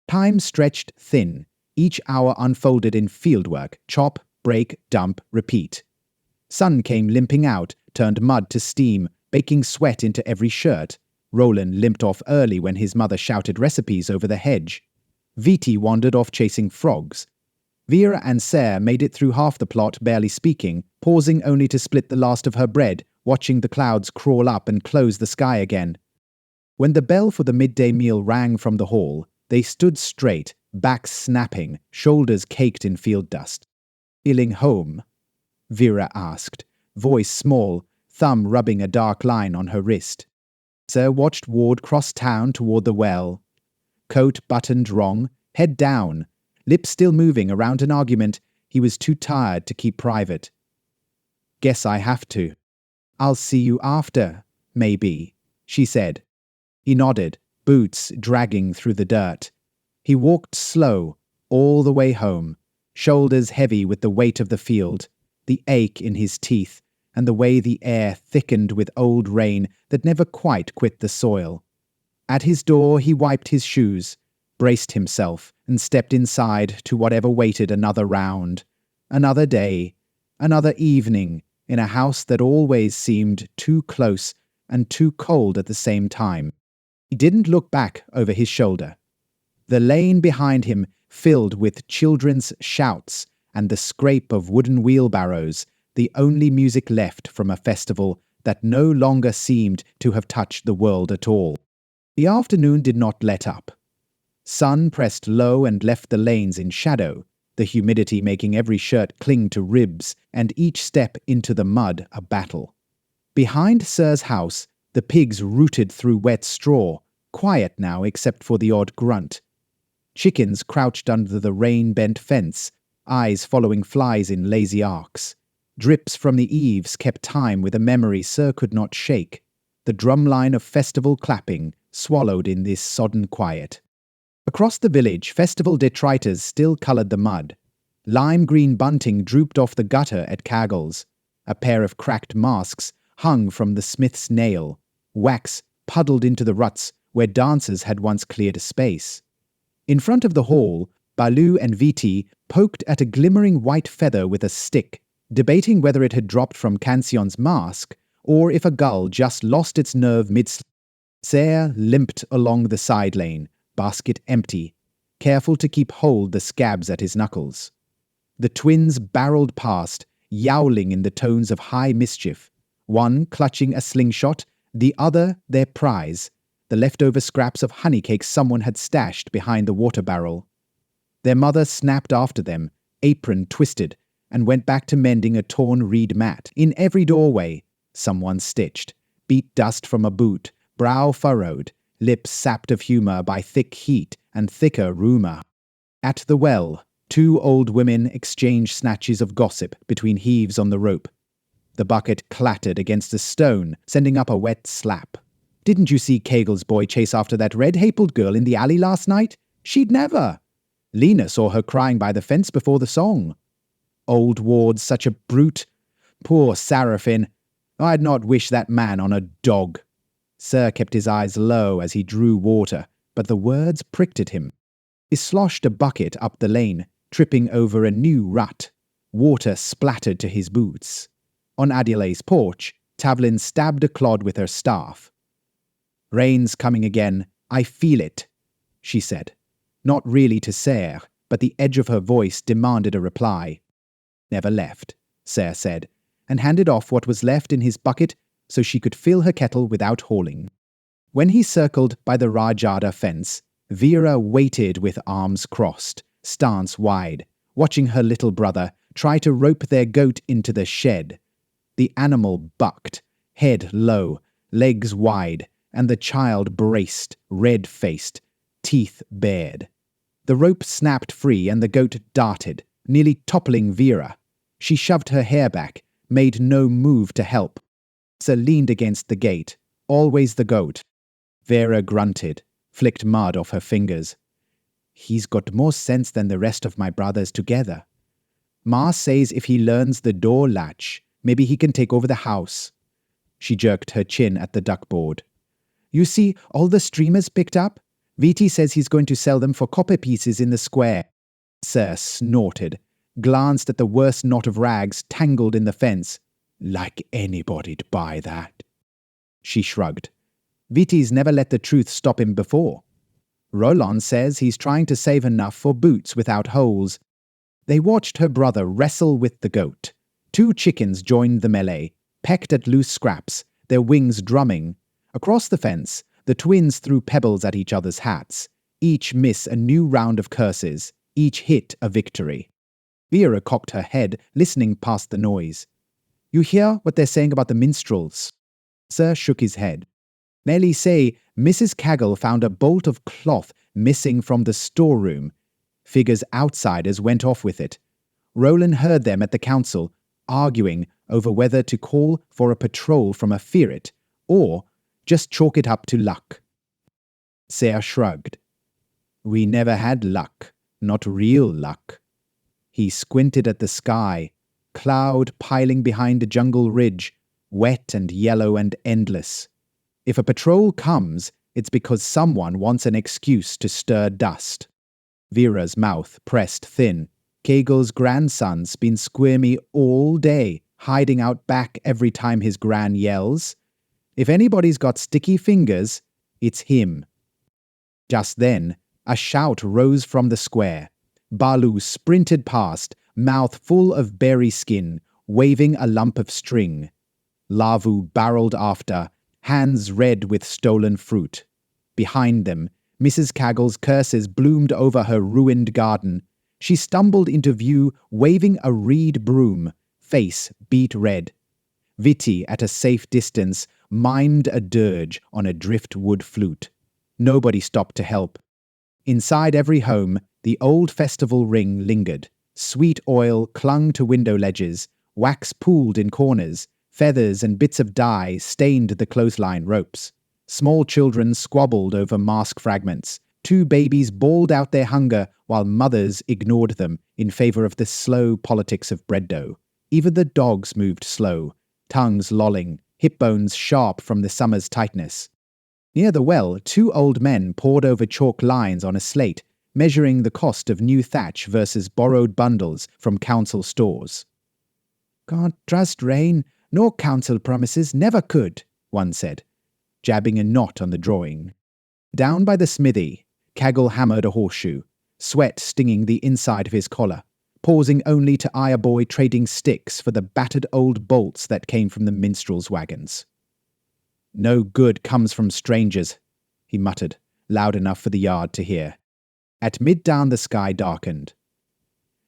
Time stretched thin. Each hour unfolded in fieldwork, chop, break, dump, repeat. Sun came limping out, turned mud to steam, baking sweat into every shirt. Roland limped off early when his mother shouted recipes over the hedge. Viti wandered off chasing frogs. Vera and Sarah made it through half the plot barely speaking, pausing only to split the last of her bread, watching the clouds crawl up and close the sky again. When the bell for the midday meal rang from the hall, they stood straight, backs snapping, shoulders caked in field dust. "Illing home?" Vera asked, voice small, thumb rubbing a dark line on her wrist. Sir watched Ward cross town toward the well. Coat buttoned wrong, head down, lips still moving around an argument he was too tired to keep private. "Guess I have to." "I'll see you after, maybe," she said. He nodded, boots dragging through the dirt. He walked slow, all the way home, shoulders heavy with the weight of the field, the ache in his teeth, and the way the air thickened with old rain that never quite quit the soil. At his door he wiped his shoes, braced himself, and stepped inside to whatever waited another round, another day, another evening, in a house that always seemed too close and too cold at the same time. He didn't look back over his shoulder. The lane behind him filled with children's shouts and the scrape of wooden wheelbarrows, the only music left from a festival that no longer seemed to have touched the world at all. The afternoon did not let up. Sun pressed low and left the lanes in shadow, the humidity making every shirt cling to ribs and each step into the mud a battle. Behind Sir's house, the pigs rooted through wet straw, quiet now except for the odd grunt. Chickens crouched under the rain-bent fence, eyes following flies in lazy arcs. Drips from the eaves kept time with a memory Sir could not shake, the drumline of festival clapping swallowed in this sodden quiet. Across the village, festival detritus still coloured the mud. Lime-green bunting drooped off the gutter at Caggles. A pair of cracked masks hung from the smith's nail. Wax puddled into the ruts where dancers had once cleared a space. In front of the hall, Baloo and Viti poked at a glimmering white feather with a stick, debating whether it had dropped from Cancion's mask or if a gull just lost its nerve mid-slip. Sarah limped along the side lane, basket empty, careful to keep hold the scabs at his knuckles. The twins barreled past, yowling in the tones of high mischief, one clutching a slingshot, the other their prize, the leftover scraps of honey cakes someone had stashed behind the water barrel. Their mother snapped after them, apron twisted, and went back to mending a torn reed mat. In every doorway, someone stitched, beat dust from a boot, brow furrowed, lips sapped of humour by thick heat and thicker rumour. At the well, two old women exchanged snatches of gossip between heaves on the rope. The bucket clattered against a stone, sending up a wet slap. "Didn't you see Cagel's boy chase after that red-hapled girl in the alley last night? She'd never. Lena saw her crying by the fence before the song. Old Ward's such a brute. Poor Sarrafin. I'd not wish that man on a dog." Sir kept his eyes low as he drew water, but the words pricked at him. He sloshed a bucket up the lane, tripping over a new rut. Water splattered to his boots. On Adilei's porch, Tavlin stabbed a clod with her staff. "Rain's coming again. I feel it," she said. Not really to Sarre, but the edge of her voice demanded a reply. "Never left," Sarre said, and handed off what was left in his bucket so she could fill her kettle without hauling. When he circled by the Rajada fence, Vera waited with arms crossed, stance wide, watching her little brother try to rope their goat into the shed. The animal bucked, head low, legs wide, and the child braced, red-faced, teeth bared. The rope snapped free and the goat darted, nearly toppling Vera. She shoved her hair back, made no move to help. Sir leaned against the gate, always the goat. Vera grunted, flicked mud off her fingers. "He's got more sense than the rest of my brothers together. Ma says if he learns the door latch, maybe he can take over the house." She jerked her chin at the duckboard. "You see all the streamers picked up? Viti says he's going to sell them for copper pieces in the square." Sir snorted, glanced at the worst knot of rags tangled in the fence. "Like anybody'd buy that." She shrugged. "Viti's never let the truth stop him before. Roland says he's trying to save enough for boots without holes." They watched her brother wrestle with the goat. 2 chickens joined the melee, pecked at loose scraps, their wings drumming. Across the fence, the twins threw pebbles at each other's hats. Each miss a new round of curses, each hit a victory. Vera cocked her head, listening past the noise. "You hear what they're saying about the minstrels?" Sir shook his head. "Nelly say Mrs. Caggle found a bolt of cloth missing from the storeroom. Figures outsiders went off with it. Roland heard them at the council, arguing over whether to call for a patrol from a ferret or just chalk it up to luck." Sarah shrugged. "We never had luck, not real luck." He squinted at the sky, cloud piling behind a jungle ridge, wet and yellow and endless. If a patrol comes, it's because someone wants an excuse to stir dust. Vera's mouth pressed thin. Kegel's grandson's been squirmy all day, hiding out back every time his gran yells. If anybody's got sticky fingers, it's him. Just then, a shout rose from the square. Balu sprinted past, mouth full of berry skin, waving a lump of string. Lavu barreled after, hands red with stolen fruit. Behind them, Mrs. Caggle's curses bloomed over her ruined garden. She stumbled into view, waving a reed broom, face beet red. Viti, at a safe distance, mimed a dirge on a driftwood flute. Nobody stopped to help. Inside every home, the old festival ring lingered. Sweet oil clung to window ledges, wax pooled in corners, feathers and bits of dye stained the clothesline ropes. Small children squabbled over mask fragments. 2 babies bawled out their hunger while mothers ignored them in favor of the slow politics of bread dough. Even the dogs moved slow, tongues lolling, hip bones sharp from the summer's tightness. Near the well, 2 old men pored over chalk lines on a slate, measuring the cost of new thatch versus borrowed bundles from council stores. "Can't trust rain, nor council promises, never could," one said, jabbing a knot on the drawing. Down by the smithy, Caggle hammered a horseshoe, sweat stinging the inside of his collar, pausing only to eye a boy trading sticks for the battered old bolts that came from the minstrels' wagons. "No good comes from strangers," he muttered, loud enough for the yard to hear. At mid-dawn the sky darkened.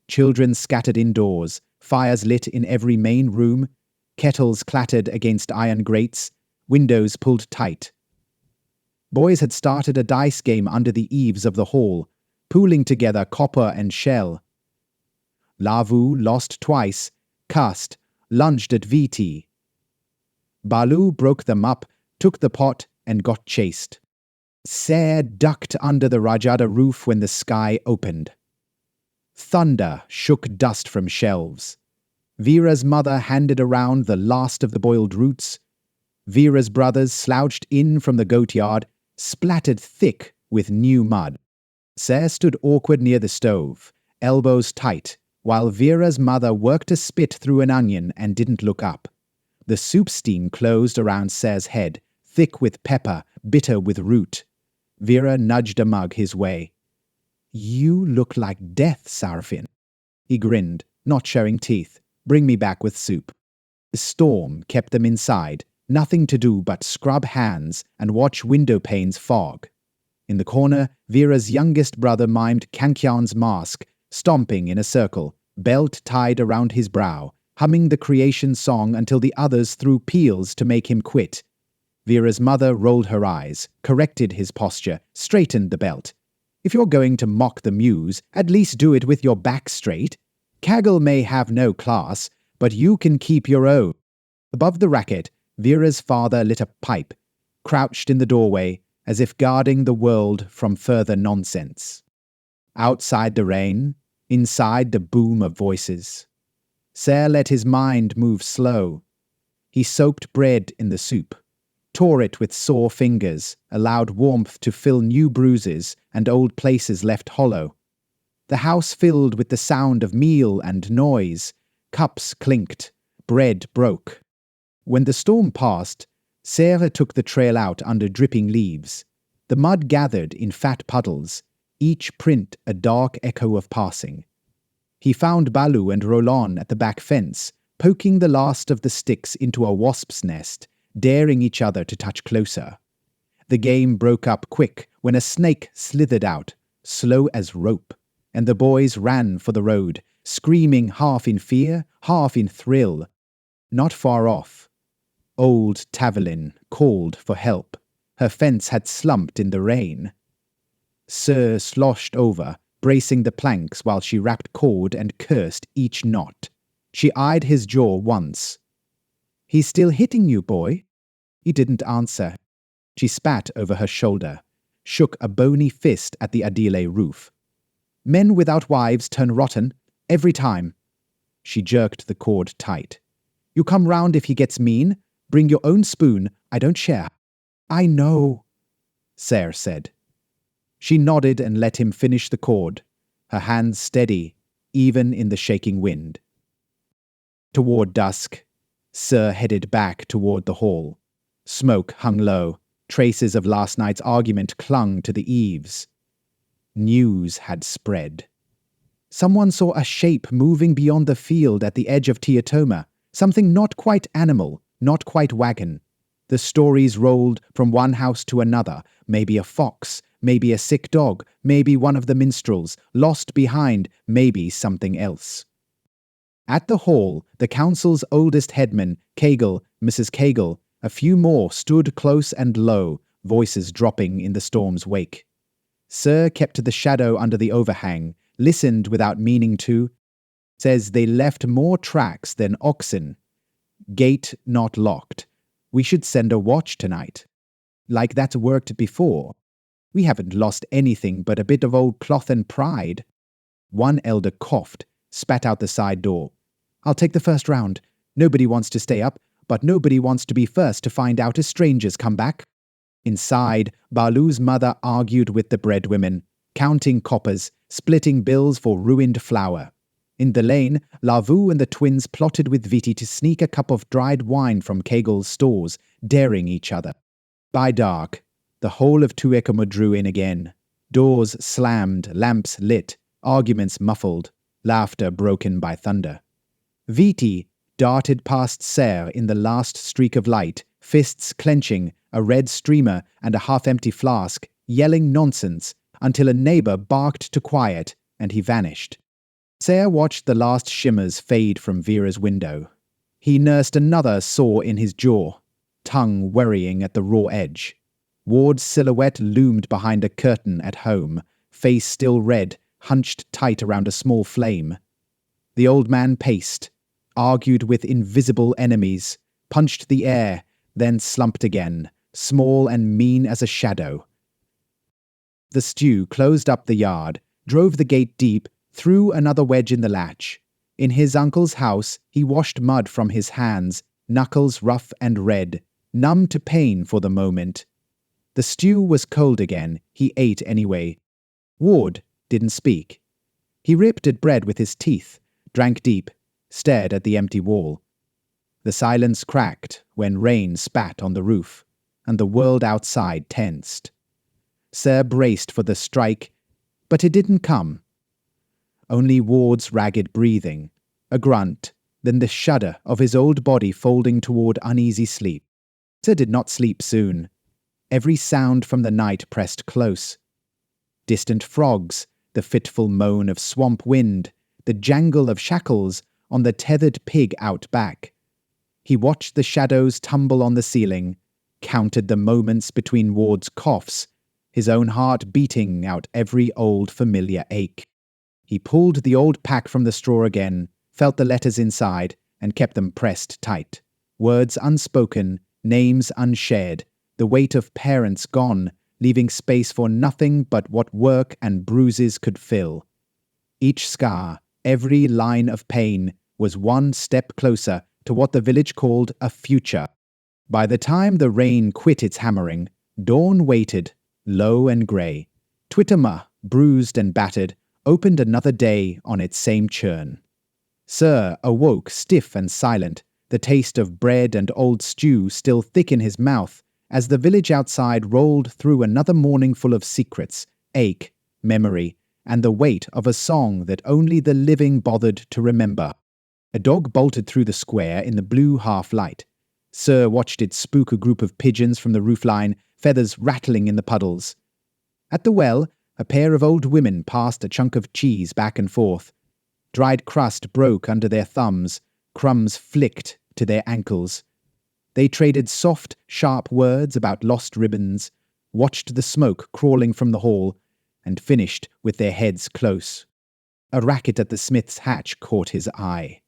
Children scattered indoors, fires lit in every main room, kettles clattered against iron grates, windows pulled tight. Boys had started a dice game under the eaves of the hall, pooling together copper and shell. Lavu lost twice, cussed, lunged at Viti. Balu broke them up, took the pot, and got chased. Sarre ducked under the Rajada roof when the sky opened. Thunder shook dust from shelves. Vera's mother handed around the last of the boiled roots. Vera's brothers slouched in from the goat yard, splattered thick with new mud. Sarah stood awkward near the stove, elbows tight, while Vera's mother worked a spit through an onion and didn't look up. The soup steam closed around Sarah's head, thick with pepper, bitter with root. Vera nudged a mug his way. "You look like death, Sarrafin." He grinned, not showing teeth. "Bring me back with soup." The storm kept them inside, nothing to do but scrub hands and watch window panes fog. In the corner, Vera's youngest brother mimed Kankyan's mask, stomping in a circle, belt tied around his brow, humming the creation song until the others threw peels to make him quit. Vera's mother rolled her eyes, corrected his posture, straightened the belt. "If you're going to mock the muse, at least do it with your back straight. Kaggle may have no class, but you can keep your own." Above the racket, Vera's father lit a pipe, crouched in the doorway, as if guarding the world from further nonsense. Outside the rain, inside the boom of voices. Sarah let his mind move slow. He soaked bread in the soup, tore it with sore fingers, allowed warmth to fill new bruises and old places left hollow. The house filled with the sound of meal and noise. Cups clinked, bread broke. When the storm passed, Sarah took the trail out under dripping leaves. The mud gathered in fat puddles, each print a dark echo of passing. He found Balu and Roland at the back fence, poking the last of the sticks into a wasp's nest, daring each other to touch closer. The game broke up quick when a snake slithered out, slow as rope, and the boys ran for the road, screaming half in fear, half in thrill. Not far off, old Tavelin called for help. Her fence had slumped in the rain. Sir sloshed over, bracing the planks while she wrapped cord and cursed each knot. She eyed his jaw once. "He's still hitting you, boy?" He didn't answer. She spat over her shoulder, shook a bony fist at the Adile roof. "Men without wives turn rotten, every time." She jerked the cord tight. "You come round if he gets mean. Bring your own spoon, I don't share." "I know," Sarah said. She nodded and let him finish the cord, her hands steady, even in the shaking wind. Toward dusk, Sir headed back toward the hall. Smoke hung low, traces of last night's argument clung to the eaves. News had spread. Someone saw a shape moving beyond the field at the edge of Tuitoma, something not quite animal, not quite wagon. The stories rolled from one house to another, maybe a fox, maybe a sick dog, maybe one of the minstrels, lost behind, maybe something else. At the hall, the council's oldest headman, Kaggle, Mrs. Kaggle, a few more stood close and low, voices dropping in the storm's wake. Sir kept to the shadow under the overhang, listened without meaning to. Says they left more tracks than oxen. Gate not locked. We should send a watch tonight. Like that's worked before. We haven't lost anything but a bit of old cloth and pride. One elder coughed, spat out the side door. "I'll take the first round. Nobody wants to stay up, but nobody wants to be first to find out as strangers come back." Inside, Balu's mother argued with the breadwomen, counting coppers, splitting bills for ruined flour. In the lane, Lavu and the twins plotted with Viti to sneak a cup of dried wine from Kagel's stores, daring each other. By dark, the whole of Tuitoma drew in again. Doors slammed, lamps lit, arguments muffled, laughter broken by thunder. Viti darted past Sarah in the last streak of light, fists clenching, a red streamer and a half-empty flask, yelling nonsense, until a neighbor barked to quiet, and he vanished. Sarah watched the last shimmers fade from Vera's window. He nursed another sore in his jaw, tongue worrying at the raw edge. Ward's silhouette loomed behind a curtain at home, face still red, hunched tight around a small flame. The old man paced, argued with invisible enemies, punched the air, then slumped again, small and mean as a shadow. The stew closed up the yard, drove the gate deep, threw another wedge in the latch. In his uncle's house, he washed mud from his hands, knuckles rough and red, numb to pain for the moment. The stew was cold again. He ate anyway. Ward didn't speak. He ripped at bread with his teeth, drank deep, stared at the empty wall. The silence cracked when rain spat on the roof, and the world outside tensed. Sir braced for the strike, but it didn't come. Only Ward's ragged breathing, a grunt, then the shudder of his old body folding toward uneasy sleep. Sir did not sleep soon. Every sound from the night pressed close. Distant frogs, the fitful moan of swamp wind, the jangle of shackles on the tethered pig out back. He watched the shadows tumble on the ceiling, counted the moments between Ward's coughs, his own heart beating out every old familiar ache. He pulled the old pack from the straw again, felt the letters inside, and kept them pressed tight. Words unspoken, names unshared, the weight of parents gone, leaving space for nothing but what work and bruises could fill. Each scar, every line of pain, was one step closer to what the village called a future. By the time the rain quit its hammering, dawn waited, low and grey. Tuitoma, bruised and battered, opened another day on its same churn. Sir awoke stiff and silent, the taste of bread and old stew still thick in his mouth, as the village outside rolled through another morning full of secrets, ache, memory, and the weight of a song that only the living bothered to remember. A dog bolted through the square in the blue half-light. Sir watched it spook a group of pigeons from the roofline, feathers rattling in the puddles. At the well, a pair of old women passed a chunk of cheese back and forth. Dried crust broke under their thumbs, crumbs flicked to their ankles. They traded soft, sharp words about lost ribbons, watched the smoke crawling from the hall, and finished with their heads close. A racket at the smith's hatch caught his eye.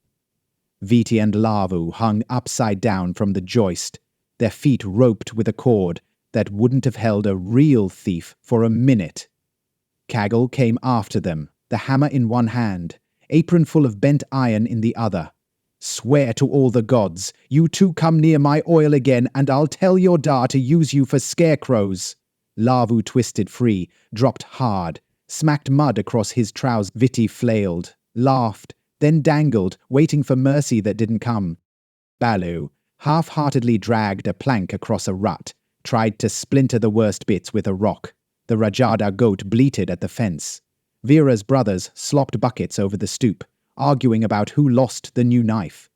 Viti and Lavu hung upside down from the joist, their feet roped with a cord that wouldn't have held a real thief for a minute. Kaggle came after them, the hammer in one hand, apron full of bent iron in the other. "Swear to all the gods, you two come near my oil again, and I'll tell your da to use you for scarecrows." Lavu twisted free, dropped hard, smacked mud across his trousers. Viti flailed, laughed, then dangled, waiting for mercy that didn't come. Balu half-heartedly dragged a plank across a rut, tried to splinter the worst bits with a rock. The Rajada goat bleated at the fence. Vera's brothers slopped buckets over the stoop, arguing about who lost the new knife.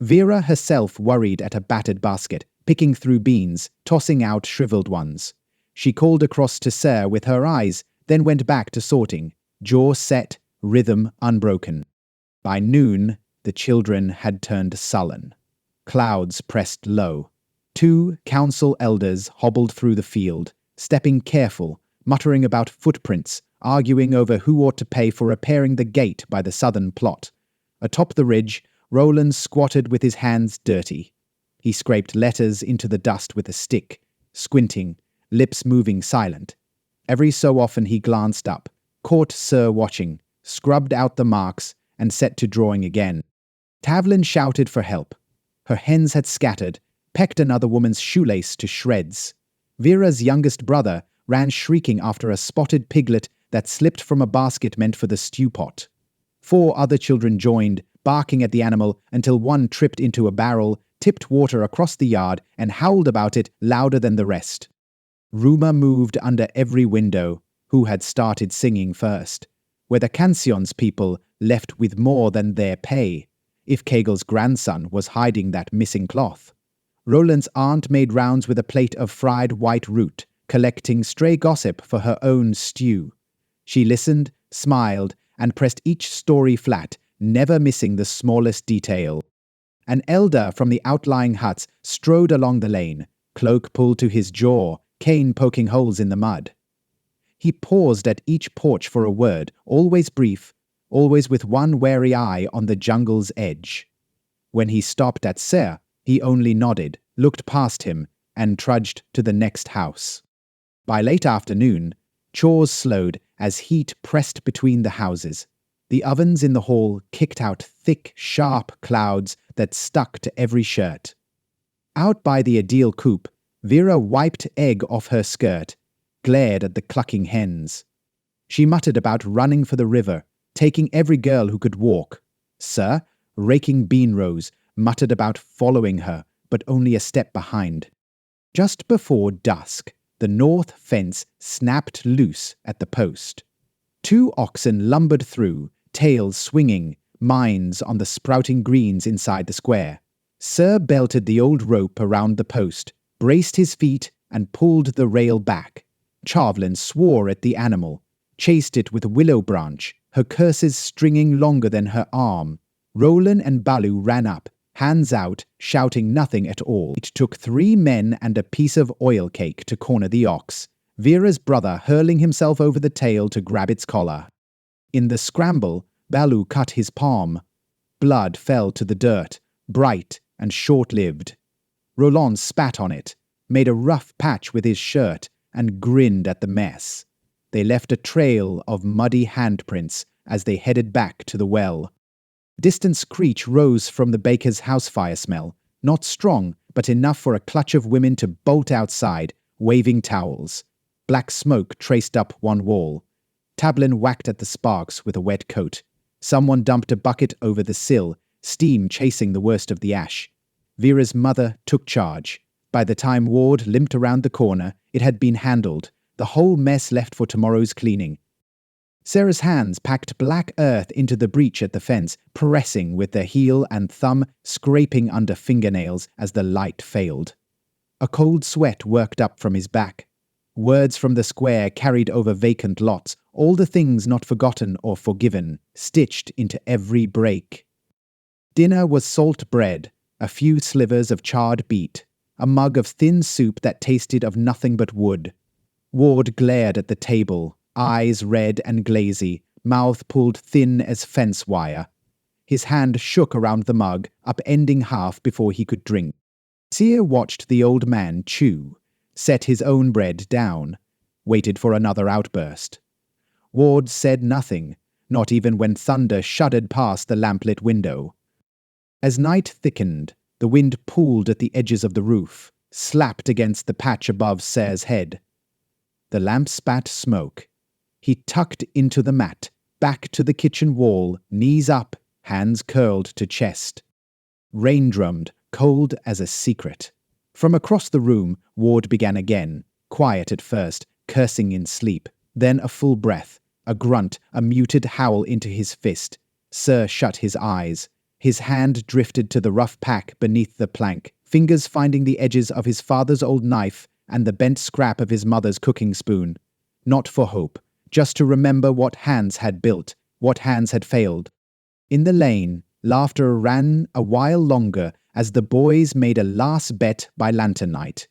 Vera herself worried at a battered basket, picking through beans, tossing out shriveled ones. She called across to Sir with her eyes, then went back to sorting, jaw set, rhythm unbroken. By noon, the children had turned sullen. Clouds pressed low. 2 council elders hobbled through the field, stepping careful, muttering about footprints, arguing over who ought to pay for repairing the gate by the southern plot. Atop the ridge, Roland squatted with his hands dirty. He scraped letters into the dust with a stick, squinting, lips moving silent. Every so often he glanced up, caught Sir watching, scrubbed out the marks, and set to drawing again. Tavlin shouted for help. Her hens had scattered, pecked another woman's shoelace to shreds. Vera's youngest brother ran shrieking after a spotted piglet that slipped from a basket meant for the stew pot. 4 other children joined, barking at the animal until one tripped into a barrel, tipped water across the yard, and howled about it louder than the rest. Rumour moved under every window, who had started singing first, were the Cancion's people left with more than their pay, if Kegel's grandson was hiding that missing cloth. Roland's aunt made rounds with a plate of fried white root, collecting stray gossip for her own stew. She listened, smiled, and pressed each story flat, never missing the smallest detail. An elder from the outlying huts strode along the lane, cloak pulled to his jaw, cane poking holes in the mud. He paused at each porch for a word, always brief, always with one wary eye on the jungle's edge. When he stopped at Ser, he only nodded, looked past him, and trudged to the next house. By late afternoon, chores slowed as heat pressed between the houses. The ovens in the hall kicked out thick, sharp clouds that stuck to every shirt. Out by the Adil coop, Vera wiped egg off her skirt, glared at the clucking hens. She muttered about running for the river, taking every girl who could walk. Sir, raking bean rows, muttered about following her, but only a step behind. Just before dusk, the north fence snapped loose at the post. 2 oxen lumbered through, tails swinging, mines on the sprouting greens inside the square. Sir belted the old rope around the post, braced his feet, and pulled the rail back. Charvlin swore at the animal, chased it with a willow branch, her curses stringing longer than her arm. Roland and Balu ran up, hands out, shouting nothing at all. It took 3 men and a piece of oil cake to corner the ox, Vera's brother hurling himself over the tail to grab its collar. In the scramble, Balu cut his palm. Blood fell to the dirt, bright and short-lived. Roland spat on it, made a rough patch with his shirt, and grinned at the mess. They left a trail of muddy handprints as they headed back to the well. Distant screech rose from the baker's house fire smell, not strong, but enough for a clutch of women to bolt outside, waving towels. Black smoke traced up one wall. Tablin whacked at the sparks with a wet coat. Someone dumped a bucket over the sill, steam chasing the worst of the ash. Vera's mother took charge. By the time Ward limped around the corner, it had been handled, the whole mess left for tomorrow's cleaning. Sarah's hands packed black earth into the breach at the fence, pressing with their heel and thumb, scraping under fingernails as the light failed. A cold sweat worked up from his back. Words from the square carried over vacant lots, all the things not forgotten or forgiven, stitched into every break. Dinner was salt bread, a few slivers of charred beet, a mug of thin soup that tasted of nothing but wood. Ward glared at the table, eyes red and glazy, mouth pulled thin as fence wire. His hand shook around the mug, upending half before he could drink. Seer watched the old man chew, set his own bread down, waited for another outburst. Ward said nothing, not even when thunder shuddered past the lamplit window. As night thickened, the wind pulled at the edges of the roof, slapped against the patch above Sayre's head. The lamp spat smoke. He tucked into the mat, back to the kitchen wall, knees up, hands curled to chest. Rain drummed, cold as a secret. From across the room, Ward began again, quiet at first, cursing in sleep, then a full breath, a grunt, a muted howl into his fist. Sir shut his eyes. His hand drifted to the rough pack beneath the plank, fingers finding the edges of his father's old knife and the bent scrap of his mother's cooking spoon. Not for hope, just to remember what hands had built, what hands had failed. In the lane, laughter ran a while longer as the boys made a last bet by lantern night.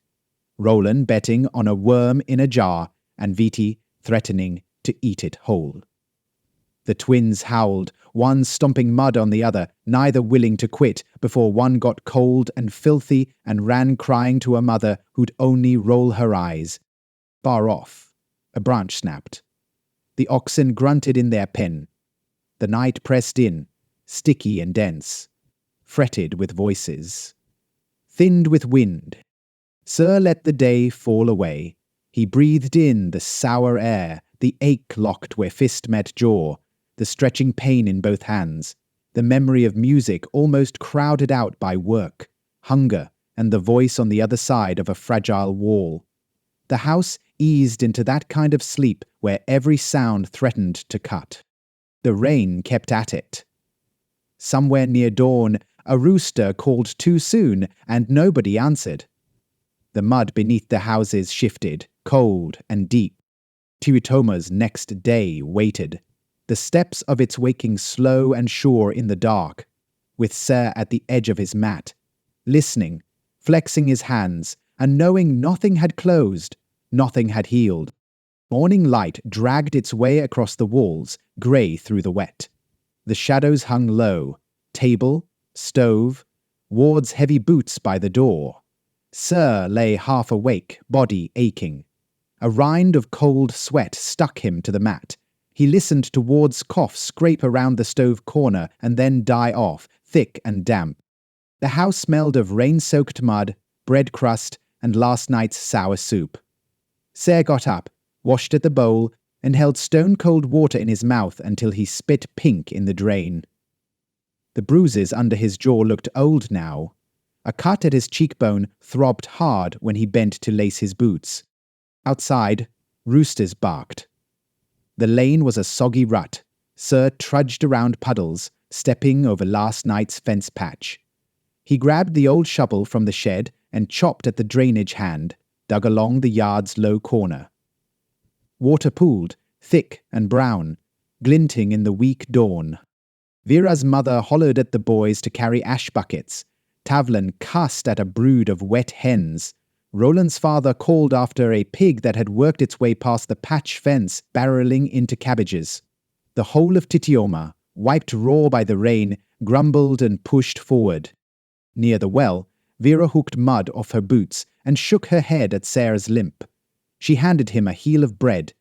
Roland betting on a worm in a jar, and Viti threatening to eat it whole. The twins howled, one stomping mud on the other, neither willing to quit, before one got cold and filthy and ran crying to a mother who'd only roll her eyes. Far off, a branch snapped. The oxen grunted in their pen. The night pressed in, sticky and dense, fretted with voices, thinned with wind. Sir let the day fall away. He breathed in the sour air, the ache locked where fist met jaw, the stretching pain in both hands, the memory of music almost crowded out by work, hunger, and the voice on the other side of a fragile wall. The house eased into that kind of sleep where every sound threatened to cut. The rain kept at it. Somewhere near dawn, a rooster called too soon, and nobody answered. The mud beneath the houses shifted, cold and deep. Tuitoma's next day waited, the steps of its waking slow and sure in the dark, with Sayre at the edge of his mat, listening, flexing his hands, and knowing nothing had closed, nothing had healed. Morning light dragged its way across the walls, grey through the wet. The shadows hung low, table, stove, Ward's heavy boots by the door. Sayre lay half awake, body aching. A rind of cold sweat stuck him to the mat. He listened to Ward's cough scrape around the stove corner and then die off, thick and damp. The house smelled of rain-soaked mud, bread crust, and last night's sour soup. Sarah got up, washed at the bowl, and held stone-cold water in his mouth until he spit pink in the drain. The bruises under his jaw looked old now. A cut at his cheekbone throbbed hard when he bent to lace his boots. Outside, roosters barked. The lane was a soggy rut. Sir trudged around puddles, stepping over last night's fence patch. He grabbed the old shovel from the shed and chopped at the drainage hand, dug along the yard's low corner. Water pooled, thick and brown, glinting in the weak dawn. Vera's mother hollered at the boys to carry ash buckets. Tavlin cussed at a brood of wet hens. Roland's father called after a pig that had worked its way past the patch fence, barreling into cabbages. The whole of Tuitoma, wiped raw by the rain, grumbled and pushed forward. Near the well, Vera hooked mud off her boots and shook her head at Sarah's limp. She handed him a heel of bread.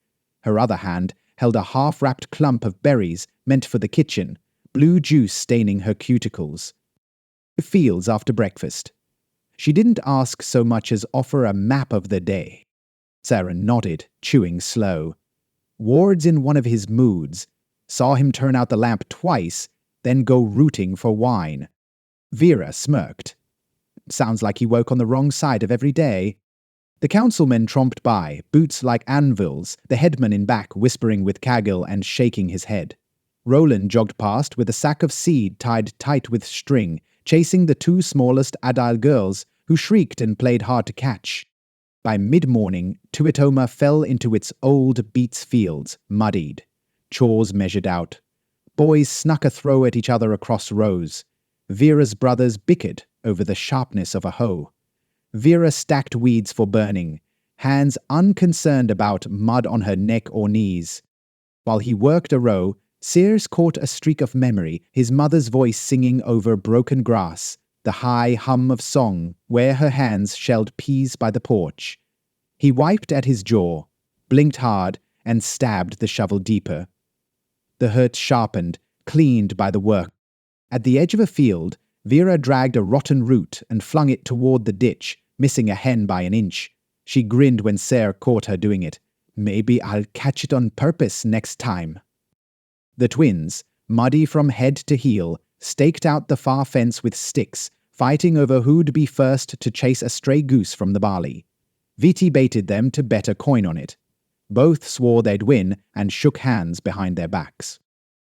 Her other hand held a half-wrapped clump of berries meant for the kitchen, blue juice staining her cuticles. Fields after breakfast. She didn't ask so much as offer a map of the day. Sarah nodded, chewing slow. Ward's in one of his moods. Saw him turn out the lamp twice, then go rooting for wine. Vera smirked. Sounds like he woke on the wrong side of every day. The councilmen tromped by, boots like anvils, the headman in back whispering with caggle and shaking his head. Roland jogged past with a sack of seed tied tight with string, chasing the two smallest adile girls, who shrieked and played hard to catch. By mid-morning, Tuitoma fell into its old beets fields, muddied. Chores measured out. Boys snuck a throw at each other across rows. Vera's brothers bickered over the sharpness of a hoe. Vera stacked weeds for burning, hands unconcerned about mud on her neck or knees. While he worked a row, Sears caught a streak of memory, his mother's voice singing over broken grass, the high hum of song where her hands shelled peas by the porch. He wiped at his jaw, blinked hard, and stabbed the shovel deeper. The hurt sharpened, cleaned by the work. At the edge of a field, Vera dragged a rotten root and flung it toward the ditch, missing a hen by an inch. She grinned when Sarah caught her doing it. Maybe I'll catch it on purpose next time. The twins, muddy from head to heel, staked out the far fence with sticks, fighting over who'd be first to chase a stray goose from the barley. Viti baited them to bet a coin on it. Both swore they'd win and shook hands behind their backs.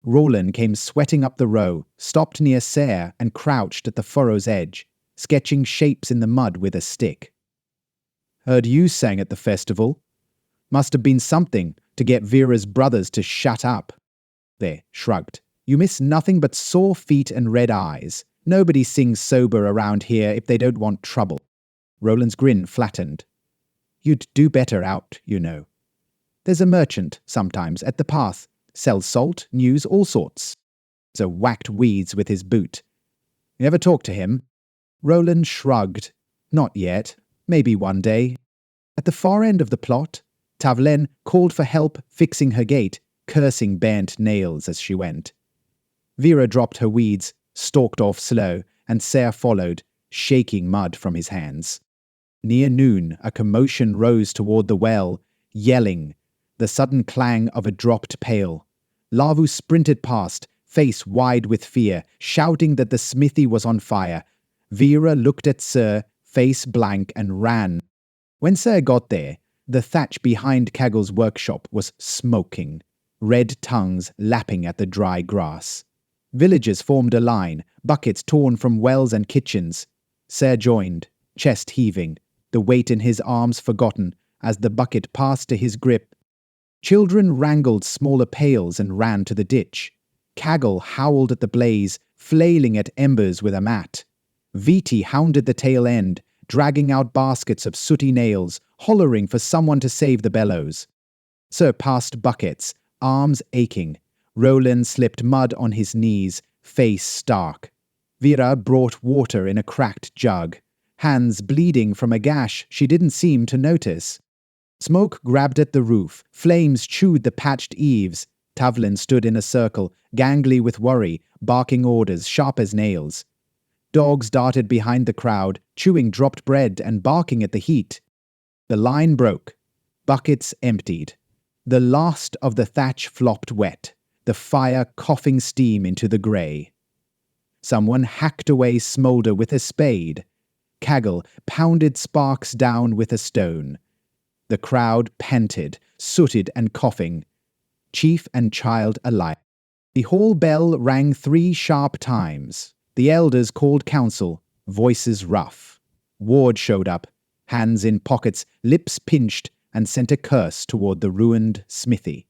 Roland came sweating up the row, stopped near Sarah and crouched at the furrow's edge, sketching shapes in the mud with a stick. Heard you sang at the festival. Must have been something to get Vera's brothers to shut up. They shrugged. You miss nothing but sore feet and red eyes. Nobody sings sober around here if they don't want trouble. Roland's grin flattened. You'd do better out, you know. There's a merchant, sometimes, at the path. Sells salt, news, all sorts. So whacked weeds with his boot. You ever talk to him? Roland shrugged. Not yet. Maybe one day. At the far end of the plot, Tavlen called for help fixing her gate, cursing burnt nails as she went. Vera dropped her weeds, stalked off slow, and Sarah followed, shaking mud from his hands. Near noon, a commotion rose toward the well, yelling, the sudden clang of a dropped pail. Lavu sprinted past, face wide with fear, shouting that the smithy was on fire. Vera looked at Sir, face blank, and ran. When Sir got there, the thatch behind Caggle's workshop was smoking, red tongues lapping at the dry grass. Villagers formed a line, buckets torn from wells and kitchens. Sir joined, chest heaving, the weight in his arms forgotten as the bucket passed to his grip. Children wrangled smaller pails and ran to the ditch. Caggle howled at the blaze, flailing at embers with a mat. Viti hounded the tail end, dragging out baskets of sooty nails, hollering for someone to save the bellows. Sir passed buckets, arms aching. Roland slipped mud on his knees, face stark. Vera brought water in a cracked jug, hands bleeding from a gash she didn't seem to notice. Smoke grabbed at the roof, flames chewed the patched eaves. Tavlin stood in a circle, gangly with worry, barking orders sharp as nails. Dogs darted behind the crowd, chewing dropped bread and barking at the heat. The line broke. Buckets emptied. The last of the thatch flopped wet, the fire coughing steam into the grey. Someone hacked away smoulder with a spade. Caggle pounded sparks down with a stone. The crowd panted, sooted and coughing. Chief and child alike. The hall bell rang 3 sharp times. The elders called council, voices rough. Ward showed up, hands in pockets, lips pinched, and sent a curse toward the ruined smithy.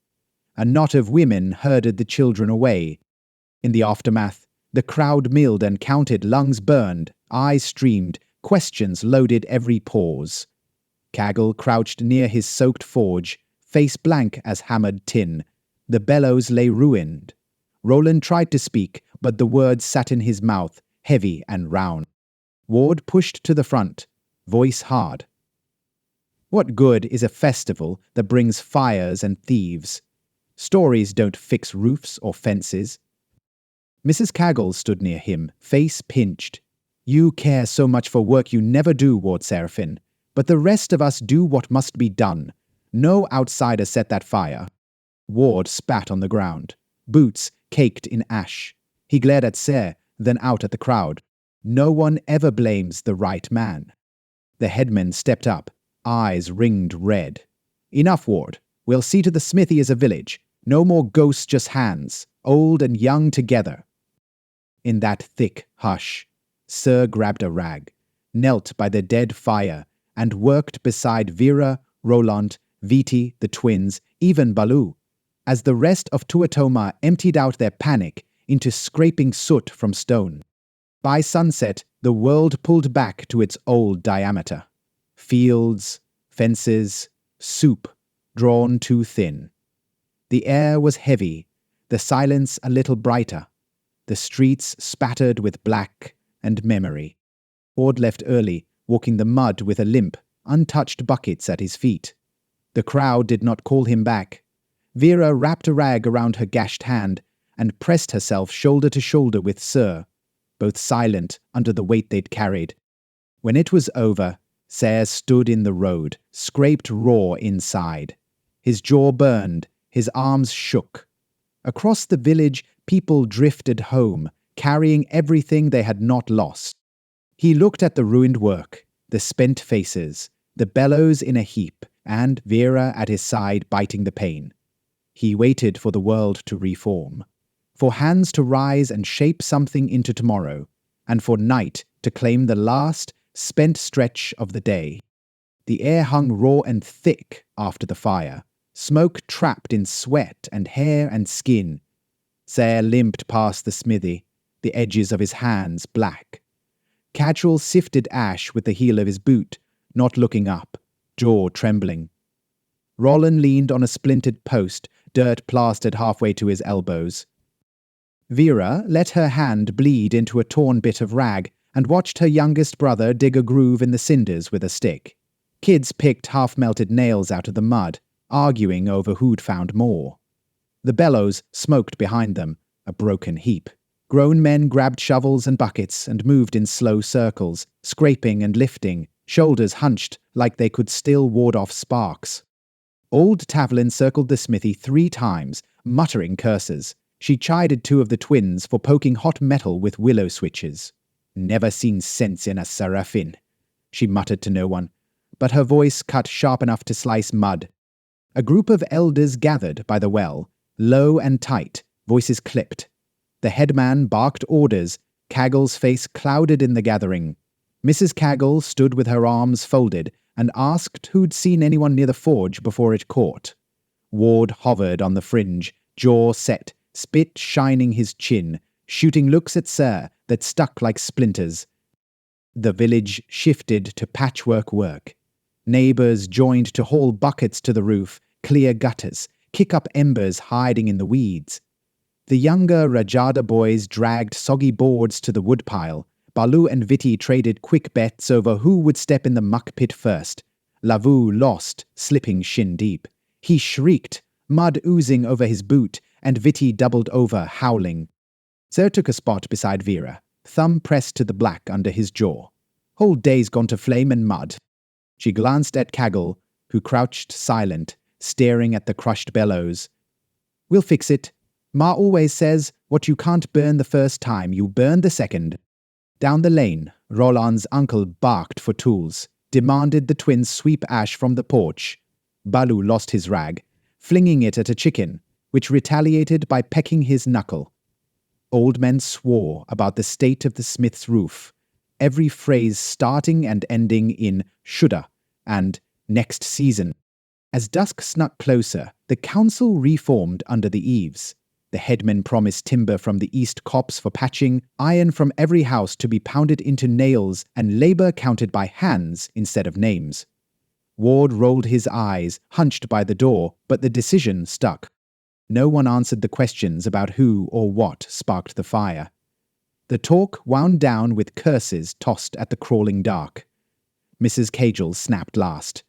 A knot of women herded the children away. In the aftermath, the crowd milled and counted, lungs burned, eyes streamed, questions loaded every pause. Caggle crouched near his soaked forge, face blank as hammered tin. The bellows lay ruined. Roland tried to speak, but the words sat in his mouth, heavy and round. Ward pushed to the front, voice hard. What good is a festival that brings fires and thieves? Stories don't fix roofs or fences. Mrs. Caggle stood near him, face pinched. You care so much for work you never do, Ward Sarrafin, but the rest of us do what must be done. No outsider set that fire. Ward spat on the ground, boots caked in ash. He glared at Sarah, then out at the crowd. No one ever blames the right man. The headman stepped up, eyes ringed red. Enough, Ward. We'll see to the smithy as a village. No more ghosts, just hands, old and young together. In that thick hush, Sir grabbed a rag, knelt by the dead fire, and worked beside Vera, Roland, Viti, the twins, even Baloo, as the rest of Tuitoma emptied out their panic into scraping soot from stone. By sunset, the world pulled back to its old diameter. Fields, fences, soup, drawn too thin. The air was heavy, the silence a little brighter, the streets spattered with black and memory. Ward left early, walking the mud with a limp, untouched buckets at his feet. The crowd did not call him back. Vera wrapped a rag around her gashed hand and pressed herself shoulder to shoulder with Sir, both silent under the weight they'd carried. When it was over, Sarah stood in the road, scraped raw inside. His jaw burned, his arms shook. Across the village, people drifted home, carrying everything they had not lost. He looked at the ruined work, the spent faces, the bellows in a heap, and Vera at his side biting the pain. He waited for the world to reform, for hands to rise and shape something into tomorrow, and for night to claim the last, spent stretch of the day. The air hung raw and thick after the fire, smoke trapped in sweat and hair and skin. Sarah limped past the smithy, the edges of his hands black. Casual sifted ash with the heel of his boot, not looking up, jaw trembling. Roland leaned on a splintered post, dirt plastered halfway to his elbows. Vera let her hand bleed into a torn bit of rag and watched her youngest brother dig a groove in the cinders with a stick. Kids picked half-melted nails out of the mud, arguing over who'd found more. The bellows smoked behind them, a broken heap. Grown men grabbed shovels and buckets and moved in slow circles, scraping and lifting, shoulders hunched like they could still ward off sparks. Old Tavlin circled the smithy 3 times, muttering curses. She chided 2 of the twins for poking hot metal with willow switches. Never seen sense in a Sarrafin, she muttered to no one, but her voice cut sharp enough to slice mud. A group of elders gathered by the well, low and tight, voices clipped. The headman barked orders, Caggle's face clouded in the gathering. Mrs. Caggle stood with her arms folded and asked who'd seen anyone near the forge before it caught. Ward hovered on the fringe, jaw set, spit shining his chin, shooting looks at Sir that stuck like splinters. The village shifted to patchwork work. Neighbours joined to haul buckets to the roof, clear gutters, kick up embers hiding in the weeds. The younger Rajada boys dragged soggy boards to the woodpile. Baloo and Viti traded quick bets over who would step in the muck pit first. Lavu lost, slipping shin deep. He shrieked, mud oozing over his boot, and Viti doubled over, howling. Sir took a spot beside Vera, thumb pressed to the black under his jaw. Whole day's gone to flame and mud. She glanced at Kaggle, who crouched silent, staring at the crushed bellows. We'll fix it. Ma always says, what you can't burn the first time, you burn the second. Down the lane, Roland's uncle barked for tools, demanded the twins sweep ash from the porch. Baloo lost his rag, flinging it at a chicken, which retaliated by pecking his knuckle. Old men swore about the state of the smith's roof, every phrase starting and ending in shoulda and next season. As dusk snuck closer, the council reformed under the eaves. The headmen promised timber from the east copse for patching, iron from every house to be pounded into nails, and labour counted by hands instead of names. Ward rolled his eyes, hunched by the door, but the decision stuck. No one answered the questions about who or what sparked the fire. The talk wound down with curses tossed at the crawling dark. Mrs. Cagel snapped last.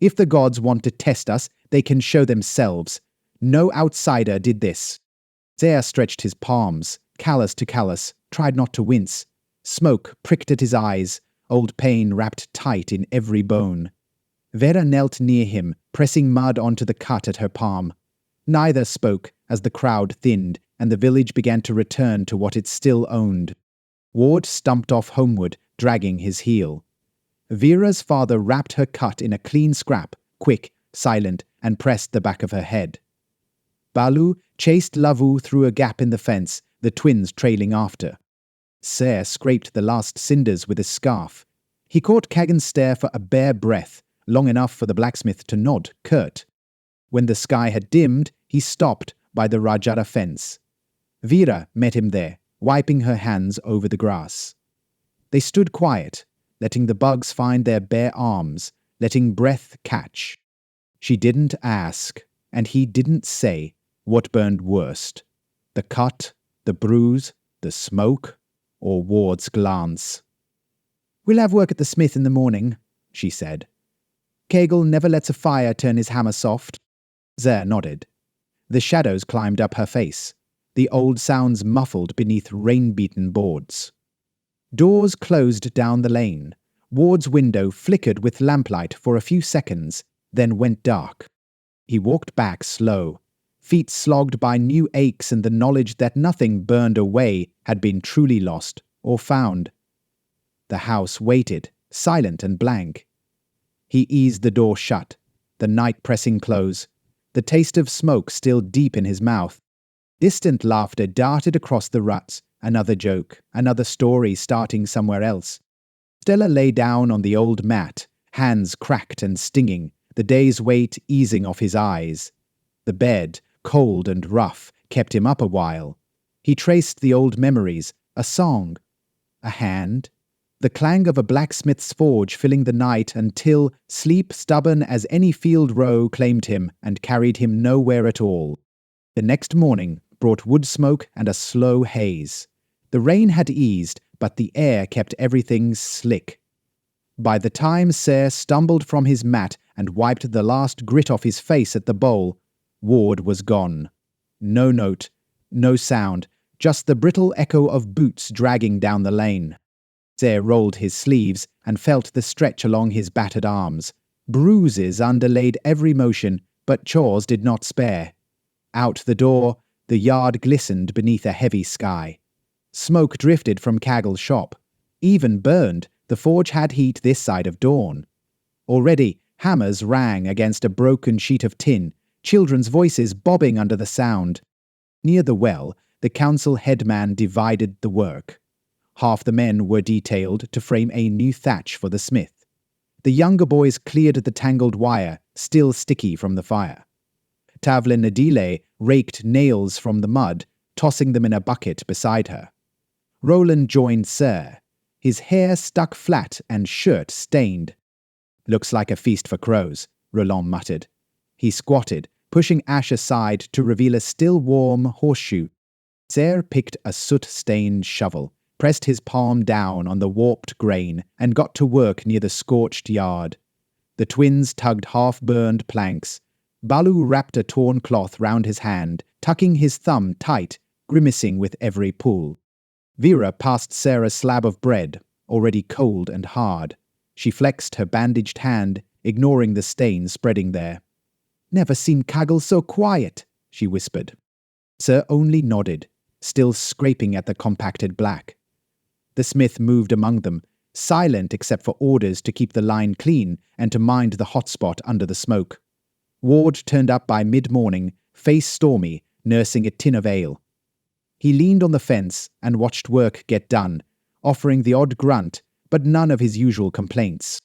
If the gods want to test us, they can show themselves. No outsider did this. Zare stretched his palms, callous to callous, tried not to wince. Smoke pricked at his eyes, old pain wrapped tight in every bone. Vera knelt near him, pressing mud onto the cut at her palm. Neither spoke as the crowd thinned and the village began to return to what it still owned. Ward stumped off homeward, dragging his heel. Vera's father wrapped her cut in a clean scrap, quick, silent, and pressed the back of her head. Baloo chased Lavu through a gap in the fence, the twins trailing after. Ser scraped the last cinders with his scarf. He caught Kagan's stare for a bare breath, long enough for the blacksmith to nod, curt. When the sky had dimmed, he stopped by the Rajara fence. Vera met him there, wiping her hands over the grass. They stood quiet, letting the bugs find their bare arms, letting breath catch. She didn't ask, and he didn't say, what burned worst, the cut, the bruise, the smoke, or Ward's glance. We'll have work at the smith in the morning, she said. Kegel never lets a fire turn his hammer soft. Zer nodded. The shadows climbed up her face, the old sounds muffled beneath rain-beaten boards. Doors closed down the lane. Ward's window flickered with lamplight for a few seconds, then went dark. He walked back slow, feet slogged by new aches and the knowledge that nothing burned away had been truly lost or found. The house waited, silent and blank. He eased the door shut, the night pressing close, the taste of smoke still deep in his mouth. Distant laughter darted across the ruts, another joke, another story starting somewhere else. Stella lay down on the old mat, hands cracked and stinging, the day's weight easing off his eyes. The bed, cold and rough, kept him up a while. He traced the old memories, a song, a hand, the clang of a blacksmith's forge filling the night until sleep stubborn as any field row claimed him and carried him nowhere at all. The next morning brought wood smoke and a slow haze. The rain had eased, but the air kept everything slick. By the time Ser stumbled from his mat and wiped the last grit off his face at the bowl, Ward was gone. No note, no sound, just the brittle echo of boots dragging down the lane. Ser rolled his sleeves and felt the stretch along his battered arms. Bruises underlaid every motion, but chores did not spare. Out the door, the yard glistened beneath a heavy sky. Smoke drifted from Kaggle's shop. Even burned, the forge had heat this side of dawn. Already, hammers rang against a broken sheet of tin, children's voices bobbing under the sound. Near the well, the council headman divided the work. Half the men were detailed to frame a new thatch for the smith. The younger boys cleared the tangled wire, still sticky from the fire. Tavlin Adile raked nails from the mud, tossing them in a bucket beside her. Roland joined Ser. His hair stuck flat and shirt stained. Looks like a feast for crows, Roland muttered. He squatted, pushing ash aside to reveal a still warm horseshoe. Ser picked a soot-stained shovel, pressed his palm down on the warped grain, and got to work near the scorched yard. The twins tugged half-burned planks. Baloo wrapped a torn cloth round his hand, tucking his thumb tight, grimacing with every pull. Vera passed Sarah's slab of bread, already cold and hard. She flexed her bandaged hand, ignoring the stain spreading there. "Never seen Kaggle so quiet," she whispered. Sir only nodded, still scraping at the compacted black. The smith moved among them, silent except for orders to keep the line clean and to mind the hot spot under the smoke. Ward turned up by mid-morning, face stormy, nursing a tin of ale. He leaned on the fence and watched work get done, offering the odd grunt, but none of his usual complaints.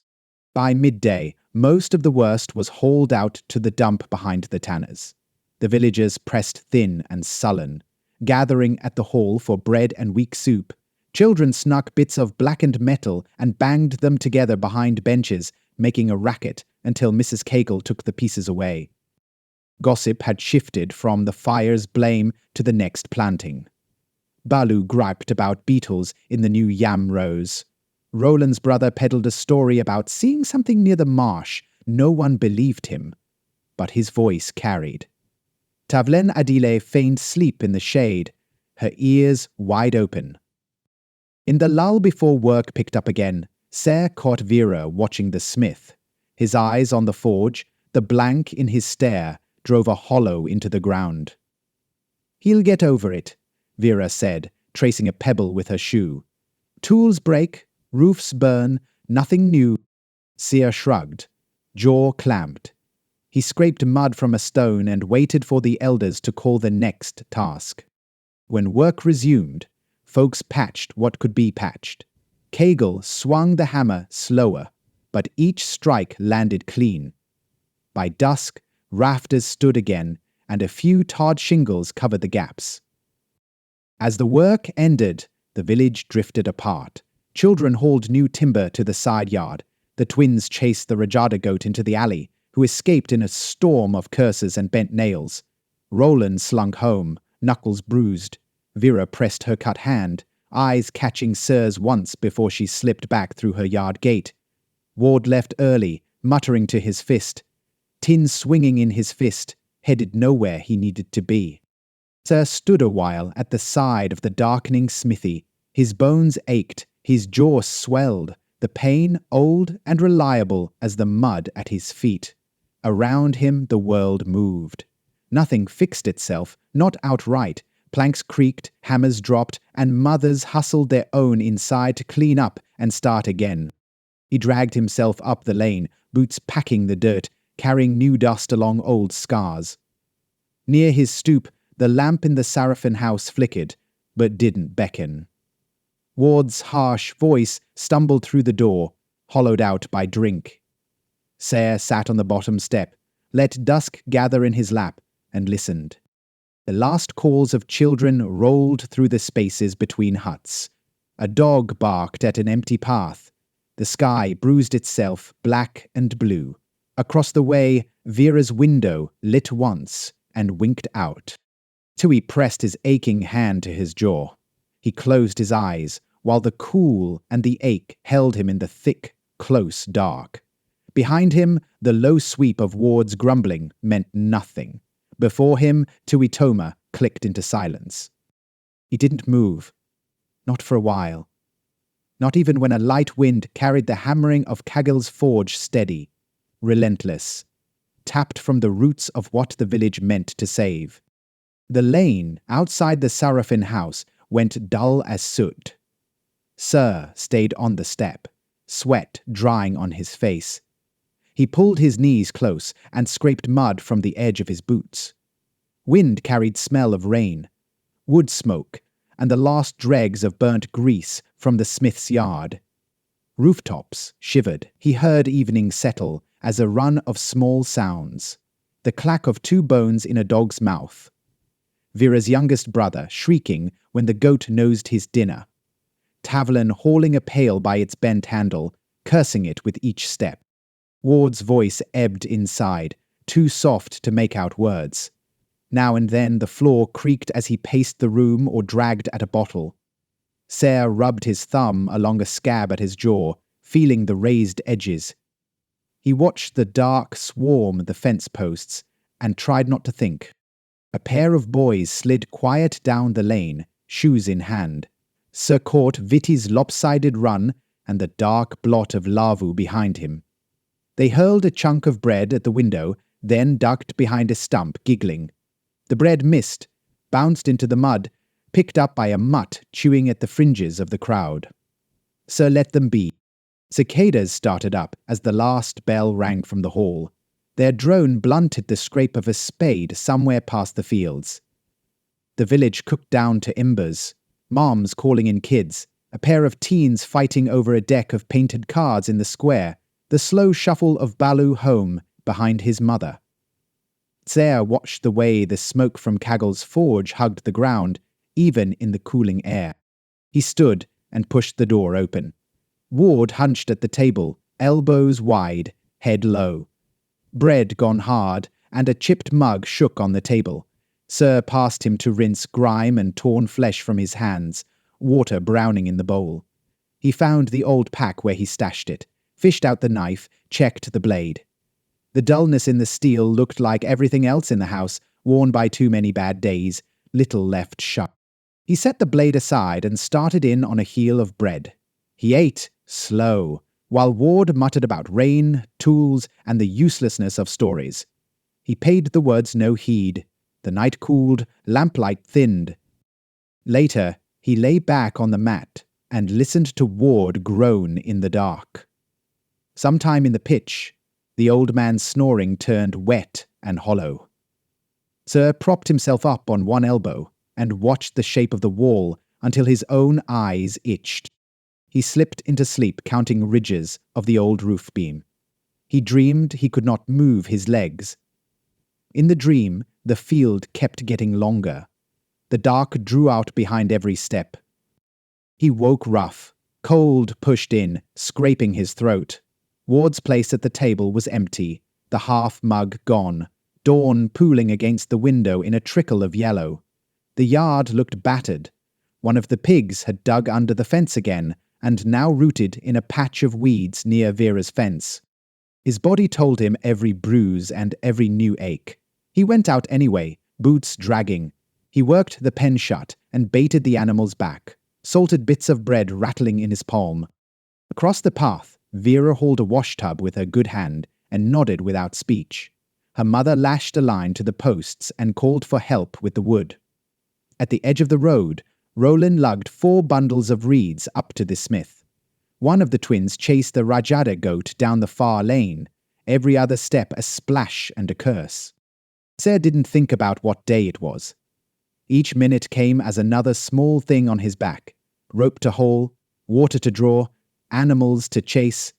By midday, most of the worst was hauled out to the dump behind the tanners. The villagers pressed thin and sullen, gathering at the hall for bread and weak soup. Children snuck bits of blackened metal and banged them together behind benches, making a racket until Mrs. Kaggle took the pieces away. Gossip had shifted from the fire's blame to the next planting. Balu griped about beetles in the new yam rows. Roland's brother peddled a story about seeing something near the marsh. No one believed him, but his voice carried. Tavlen Adile feigned sleep in the shade, her ears wide open. In the lull before work picked up again, Ser caught Vera watching the smith. His eyes on the forge, the blank in his stare, drove a hollow into the ground. "He'll get over it," Vera said, tracing a pebble with her shoe. "Tools break, roofs burn, nothing new." Seer shrugged, jaw clamped. He scraped mud from a stone and waited for the elders to call the next task. When work resumed, folks patched what could be patched. Kaggle swung the hammer slower, but each strike landed clean. By dusk, rafters stood again, and a few tarred shingles covered the gaps. As the work ended, the village drifted apart. Children hauled new timber to the side yard. The twins chased the Rajada goat into the alley, who escaped in a storm of curses and bent nails. Roland slunk home, knuckles bruised. Vera pressed her cut hand, eyes catching Sir's once before she slipped back through her yard gate. Ward left early, muttering to his fist. Tin swinging in his fist, headed nowhere he needed to be. Sir stood a while at the side of the darkening smithy. His bones ached, his jaw swelled, the pain old and reliable as the mud at his feet. Around him the world moved. Nothing fixed itself, not outright. Planks creaked, hammers dropped, and mothers hustled their own inside to clean up and start again. He dragged himself up the lane, boots packing the dirt, carrying new dust along old scars. Near his stoop, the lamp in the Sarrafin house flickered, but didn't beckon. Ward's harsh voice stumbled through the door, hollowed out by drink. Ser sat on the bottom step, let dusk gather in his lap, and listened. The last calls of children rolled through the spaces between huts. A dog barked at an empty path. The sky bruised itself black and blue. Across the way, Vera's window lit once and winked out. Tui pressed his aching hand to his jaw. He closed his eyes, while the cool and the ache held him in the thick, close dark. Behind him, the low sweep of Ward's grumbling meant nothing. Before him, Tuitoma clicked into silence. He didn't move. Not for a while. Not even when a light wind carried the hammering of Kaggle's forge steady, relentless, tapped from the roots of what the village meant to save. The lane outside the Sarrafin house went dull as soot. Sir stayed on the step, sweat drying on his face. He pulled his knees close and scraped mud from the edge of his boots. Wind carried smell of rain, wood smoke, and the last dregs of burnt grease from the smith's yard. Rooftops shivered. He heard evening settle as a run of small sounds. The clack of 2 bones in a dog's mouth. Vera's youngest brother shrieking when the goat nosed his dinner. Tavlen hauling a pail by its bent handle, cursing it with each step. Ward's voice ebbed inside, too soft to make out words. Now and then the floor creaked as he paced the room or dragged at a bottle. Ser rubbed his thumb along a scab at his jaw, feeling the raised edges. He watched the dark swarm the fence posts and tried not to think. A pair of boys slid quiet down the lane, shoes in hand. Sir caught Vitti's lopsided run and the dark blot of Lavu behind him. They hurled a chunk of bread at the window, then ducked behind a stump, giggling. The bread missed, bounced into the mud, picked up by a mutt chewing at the fringes of the crowd. Sir let them be. Cicadas started up as the last bell rang from the hall. Their drone blunted the scrape of a spade somewhere past the fields. The village cooked down to embers, moms calling in kids, a pair of teens fighting over a deck of painted cards in the square, the slow shuffle of Balu home behind his mother. Tser watched the way the smoke from Kaggle's forge hugged the ground, even in the cooling air. He stood and pushed the door open. Ward hunched at the table, elbows wide, head low. Bread gone hard, and a chipped mug shook on the table. Sir passed him to rinse grime and torn flesh from his hands, water browning in the bowl. He found the old pack where he stashed it, fished out the knife, checked the blade. The dullness in the steel looked like everything else in the house, worn by too many bad days, little left sharp. He set the blade aside and started in on a heel of bread. He ate, slow, while Ward muttered about rain, tools, and the uselessness of stories. He paid the words no heed. The night cooled, lamplight thinned. Later, he lay back on the mat and listened to Ward groan in the dark. Sometime in the pitch, the old man's snoring turned wet and hollow. Sir propped himself up on one elbow and watched the shape of the wall until his own eyes itched. He slipped into sleep counting ridges of the old roof beam. He dreamed he could not move his legs. In the dream, the field kept getting longer. The dark drew out behind every step. He woke rough. Cold pushed in, scraping his throat. Ward's place at the table was empty, the half mug gone, dawn pooling against the window in a trickle of yellow. The yard looked battered. One of the pigs had dug under the fence again, and now rooted in a patch of weeds near Vera's fence. His body told him every bruise and every new ache. He went out anyway, boots dragging. He worked the pen shut and baited the animal's back, salted bits of bread rattling in his palm. Across the path, Vera hauled a washtub with her good hand and nodded without speech. Her mother lashed a line to the posts and called for help with the wood. At the edge of the road, Roland lugged 4 bundles of reeds up to the smith. One of the twins chased the Rajada goat down the far lane, every other step a splash and a curse. Tser didn't think about what day it was. Each minute came as another small thing on his back. Rope to haul, water to draw, animals to chase.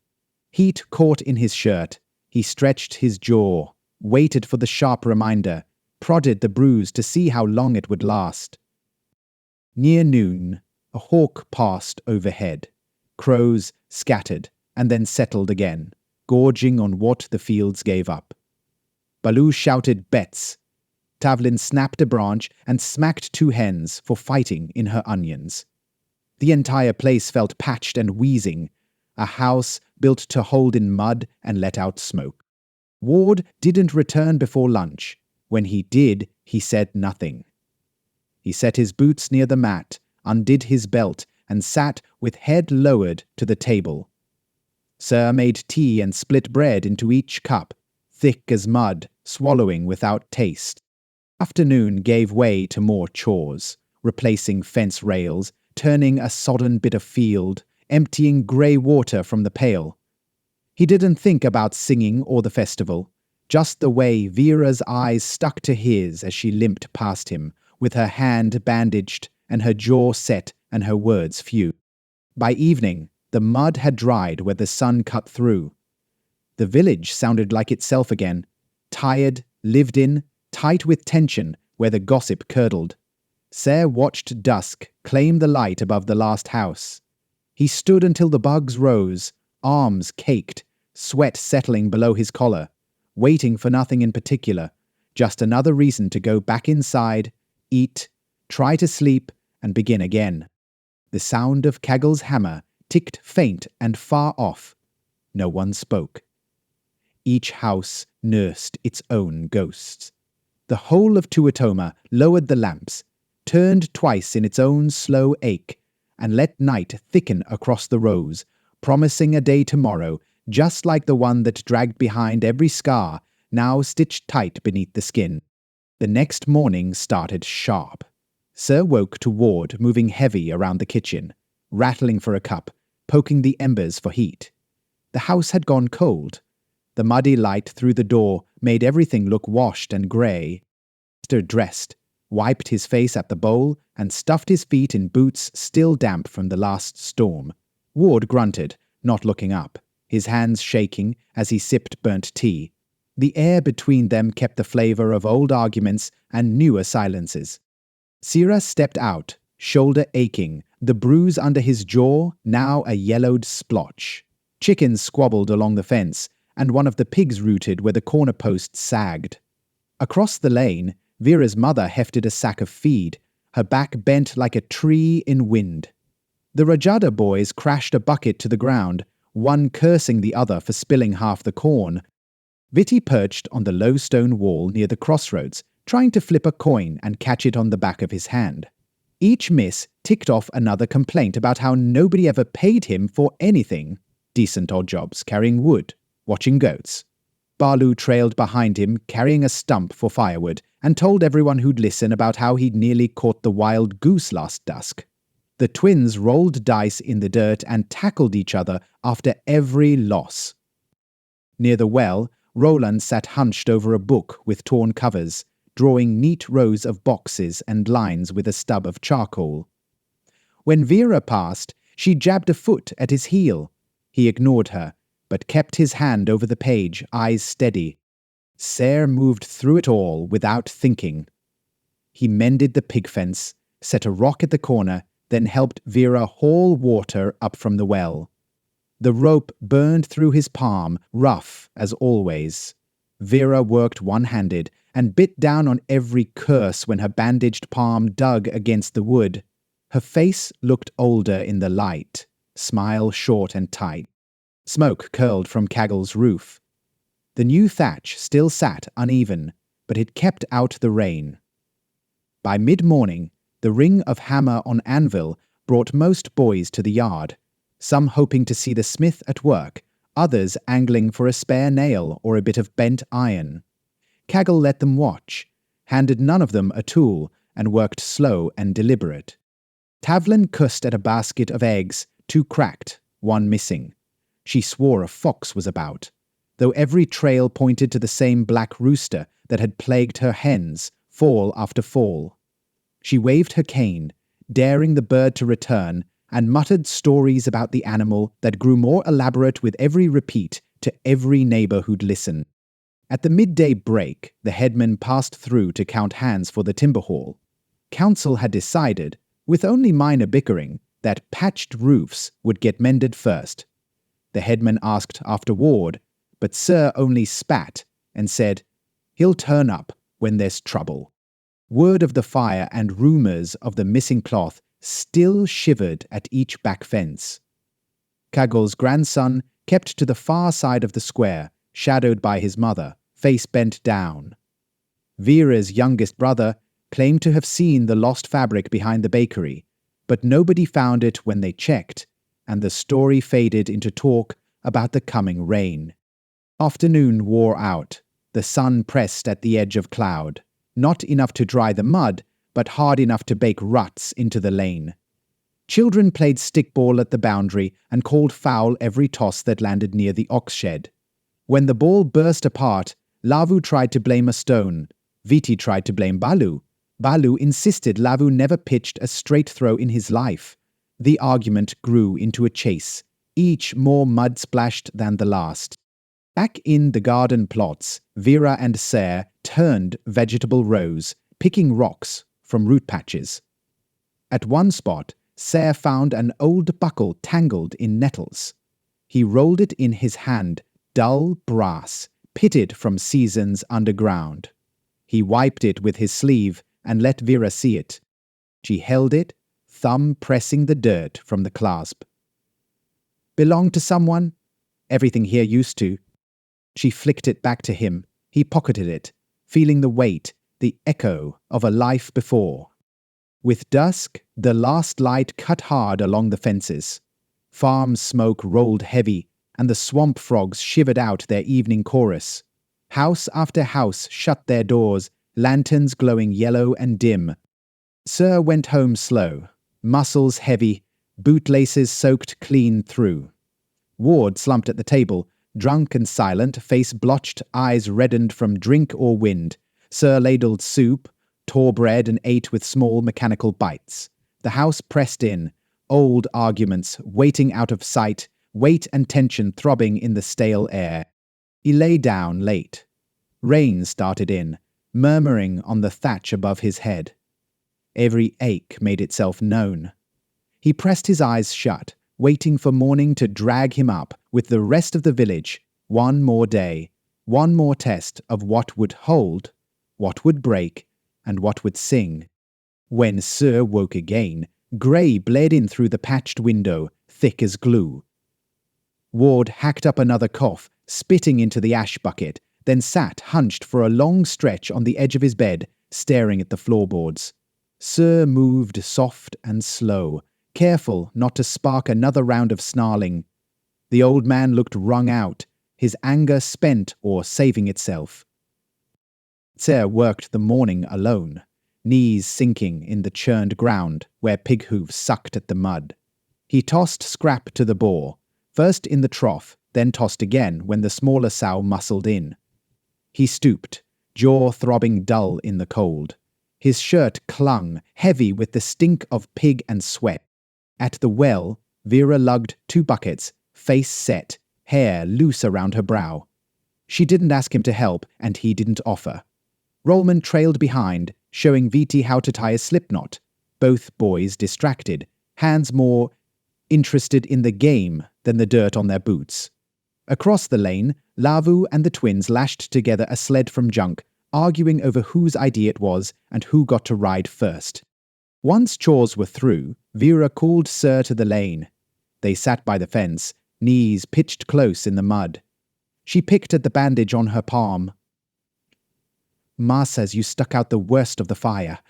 Heat caught in his shirt. He stretched his jaw, waited for the sharp reminder, prodded the bruise to see how long it would last. Near noon, a hawk passed overhead. Crows scattered and then settled again, gorging on what the fields gave up. Balu shouted bets. Tavlin snapped a branch and smacked 2 hens for fighting in her onions. The entire place felt patched and wheezing, a house built to hold in mud and let out smoke. Ward didn't return before lunch. When he did, he said nothing. He set his boots near the mat, undid his belt, and sat with head lowered to the table. Sir made tea and split bread into each cup, thick as mud, swallowing without taste. Afternoon gave way to more chores, replacing fence rails, turning a sodden bit of field, emptying grey water from the pail. He didn't think about singing or the festival, just the way Vera's eyes stuck to his as she limped past him, with her hand bandaged and her jaw set and her words few. By evening, the mud had dried where the sun cut through. The village sounded like itself again, tired, lived in, tight with tension where the gossip curdled. Ser watched dusk claim the light above the last house. He stood until the bugs rose, arms caked, sweat settling below his collar, waiting for nothing in particular, just another reason to go back inside, eat, try to sleep, and begin again. The sound of Kaggle's hammer ticked faint and far off. No one spoke. Each house nursed its own ghosts. The whole of Tuitoma lowered the lamps, turned twice in its own slow ache, and let night thicken across the rows, promising a day tomorrow, just like the one that dragged behind every scar, now stitched tight beneath the skin. The next morning started sharp. Sir woke to Ward moving heavy around the kitchen, rattling for a cup, poking the embers for heat. The house had gone cold. The muddy light through the door made everything look washed and grey. Mr. dressed, wiped his face at the bowl, and stuffed his feet in boots still damp from the last storm. Ward grunted, not looking up, his hands shaking as he sipped burnt tea. The air between them kept the flavour of old arguments and newer silences. Sarah stepped out, shoulder aching, the bruise under his jaw now a yellowed splotch. Chickens squabbled along the fence, and one of the pigs rooted where the corner post sagged. Across the lane, Vera's mother hefted a sack of feed, her back bent like a tree in wind. The Rajada boys crashed a bucket to the ground, one cursing the other for spilling half the corn. Vitty perched on the low stone wall near the crossroads, trying to flip a coin and catch it on the back of his hand. Each miss ticked off another complaint about how nobody ever paid him for anything. Decent odd jobs, carrying wood, watching goats. Balu trailed behind him, carrying a stump for firewood, and told everyone who'd listen about how he'd nearly caught the wild goose last dusk. The twins rolled dice in the dirt and tackled each other after every loss. Near the well, Roland sat hunched over a book with torn covers, drawing neat rows of boxes and lines with a stub of charcoal. When Vera passed, she jabbed a foot at his heel. He ignored her, but kept his hand over the page, eyes steady. Sarah moved through it all without thinking. He mended the pig fence, set a rock at the corner, then helped Vera haul water up from the well. The rope burned through his palm, rough as always. Vera worked one-handed and bit down on every curse when her bandaged palm dug against the wood. Her face looked older in the light, smile short and tight. Smoke curled from Caggle's roof. The new thatch still sat uneven, but it kept out the rain. By mid-morning, the ring of hammer on anvil brought most boys to the yard, some hoping to see the smith at work, others angling for a spare nail or a bit of bent iron. Caggle let them watch, handed none of them a tool, and worked slow and deliberate. Tavlin cussed at a basket of eggs, 2 cracked, 1 missing. She swore a fox was about, though every trail pointed to the same black rooster that had plagued her hens, fall after fall. She waved her cane, daring the bird to return, and muttered stories about the animal that grew more elaborate with every repeat to every neighbour who'd listen. At the midday break, the headman passed through to count hands for the timber hall. Council had decided, with only minor bickering, that patched roofs would get mended first. The headman asked after Ward, but Sir only spat and said, "He'll turn up when there's trouble." Word of the fire and rumours of the missing cloth still shivered at each back fence. Caggle's grandson kept to the far side of the square, shadowed by his mother, face bent down. Vera's youngest brother claimed to have seen the lost fabric behind the bakery, but nobody found it when they checked, and the story faded into talk about the coming rain. Afternoon wore out. The sun pressed at the edge of cloud, not enough to dry the mud, but hard enough to bake ruts into the lane. Children played stickball at the boundary and called foul every toss that landed near the ox shed. When the ball burst apart, Lavu tried to blame a stone. Viti tried to blame Balu. Balu insisted Lavu never pitched a straight throw in his life. The argument grew into a chase, each more mud-splashed than the last. Back in the garden plots, Vera and Sarah turned vegetable rows, picking rocks from root patches. At one spot, Sarah found an old buckle tangled in nettles. He rolled it in his hand, dull brass, pitted from seasons underground. He wiped it with his sleeve and let Vera see it. She held it, thumb pressing the dirt from the clasp. "Belonged to someone? Everything here used to." She flicked it back to him. He pocketed it, feeling the weight, the echo of a life before. With dusk, the last light cut hard along the fences. Farm smoke rolled heavy, and the swamp frogs shivered out their evening chorus. House after house shut their doors, lanterns glowing yellow and dim. Sir went home slow, muscles heavy, bootlaces soaked clean through. Ward slumped at the table, drunk and silent, face blotched, eyes reddened from drink or wind. Sir ladled soup, tore bread and ate with small mechanical bites. The house pressed in, old arguments waiting out of sight, weight and tension throbbing in the stale air. He lay down late. Rain started in, murmuring on the thatch above his head. Every ache made itself known. He pressed his eyes shut, waiting for morning to drag him up with the rest of the village. One more day, one more test of what would hold, what would break, and what would sing. When Sir woke again, grey bled in through the patched window, thick as glue. Ward hacked up another cough, spitting into the ash bucket, then sat hunched for a long stretch on the edge of his bed, staring at the floorboards. Sir moved soft and slow, careful not to spark another round of snarling. The old man looked wrung out, his anger spent or saving itself. Sir worked the morning alone, knees sinking in the churned ground where pig hooves sucked at the mud. He tossed scrap to the boar, first in the trough, then tossed again when the smaller sow muscled in. He stooped, jaw throbbing dull in the cold. His shirt clung, heavy with the stink of pig and sweat. At the well, Vera lugged 2 buckets, face set, hair loose around her brow. She didn't ask him to help, and he didn't offer. Rollman trailed behind, showing Viti how to tie a slipknot. Both boys distracted, hands more interested in the game than the dirt on their boots. Across the lane, Lavu and the twins lashed together a sled from junk, arguing over whose idea it was and who got to ride first. Once chores were through, Vera called Sir to the lane. They sat by the fence, knees pitched close in the mud. She picked at the bandage on her palm. Ma says you stuck out the worst of the fire.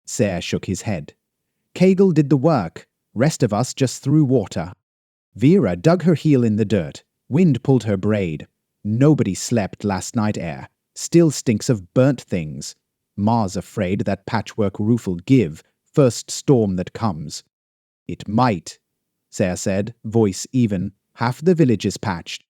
Sir shook his head. Kegel did the work. Rest of us just threw water. Vera dug her heel in the dirt. Wind pulled her braid. Nobody slept last night air. Still stinks of burnt things. Ma's afraid that patchwork roof'll give, first storm that comes. It might, Sir said, voice even. Half the village is patched.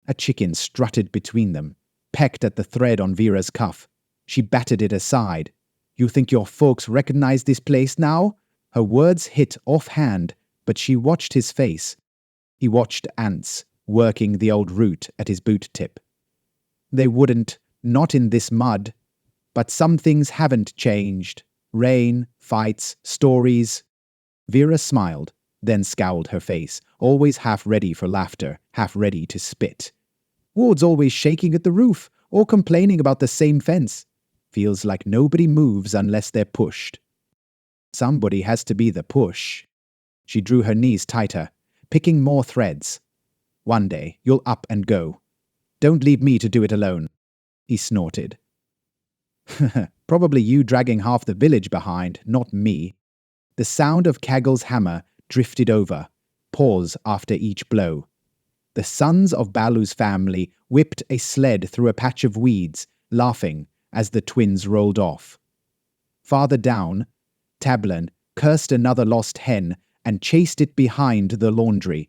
A chicken strutted between them, pecked at the thread on Vera's cuff. She batted it aside. You think your folks recognize this place now? Her words hit offhand, but she watched his face. He watched ants, working the old root at his boot tip. They wouldn't, not in this mud. But some things haven't changed. Rain, fights, stories. Vera smiled, then scowled her face, always half ready for laughter, half ready to spit. Ward's always shaking at the roof, or complaining about the same fence. Feels like nobody moves unless they're pushed. Somebody has to be the push. She drew her knees tighter, picking more threads. One day, you'll up and go. Don't leave me to do it alone. He snorted. Probably you dragging half the village behind, not me. The sound of Kagel's hammer drifted over, pause after each blow. The sons of Balu's family whipped a sled through a patch of weeds, laughing as the twins rolled off. Farther down, Tablan cursed another lost hen and chased it behind the laundry.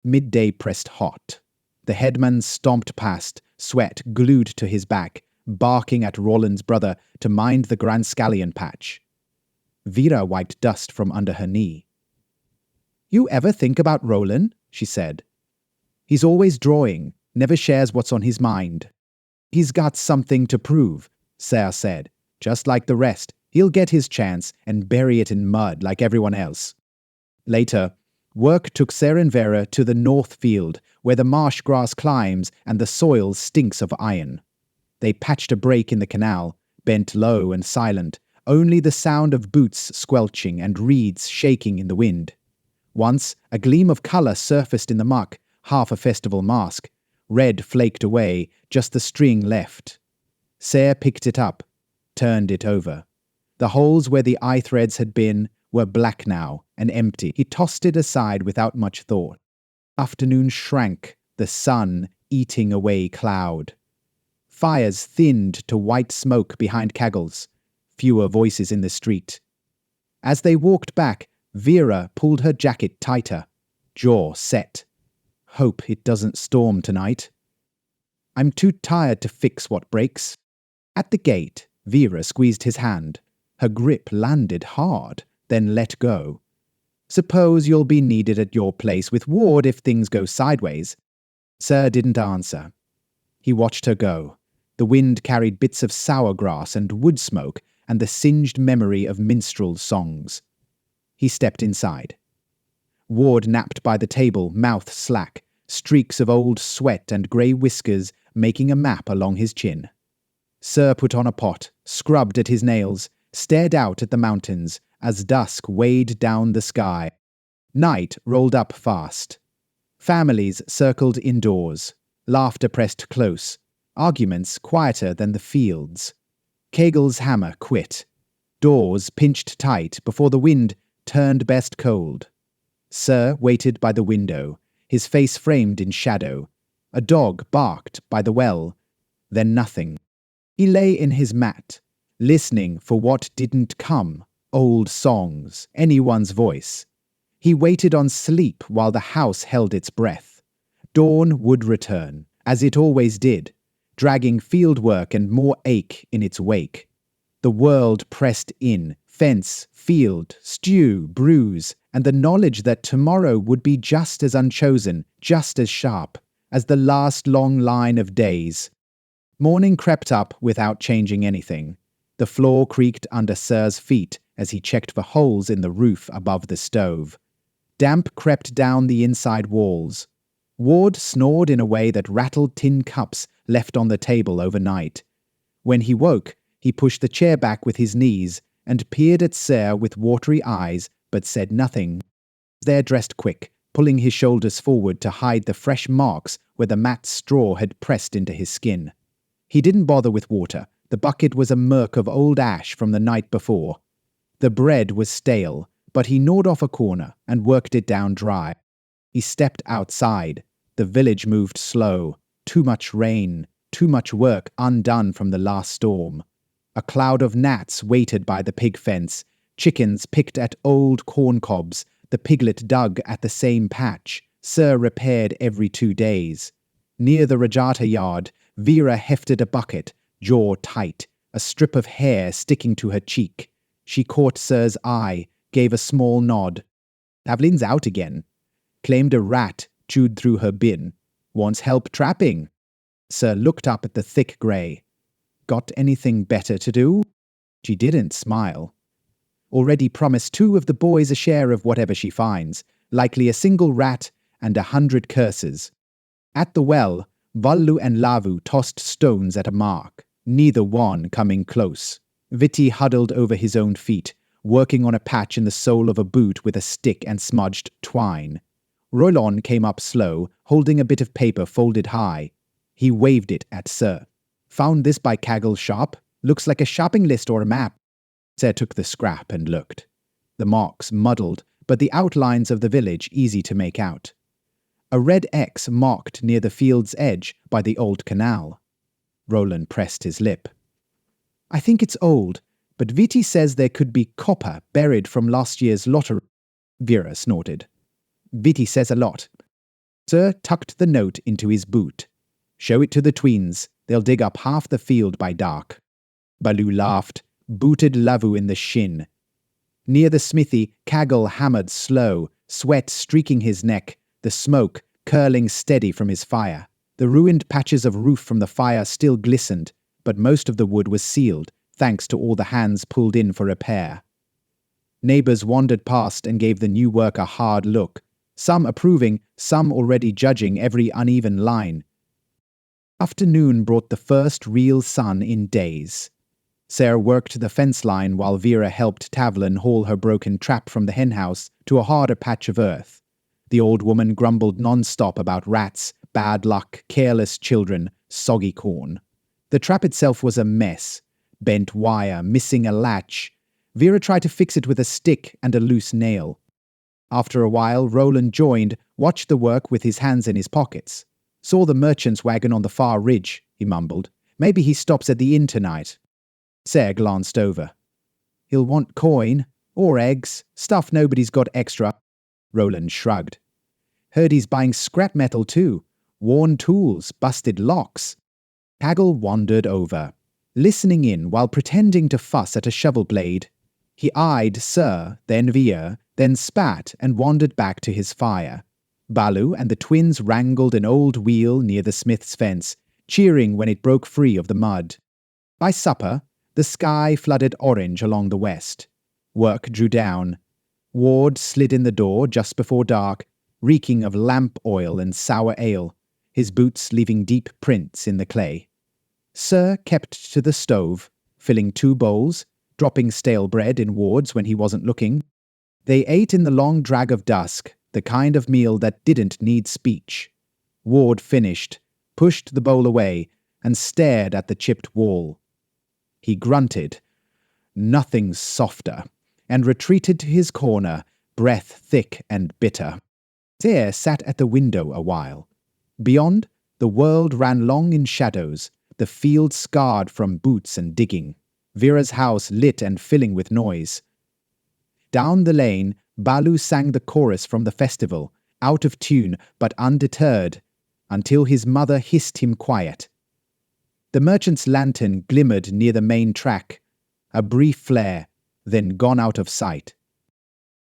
Midday pressed hot. The headman stomped past, sweat glued to his back, barking at Roland's brother to mind the Grand Scallion patch. Vera wiped dust from under her knee. You ever think about Roland? She said. He's always drawing, never shares what's on his mind. He's got something to prove, Sarah said. Just like the rest, he'll get his chance and bury it in mud like everyone else. Later, work took Sarah and Vera to the north field, where the marsh grass climbs and the soil stinks of iron. They patched a break in the canal, bent low and silent, only the sound of boots squelching and reeds shaking in the wind. Once, a gleam of colour surfaced in the muck, half a festival mask. Red flaked away, just the string left. Sarah picked it up, turned it over. The holes where the eye threads had been were black now and empty. He tossed it aside without much thought. Afternoon shrank, the sun eating away cloud. Fires thinned to white smoke behind kegels, fewer voices in the street. As they walked back, Vera pulled her jacket tighter, jaw set. Hope it doesn't storm tonight. I'm too tired to fix what breaks. At the gate, Vera squeezed his hand. Her grip landed hard, then let go. Suppose you'll be needed at your place with Ward if things go sideways. Sir didn't answer. He watched her go. The wind carried bits of sour grass and wood smoke and the singed memory of minstrel songs. He stepped inside. Ward napped by the table, mouth slack, streaks of old sweat and grey whiskers making a map along his chin. Sir put on a pot, scrubbed at his nails, stared out at the mountains as dusk weighed down the sky. Night rolled up fast. Families circled indoors. Laughter pressed close. Arguments quieter than the fields. Kegel's hammer quit. Doors pinched tight before the wind turned best cold. Sir waited by the window, his face framed in shadow. A dog barked by the well. Then nothing. He lay in his mat, listening for what didn't come. Old songs, anyone's voice. He waited on sleep while the house held its breath. Dawn would return, as it always did, dragging fieldwork and more ache in its wake. The world pressed in, fence, field, stew, bruise, and the knowledge that tomorrow would be just as unchosen, just as sharp, as the last long line of days. Morning crept up without changing anything. The floor creaked under Sir's feet as he checked for holes in the roof above the stove. Damp crept down the inside walls. Ward snored in a way that rattled tin cups left on the table overnight. When he woke, he pushed the chair back with his knees and peered at Sir with watery eyes, but said nothing. Sir dressed quick, pulling his shoulders forward to hide the fresh marks where the mat straw had pressed into his skin. He didn't bother with water. The bucket was a murk of old ash from the night before. The bread was stale, but he gnawed off a corner and worked it down dry. He stepped outside. The village moved slow. Too much rain, too much work undone from the last storm. A cloud of gnats waited by the pig fence. Chickens picked at old corn cobs. The piglet dug at the same patch. Sir repaired every 2 days. Near the Rajata yard, Vera hefted a bucket, jaw tight, a strip of hair sticking to her cheek. She caught Sir's eye, gave a small nod. Avelin's out again. Claimed a rat chewed through her bin. Wants help trapping. Sir looked up at the thick grey. Got anything better to do? She didn't smile. Already promised 2 of the boys a share of whatever she finds, likely a single rat and 100 curses. At the well, Vallu and Lavu tossed stones at a mark, neither one coming close. Viti huddled over his own feet, working on a patch in the sole of a boot with a stick and smudged twine. Roland came up slow, holding a bit of paper folded high. He waved it at Sir. Found this by Kagel's shop. Looks like a shopping list or a map. Sir took the scrap and looked. The marks muddled, but the outlines of the village easy to make out. A red X marked near the field's edge by the old canal. Roland pressed his lip. I think it's old, but Viti says there could be copper buried from last year's lottery. Vera snorted. Viti says a lot. Sir tucked the note into his boot. Show it to the tweens. They'll dig up half the field by dark. Baloo laughed, booted Lavu in the shin. Near the smithy, Kaggle hammered slow, sweat streaking his neck, the smoke curling steady from his fire. The ruined patches of roof from the fire still glistened, but most of the wood was sealed, thanks to all the hands pulled in for repair. Neighbours wandered past and gave the new work a hard look, some approving, some already judging every uneven line. Afternoon brought the first real sun in days. Sarah worked the fence line while Vera helped Tavlin haul her broken trap from the henhouse to a harder patch of earth. The old woman grumbled non-stop about rats, bad luck, careless children, soggy corn. The trap itself was a mess. Bent wire, missing a latch. Vera tried to fix it with a stick and a loose nail. After a while, Roland joined, watched the work with his hands in his pockets. Saw the merchant's wagon on the far ridge, he mumbled. Maybe he stops at the inn tonight. Sarah glanced over. He'll want coin, or eggs, stuff nobody's got extra. Roland shrugged. Heard he's buying scrap metal too. Worn tools, busted locks. Haggle wandered over, listening in while pretending to fuss at a shovel blade. He eyed Sir, then Vera, then spat and wandered back to his fire. Balu and the twins wrangled an old wheel near the smith's fence, cheering when it broke free of the mud. By supper, the sky flooded orange along the west. Work drew down. Ward slid in the door just before dark, reeking of lamp oil and sour ale, his boots leaving deep prints in the clay. Sir kept to the stove, filling 2 bowls, dropping stale bread in Ward's when he wasn't looking. They ate in the long drag of dusk, the kind of meal that didn't need speech. Ward finished, pushed the bowl away, and stared at the chipped wall. He grunted, nothing softer, and retreated to his corner, breath thick and bitter. Sarah sat at the window a while. Beyond, the world ran long in shadows, the field scarred from boots and digging, Vera's house lit and filling with noise. Down the lane, Balu sang the chorus from the festival, out of tune but undeterred, until his mother hissed him quiet. The merchant's lantern glimmered near the main track, a brief flare, then gone out of sight.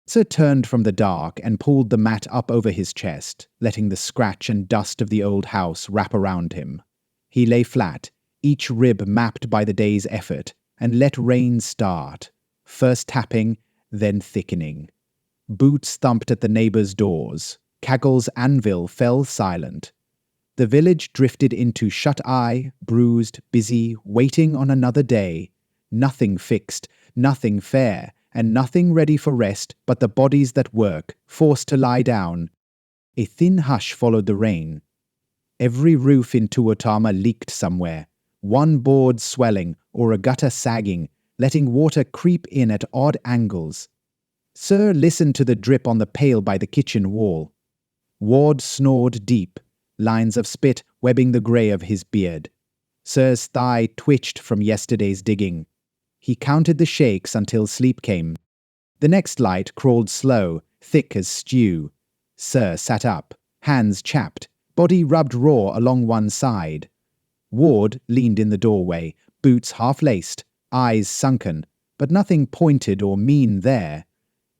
Sir turned from the dark and pulled the mat up over his chest, letting the scratch and dust of the old house wrap around him. He lay flat, each rib mapped by the day's effort, and let rain start, first tapping, then thickening. Boots thumped at the neighbours' doors. Caggle's anvil fell silent. The village drifted into shut-eye, bruised, busy, waiting on another day. Nothing fixed, nothing fair, and nothing ready for rest but the bodies that work, forced to lie down. A thin hush followed the rain. Every roof in Tuitoma leaked somewhere, one board swelling or a gutter sagging, letting water creep in at odd angles. Sir listened to the drip on the pail by the kitchen wall. Ward snored deep, lines of spit webbing the grey of his beard. Sir's thigh twitched from yesterday's digging. He counted the shakes until sleep came. The next light crawled slow, thick as stew. Sir sat up, hands chapped, body rubbed raw along one side. Ward leaned in the doorway, boots half-laced, eyes sunken, but nothing pointed or mean there.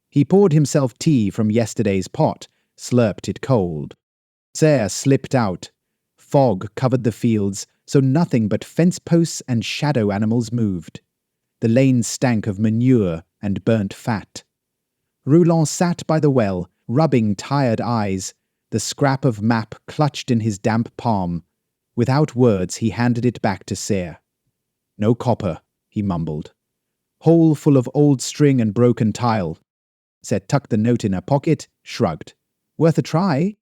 He poured himself tea from yesterday's pot, slurped it cold. Sarah slipped out. Fog covered the fields, so nothing but fence posts and shadow animals moved. The lane stank of manure and burnt fat. Roulon sat by the well, rubbing tired eyes, the scrap of map clutched in his damp palm. Without words, he handed it back to Sarah. No copper, he mumbled. Hole full of old string and broken tile. Sarah tucked the note in her pocket, shrugged. Worth a try?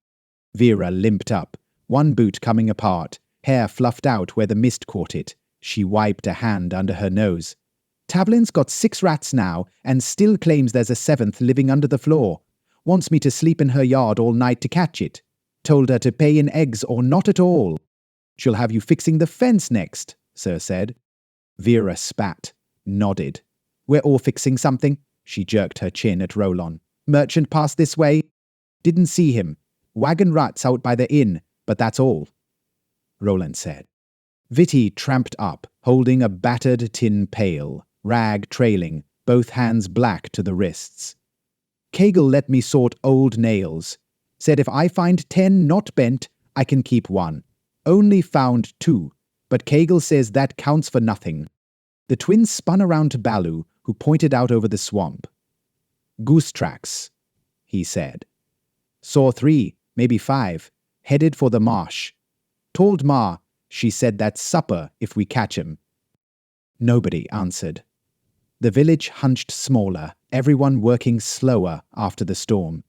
Vera limped up, one boot coming apart, hair fluffed out where the mist caught it. She wiped a hand under her nose. Tavlin's got 6 rats now, and still claims there's a 7th living under the floor. Wants me to sleep in her yard all night to catch it. Told her to pay in eggs or not at all. She'll have you fixing the fence next, Sir said. Vera spat, nodded. We're all fixing something. She jerked her chin at Roland. Merchant passed this way. Didn't see him. Wagon ruts out by the inn, but that's all. Roland said. Vitty tramped up, holding a battered tin pail, rag trailing, both hands black to the wrists. Kegel let me sort old nails. Said if I find 10 not bent, I can keep 1. Only found 2, but Kegel says that counts for nothing. The twins spun around to Balu, who pointed out over the swamp. Goose tracks, he said. Saw 3, maybe 5, headed for the marsh. Told Ma, she said that's supper if we catch 'em. Nobody answered. The village hunched smaller, everyone working slower after the storm.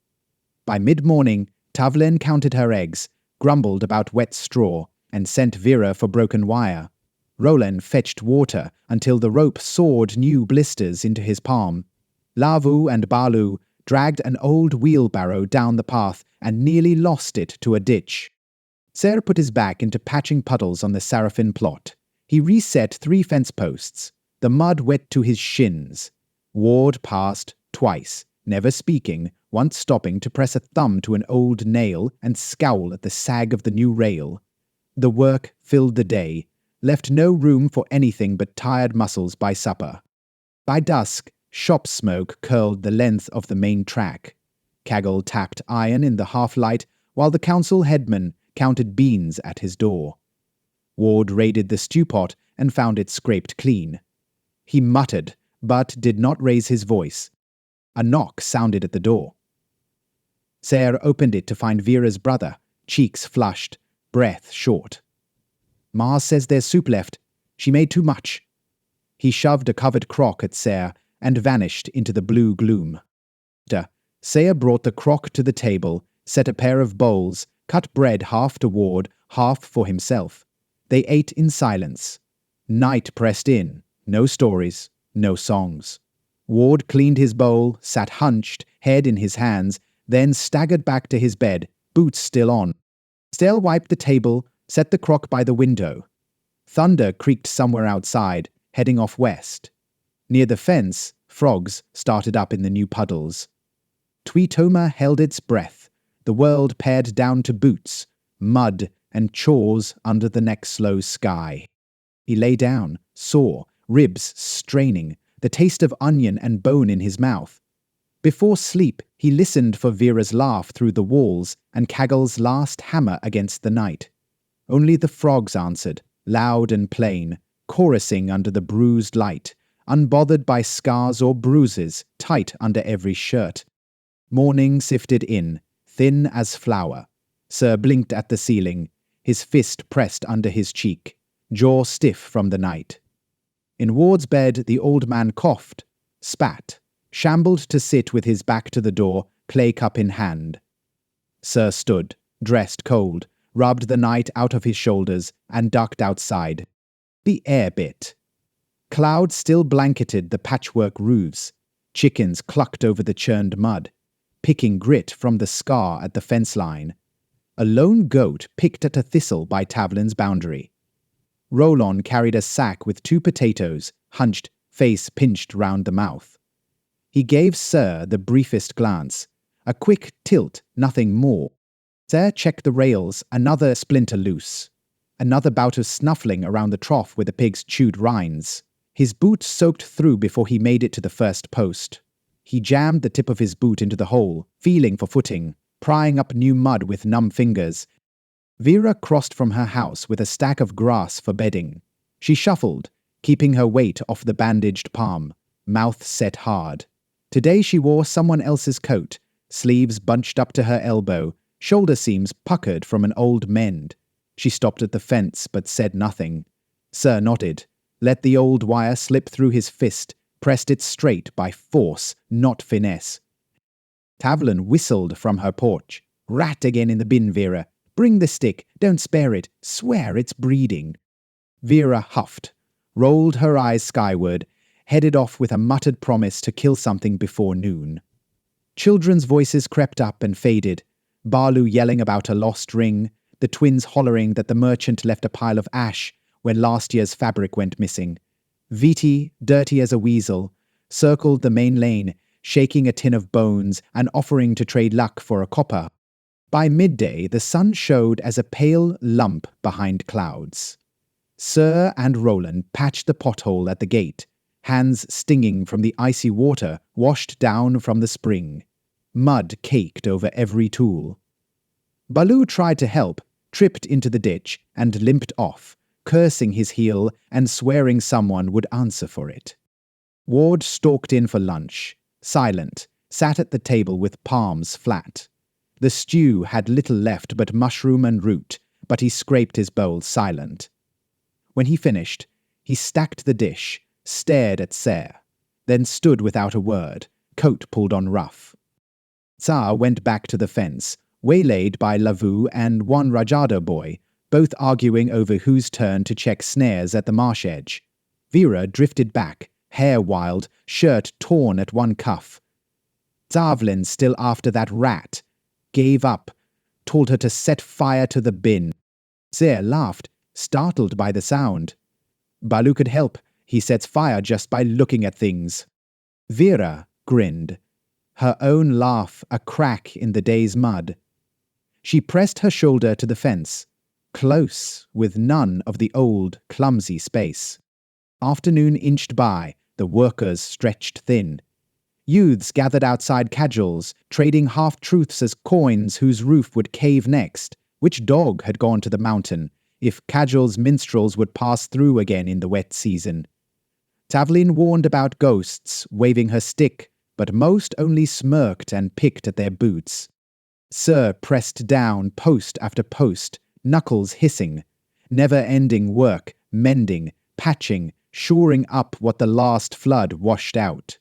By mid-morning, Tavlen counted her eggs, grumbled about wet straw, and sent Vera for broken wire. Roland fetched water until the rope sawed new blisters into his palm. Lavu and Balu dragged an old wheelbarrow down the path and nearly lost it to a ditch. Ser put his back into patching puddles on the Sarrafin plot. He reset 3 fence posts, the mud wet to his shins. Ward passed twice, never speaking, once stopping to press a thumb to an old nail and scowl at the sag of the new rail. The work filled the day, left no room for anything but tired muscles by supper. By dusk, shop smoke curled the length of the main track. Kaggle tapped iron in the half-light, while the council headman counted beans at his door. Ward raided the stew pot and found it scraped clean. He muttered, but did not raise his voice. A knock sounded at the door. Ser opened it to find Vera's brother, cheeks flushed, breath short. "Ma says there's soup left. She made too much." He shoved a covered crock at Ser and vanished into the blue gloom. Ser brought the crock to the table, set a pair of bowls, cut bread half to Ward, half for himself. They ate in silence. Night pressed in. No stories, no songs. Ward cleaned his bowl, sat hunched, head in his hands, then staggered back to his bed, boots still on. Stell wiped the table, set the crock by the window. Thunder creaked somewhere outside, heading off west. Near the fence, frogs started up in the new puddles. Tuitoma held its breath, the world pared down to boots, mud and chores under the next-slow sky. He lay down, sore, ribs straining, the taste of onion and bone in his mouth. Before sleep, he listened for Vera's laugh through the walls and Kaggle's last hammer against the night. Only the frogs answered, loud and plain, chorusing under the bruised light, unbothered by scars or bruises tight under every shirt. Morning sifted in, thin as flour. Ser blinked at the ceiling, his fist pressed under his cheek, jaw stiff from the night. In Ward's bed, the old man coughed, spat, shambled to sit with his back to the door, clay cup in hand. Ser stood, dressed cold, rubbed the night out of his shoulders, and ducked outside. The air bit. Clouds still blanketed the patchwork roofs. Chickens clucked over the churned mud, picking grit from the scar at the fence line. A lone goat picked at a thistle by Tavlin's boundary. Roland carried a sack with 2 potatoes, hunched, face pinched round the mouth. He gave Ser the briefest glance, a quick tilt, nothing more. Ser checked the rails, another splinter loose. Another bout of snuffling around the trough where the pigs chewed rinds. His boot soaked through before he made it to the first post. He jammed the tip of his boot into the hole, feeling for footing, prying up new mud with numb fingers. Vera crossed from her house with a stack of grass for bedding. She shuffled, keeping her weight off the bandaged palm, mouth set hard. Today she wore someone else's coat, sleeves bunched up to her elbow, shoulder seams puckered from an old mend. She stopped at the fence but said nothing. Ser nodded, let the old wire slip through his fist, pressed it straight by force, not finesse. Tavlin whistled from her porch. "Rat again in the bin, Vera. Bring the stick, don't spare it, swear it's breeding." Vera huffed, rolled her eyes skyward, headed off with a muttered promise to kill something before noon. Children's voices crept up and faded, Balu yelling about a lost ring, the twins hollering that the merchant left a pile of ash when last year's fabric went missing. Viti, dirty as a weasel, circled the main lane, shaking a tin of bones and offering to trade luck for a copper. By midday, the sun showed as a pale lump behind clouds. Ser and Roland patched the pothole at the gate, hands stinging from the icy water washed down from the spring. Mud caked over every tool. Balu tried to help, tripped into the ditch, and limped off, cursing his heel and swearing someone would answer for it. Ward stalked in for lunch, silent, sat at the table with palms flat. The stew had little left but mushroom and root, but he scraped his bowl silent. When he finished, he stacked the dish, stared at Ser, then stood without a word, coat pulled on rough. Tsar went back to the fence, waylaid by Lavu and one Rajado boy, both arguing over whose turn to check snares at the marsh edge. Vera drifted back, hair wild, shirt torn at one cuff. Tavlin, still after that rat, gave up, told her to set fire to the bin. Ser laughed, startled by the sound. Balu could help. He sets fire just by looking at things. Vera grinned, her own laugh a crack in the day's mud. She pressed her shoulder to the fence, close, with none of the old, clumsy space. Afternoon inched by, the workers stretched thin. Youths gathered outside cudgels, trading half-truths as coins whose roof would cave next. Which dog had gone to the mountain, if cudgels' minstrels would pass through again in the wet season? Tavlin warned about ghosts, waving her stick, but most only smirked and picked at their boots. Sir pressed down post after post, knuckles hissing. Never-ending work, mending, patching, shoring up what the last flood washed out.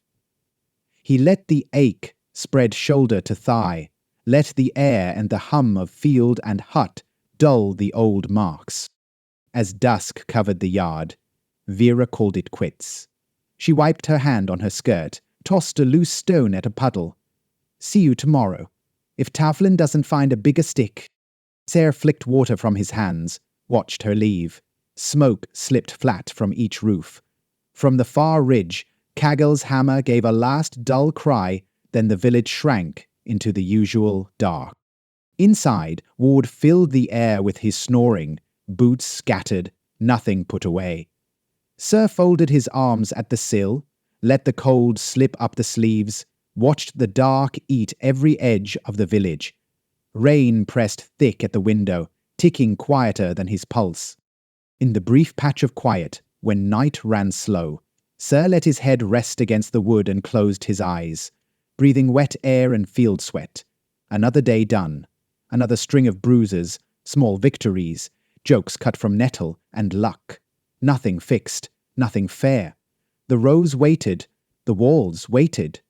He let the ache spread shoulder to thigh, let the air and the hum of field and hut dull the old marks. As dusk covered the yard, Vera called it quits. She wiped her hand on her skirt, tossed a loose stone at a puddle. See you tomorrow. If Tavlin doesn't find a bigger stick. Ser flicked water from his hands, watched her leave. Smoke slipped flat from each roof. From the far ridge, Caggle's hammer gave a last dull cry, then the village shrank into the usual dark. Inside, Ward filled the air with his snoring, boots scattered, nothing put away. Sir folded his arms at the sill, let the cold slip up the sleeves, watched the dark eat every edge of the village. Rain pressed thick at the window, ticking quieter than his pulse. In the brief patch of quiet, when night ran slow, Sir let his head rest against the wood and closed his eyes, breathing wet air and field sweat. Another day done. Another string of bruises, small victories, jokes cut from nettle and luck. Nothing fixed, nothing fair. The rows waited, the walls waited.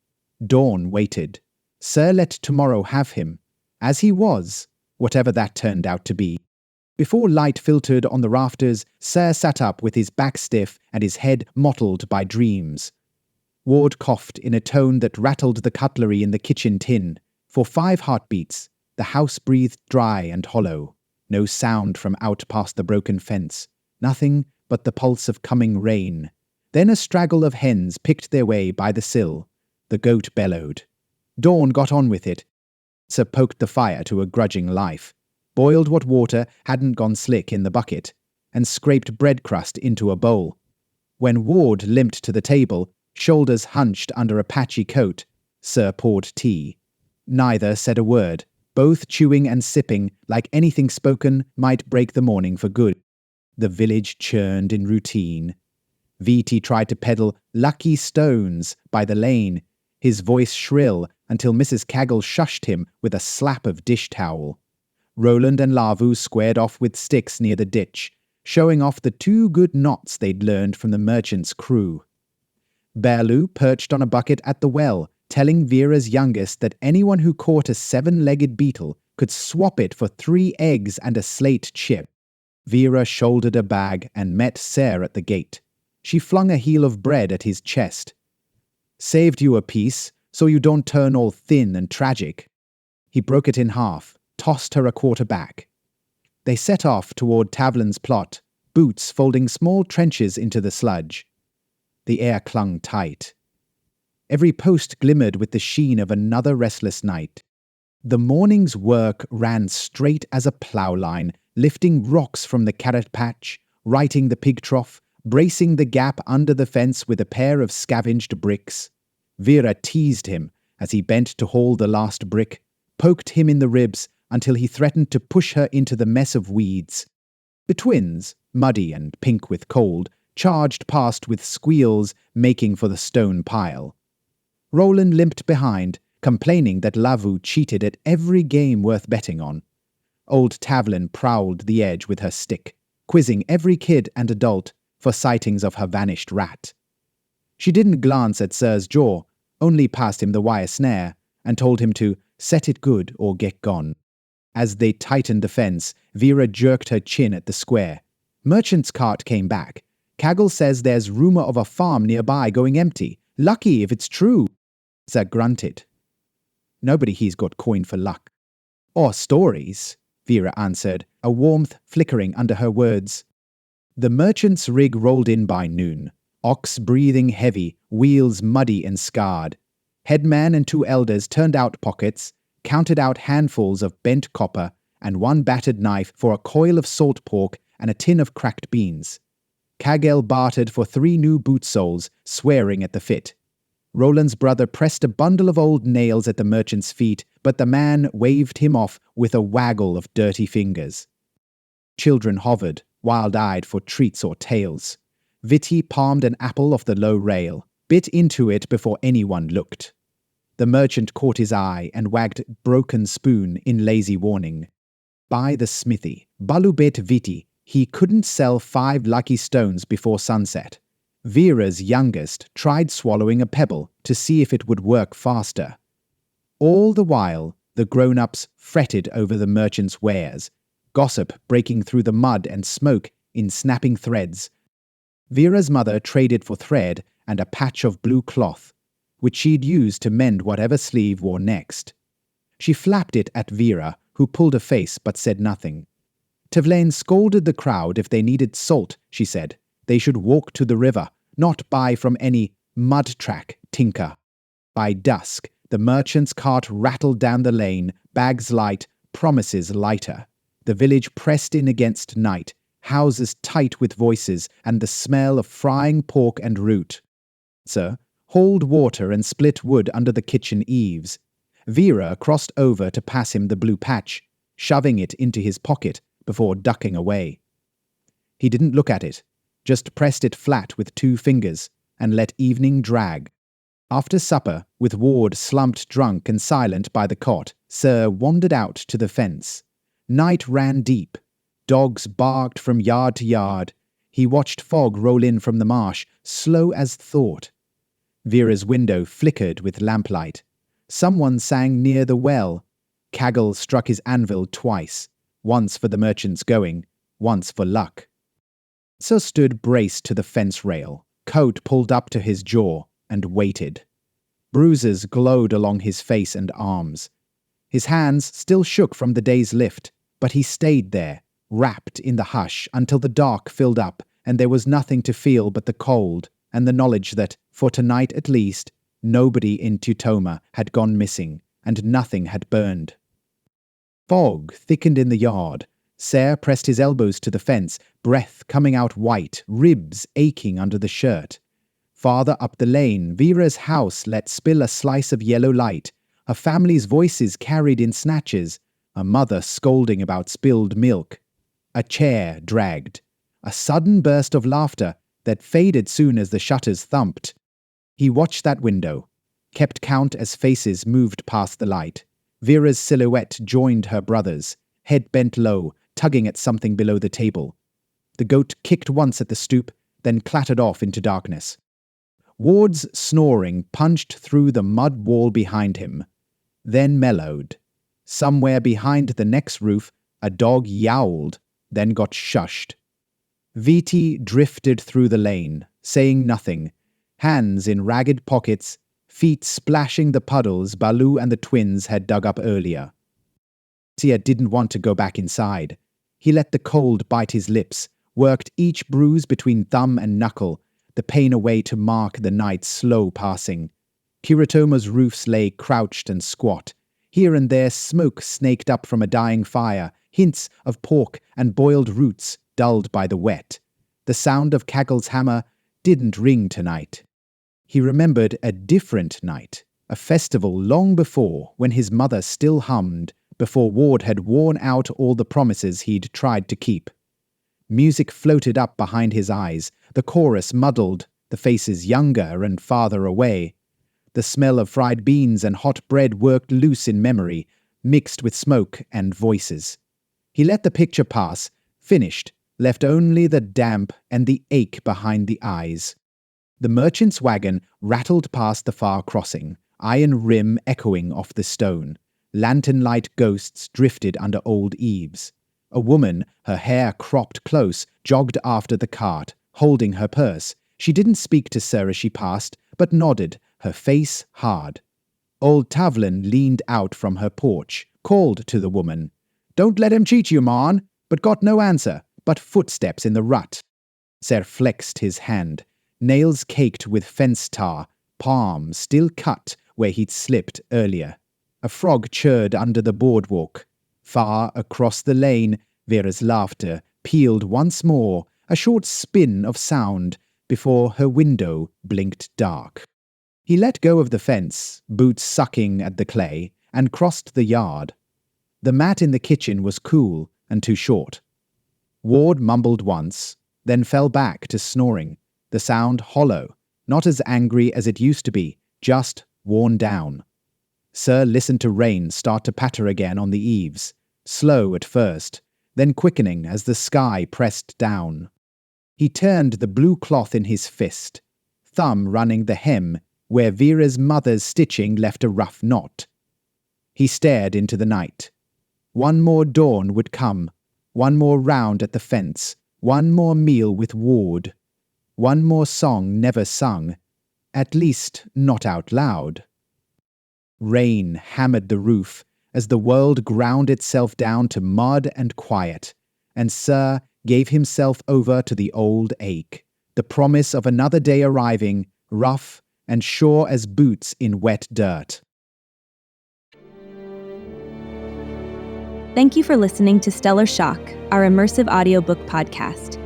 Dawn waited. Sir let tomorrow have him, as he was, whatever that turned out to be. Before light filtered on the rafters, Sir sat up with his back stiff and his head mottled by dreams. Ward coughed in a tone that rattled the cutlery in the kitchen tin. For 5 heartbeats, the house breathed dry and hollow. No sound from out past the broken fence. Nothing but the pulse of coming rain. Then a straggle of hens picked their way by the sill. The goat bellowed. Dawn got on with it. Sir poked the fire to a grudging life, boiled what water hadn't gone slick in the bucket, and scraped bread crust into a bowl. When Ward limped to the table, shoulders hunched under a patchy coat, Sir poured tea. Neither said a word, both chewing and sipping like anything spoken might break the morning for good. The village churned in routine. VT tried to peddle lucky stones by the lane, his voice shrill until Mrs. Caggle shushed him with a slap of dish towel. Roland and Lavu squared off with sticks near the ditch, showing off the 2 good knots they'd learned from the merchant's crew. Berlu perched on a bucket at the well, telling Vera's youngest that anyone who caught a 7-legged beetle could swap it for 3 eggs and a slate chip. Vera shouldered a bag and met Ser at the gate. She flung a heel of bread at his chest. Saved you a piece, so you don't turn all thin and tragic. He broke it in half, tossed her a quarter back. They set off toward Tavlin's plot, boots folding small trenches into the sludge. The air clung tight. Every post glimmered with the sheen of another restless night. The morning's work ran straight as a plough line, lifting rocks from the carrot patch, righting the pig trough, bracing the gap under the fence with a pair of scavenged bricks. Vera teased him as he bent to haul the last brick, poked him in the ribs until he threatened to push her into the mess of weeds. The twins, muddy and pink with cold, charged past with squeals, making for the stone pile. Roland limped behind, complaining that Lavu cheated at every game worth betting on. Old Tavlin prowled the edge with her stick, quizzing every kid and adult for sightings of her vanished rat. She didn't glance at Sir's jaw, only passed him the wire snare, and told him to set it good or get gone. As they tightened the fence, Vera jerked her chin at the square. Merchant's cart came back. Kaggle says there's rumor of a farm nearby going empty. Lucky if it's true. Zah grunted. Nobody here's got coin for luck. Or stories, Vera answered, a warmth flickering under her words. The merchant's rig rolled in by noon. Ox breathing heavy, wheels muddy and scarred. Headman and 2 elders turned out pockets, counted out handfuls of bent copper and 1 battered knife for a coil of salt pork and a tin of cracked beans. Kaggle bartered for 3 new boot soles, swearing at the fit. Roland's brother pressed a bundle of old nails at the merchant's feet, but the man waved him off with a waggle of dirty fingers. Children hovered, wild-eyed for treats or tales. Vitty palmed an apple off the low rail, bit into it before anyone looked. The merchant caught his eye and wagged broken spoon in lazy warning. By the smithy, Balu bet Vitty he couldn't sell 5 lucky stones before sunset. Vera's youngest tried swallowing a pebble to see if it would work faster. All the while, the grown-ups fretted over the merchant's wares, gossip breaking through the mud and smoke in snapping threads. Vera's mother traded for thread and a patch of blue cloth, which she'd use to mend whatever sleeve wore next. She flapped it at Vera, who pulled a face but said nothing. Tevlaine scolded the crowd if they needed salt, she said. They should walk to the river, not buy from any mud-track tinker. By dusk, the merchant's cart rattled down the lane, bags light, promises lighter. The village pressed in against night, houses tight with voices and the smell of frying pork and root. Sir, hauled water and split wood under the kitchen eaves. Vera crossed over to pass him the blue patch, shoving it into his pocket before ducking away. He didn't look at it, just pressed it flat with 2 fingers and let evening drag. After supper, with Ward slumped drunk and silent by the cot, Sir wandered out to the fence. Night ran deep. Dogs barked from yard to yard. He watched fog roll in from the marsh, slow as thought. Vera's window flickered with lamplight. Someone sang near the well. Kaggle struck his anvil twice, once for the merchant's going, once for luck. Sir stood braced to the fence rail, coat pulled up to his jaw, and waited. Bruises glowed along his face and arms. His hands still shook from the day's lift, but he stayed there, wrapped in the hush until the dark filled up and there was nothing to feel but the cold and the knowledge that, for tonight at least, nobody in Tuitoma had gone missing and nothing had burned. Fog thickened in the yard. Sarah pressed his elbows to the fence, breath coming out white, ribs aching under the shirt. Farther up the lane, Vera's house let spill a slice of yellow light, a family's voices carried in snatches, a mother scolding about spilled milk. A chair dragged. A sudden burst of laughter that faded soon as the shutters thumped. He watched that window, kept count as faces moved past the light. Vera's silhouette joined her brother's, head bent low, tugging at something below the table. The goat kicked once at the stoop, then clattered off into darkness. Ward's snoring punched through the mud wall behind him, then mellowed. Somewhere behind the next roof, a dog yowled, then got shushed. Vitty drifted through the lane, saying nothing, hands in ragged pockets, feet splashing the puddles Balu and the twins had dug up earlier. Tia didn't want to go back inside. He let the cold bite his lips, worked each bruise between thumb and knuckle, the pain away to mark the night's slow passing. Kiritoma's roofs lay crouched and squat. Here and there smoke snaked up from a dying fire, hints of pork and boiled roots dulled by the wet. The sound of Kaggle's hammer didn't ring tonight. He remembered a different night, a festival long before when his mother still hummed, before Ward had worn out all the promises he'd tried to keep. Music floated up behind his eyes, the chorus muddled, the faces younger and farther away. The smell of fried beans and hot bread worked loose in memory, mixed with smoke and voices. He let the picture pass, finished, left only the damp and the ache behind the eyes. The merchant's wagon rattled past the far crossing, iron rim echoing off the stone. Lantern-light ghosts drifted under old eaves. A woman, her hair cropped close, jogged after the cart, holding her purse. She didn't speak to Sir as she passed, but nodded, her face hard. Old Tavlin leaned out from her porch, called to the woman. "Don't let him cheat you, Marn," but got no answer, but footsteps in the rut. Sir flexed his hand, nails caked with fence tar, palm still cut where he'd slipped earlier. A frog chirred under the boardwalk. Far across the lane, Vera's laughter pealed once more, a short spin of sound, before her window blinked dark. He let go of the fence, boots sucking at the clay, and crossed the yard. The mat in the kitchen was cool and too short. Ward mumbled once, then fell back to snoring, the sound hollow, not as angry as it used to be, just worn down. Sir listened to rain start to patter again on the eaves, slow at first, then quickening as the sky pressed down. He turned the blue cloth in his fist, thumb running the hem where Vera's mother's stitching left a rough knot. He stared into the night. One more dawn would come, one more round at the fence, one more meal with Ward, one more song never sung, at least not out loud. Rain hammered the roof as the world ground itself down to mud and quiet, and Sir gave himself over to the old ache, the promise of another day arriving, rough and sure as boots in wet dirt. Thank you for listening to Stellar Shock, our immersive audiobook podcast.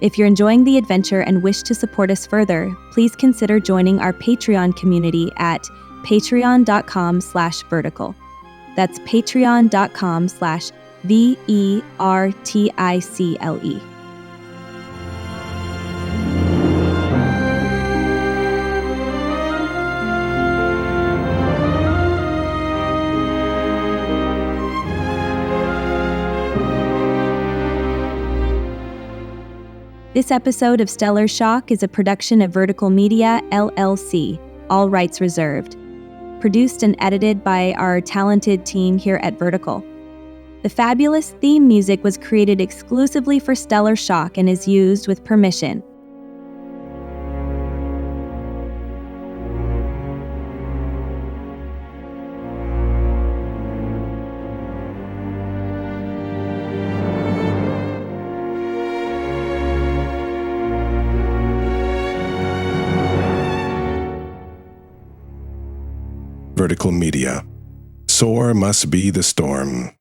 If you're enjoying the adventure and wish to support us further, please consider joining our Patreon community at patreon.com/vertical. That's patreon.com/VERTICLE. This episode of Stellar Shock is a production of Vertical Media, LLC, all rights reserved. Produced and edited by our talented team here at Vertical. The fabulous theme music was created exclusively for Stellar Shock and is used with permission. Vertical Media. Sore must be the storm.